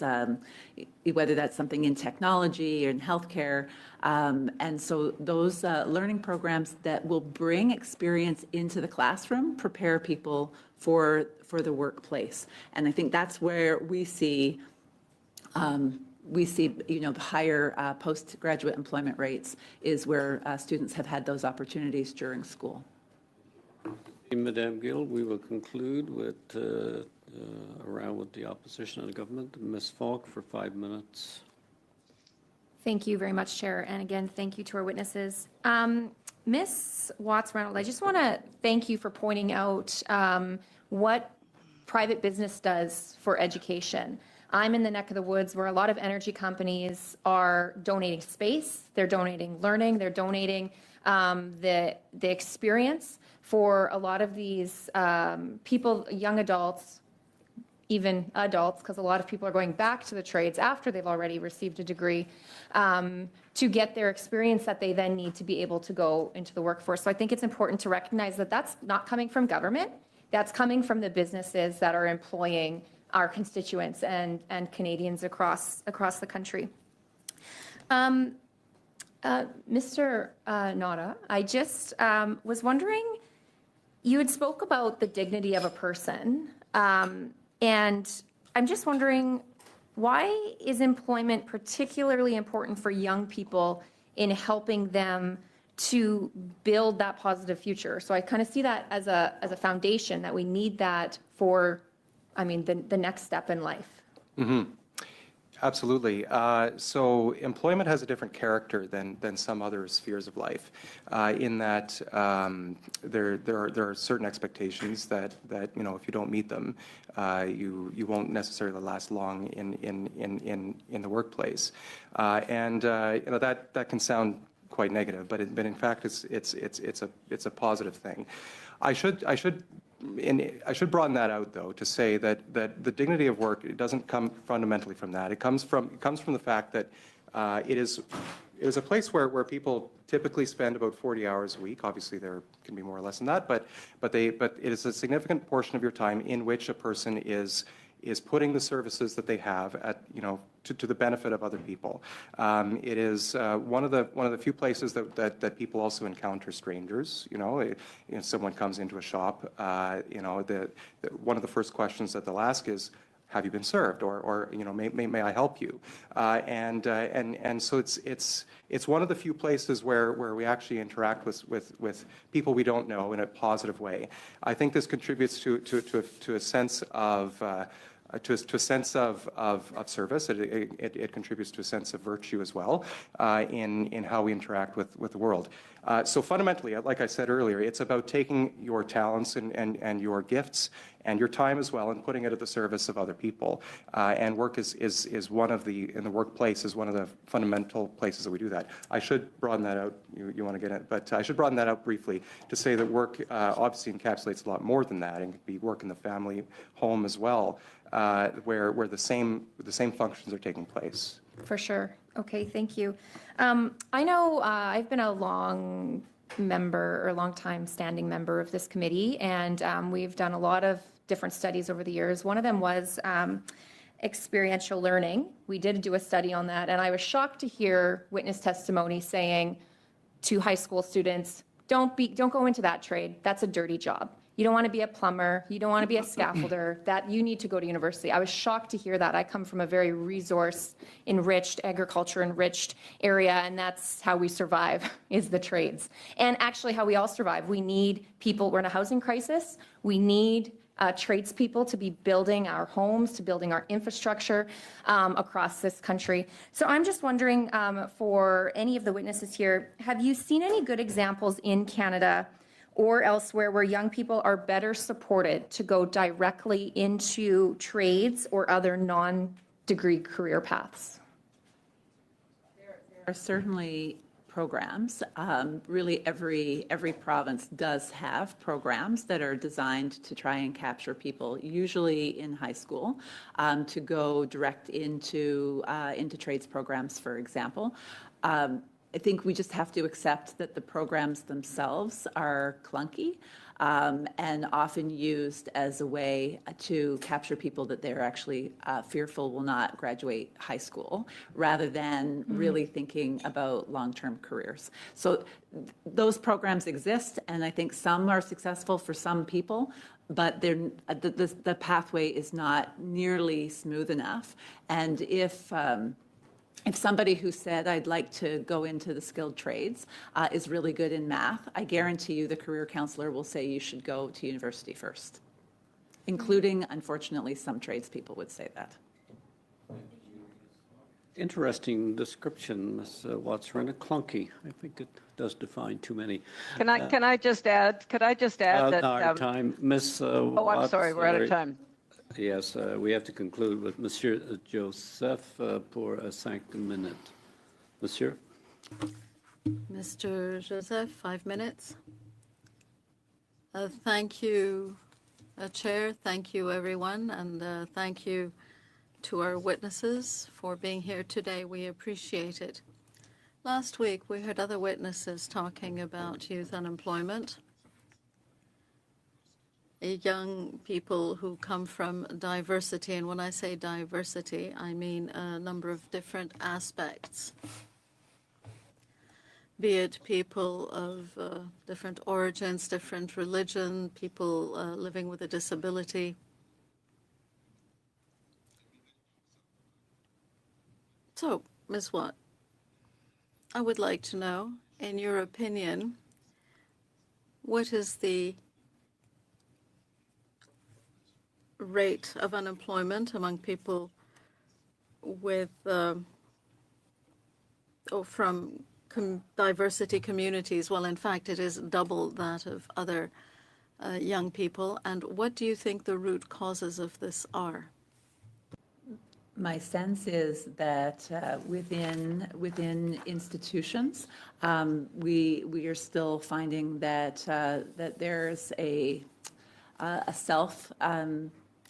Speaker 16: something in technology or in healthcare. And so those learning programs that will bring experience into the classroom prepare people for the workplace. And I think that's where we see the higher postgraduate employment rates is where students have had those opportunities during school.
Speaker 1: Madame Gill, we will conclude with a round with the opposition and the government. Ms. Falk for 5 minutes.
Speaker 9: Thank you very much, Chair. And again, thank you to our witnesses. Ms. Watts-Reynolds, I just want to thank you for pointing out what private business does for education. I'm in the neck of the woods where a lot of energy companies are donating space, they're donating learning, they're donating the experience for a lot of these people, young adults, even adults, because a lot of people are going back to the trades after they've already received a degree, to get their experience that they then need to be able to go into the workforce. So I think it's important to recognize that that's not coming from government, that's coming from the businesses that are employing our constituents and Canadians across the country. Mr. Nada, I just was wondering, you had spoke about the dignity of a person, and I'm just wondering, why is employment particularly important for young people in helping them to build that positive future? So I kind of see that as a foundation, that we need that for, the next step in life.
Speaker 14: Mm-hmm. Absolutely. So employment has a different character than some other spheres of life, in that there are certain expectations that if you don't meet them, you won't necessarily last long in the workplace, and that can sound quite negative, but in fact it's a positive thing. I should broaden that out, though, to say that the dignity of work, it doesn't come fundamentally from that. It comes from the fact that it is a place where people typically spend about 40 hours a week. Obviously, there can be more or less than that, but it is a significant portion of your time in which a person is putting the services that they have at to the benefit of other people. It is one of the few places that people also encounter strangers. Someone comes into a shop. One of the first questions that they'll ask is, "Have you been served?" or may I help you? And so it's one of the few places where we actually interact with people we don't know in a positive way. I think this contributes to a sense of service. It contributes to a sense of virtue as well in how we interact with the world. So fundamentally, like I said earlier, it's about taking your talents and your gifts and your time as well and putting it at the service of other people. And work is one of in the workplace is one of the fundamental places that we do that. I should broaden that out. You want to get it, but I should broaden that out briefly to say that work obviously encapsulates a lot more than that, and could be work in the family home as well, where the same functions are taking place.
Speaker 9: For sure. Okay, thank you. I know I've been a long time standing member of this committee, and we've done a lot of different studies over the years. One of them was experiential learning. We did do a study on that, and I was shocked to hear witness testimony saying to high school students, don't go into that trade. That's a dirty job. You don't want to be a plumber. You don't want to be a scaffolder. That you need to go to university. I was shocked to hear that. I come from a very resource-enriched, agriculture-enriched area, and that's how we survive, is the trades. And actually how we all survive. We need people. We're in a housing crisis. We need tradespeople to be building our homes, to building our infrastructure across this country. So I'm just wondering, for any of the witnesses here, have you seen any good examples in Canada or elsewhere where young people are better supported to go directly into trades or other non-degree career paths?
Speaker 16: There are certainly programs. Really, every province does have programs that are designed to try and capture people, usually in high school, to go direct into trades programs, for example. I think we just have to accept that the programs themselves are clunky and often used as a way to capture people that they're actually fearful will not graduate high school, rather than really thinking about long-term careers. So those programs exist, and I think some are successful for some people, but the pathway is not nearly smooth enough. And if somebody who said, I'd like to go into the skilled trades, is really good in math, I guarantee you the career counselor will say you should go to university first, including, unfortunately, some tradespeople would say that.
Speaker 1: Interesting description, Ms. Watson. Clunky. I think it does define too many.
Speaker 15: Can I just add? Could I just add that?
Speaker 1: Our time, Ms.
Speaker 15: Oh, I'm sorry. We're out of time.
Speaker 1: Yes, we have to conclude with Monsieur Joseph for 5 minutes. Monsieur?
Speaker 2: Mr. Joseph, 5 minutes. Thank you, Chair. Thank you, everyone. And thank you to our witnesses for being here today. We appreciate it. Last week, we heard other witnesses talking about youth unemployment. Young people who come from diversity, and when I say diversity, I mean a number of different aspects, be it people of different origins, different religion, people living with a disability. So, Ms. Watt, I would like to know, in your opinion, what is the rate of unemployment among people with from diversity communities? Well, in fact, it is double that of other young people. And what do you think the root causes of this are?
Speaker 16: My sense is that within institutions, we are still finding that there's a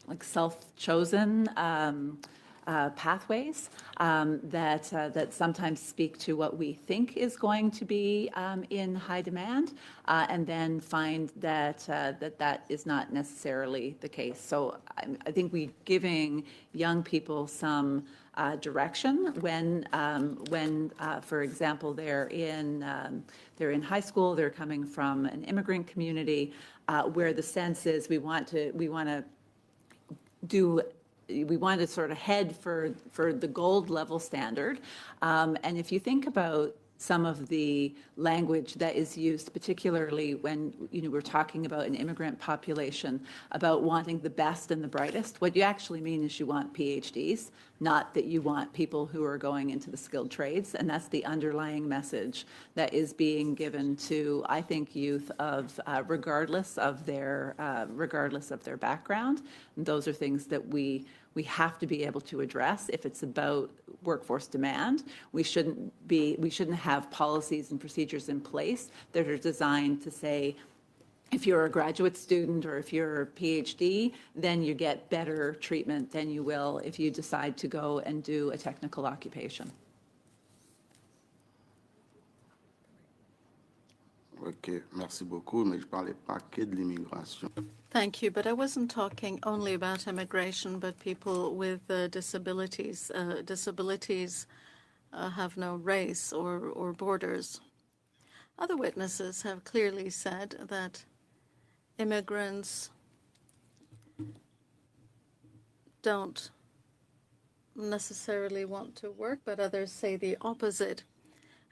Speaker 16: self-chosen pathways that sometimes speak to what we think is going to be in high demand, and then find that that is not necessarily the case. So I think we giving young people some direction when, for example, they're in high school, they're coming from an immigrant community, where the sense is we want to sort of head for the gold level standard. And if you think about some of the language that is used, particularly when we're talking about an immigrant population, about wanting the best and the brightest, what you actually mean is you want PhDs, not that you want people who are going into the skilled trades. And that's the underlying message that is being given to, I think, youth of regardless of their background. And those are things that we have to be able to address. If it's about workforce demand, we shouldn't have policies and procedures in place that are designed to say, if you're a graduate student or if you're a PhD, then you get better treatment than you will if you decide to go and do a technical occupation.
Speaker 18: Ok, merci beaucoup, mais je parlais pas que de l'immigration.
Speaker 2: Thank you, but I wasn't talking only about immigration, but people with disabilities. Disabilities have no race or borders. Other witnesses have clearly said that immigrants don't necessarily want to work, but others say the opposite.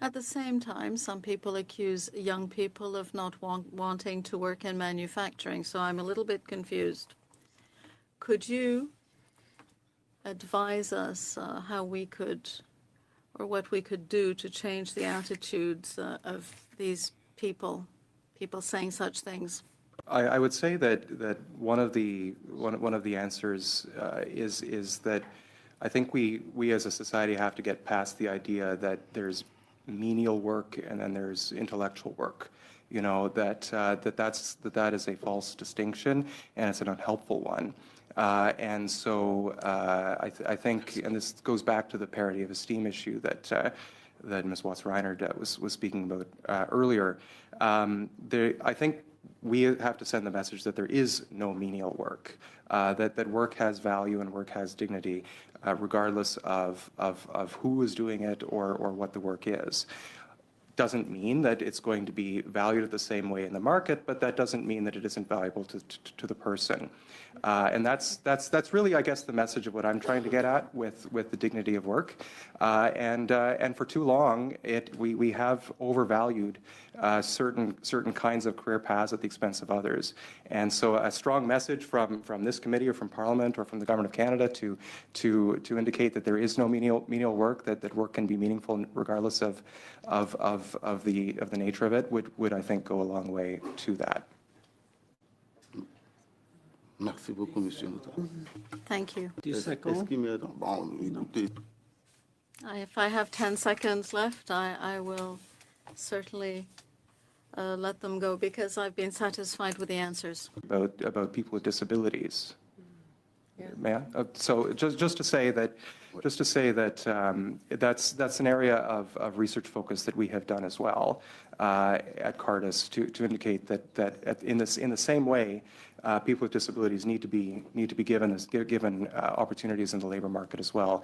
Speaker 2: At the same time, some people accuse young people of not wanting to work in manufacturing, so I'm a little bit confused. Could you advise us how we could, or what we could do to change the attitudes of these people saying such things?
Speaker 14: I would say that one of the answers is that I think we as a society have to get past the idea that there's menial work and then there's intellectual work. You know, that is a false distinction, and it's an unhelpful one. And so I think, and this goes back to the parity of esteem issue that Ms. Watts-Reinert was speaking about earlier. I think we have to send the message that there is no menial work, that work has value and work has dignity, regardless of who is doing it or what the work is. Doesn't mean that it's going to be valued the same way in the market, but that doesn't mean that it isn't valuable to the person. And that's really, I guess, the message of what I'm trying to get at with the dignity of work. And for too long, we have overvalued certain kinds of career paths at the expense of others. And so a strong message from this committee or from Parliament or from the Government of Canada to indicate that there is no menial work, that work can be meaningful regardless of the nature of it, would I think go a long way to that.
Speaker 18: Merci beaucoup, Monsieur.
Speaker 2: Thank you.
Speaker 18: Est-ce qu'il me- Bon, écoutez,
Speaker 2: If I have 10 seconds left, I will certainly let them go because I've been satisfied with the answers.
Speaker 14: About people with disabilities. May I? So just to say that that's an area of research focus that we have done as well at Cardis to indicate that in the same way, people with disabilities need to be given opportunities in the labor market as well.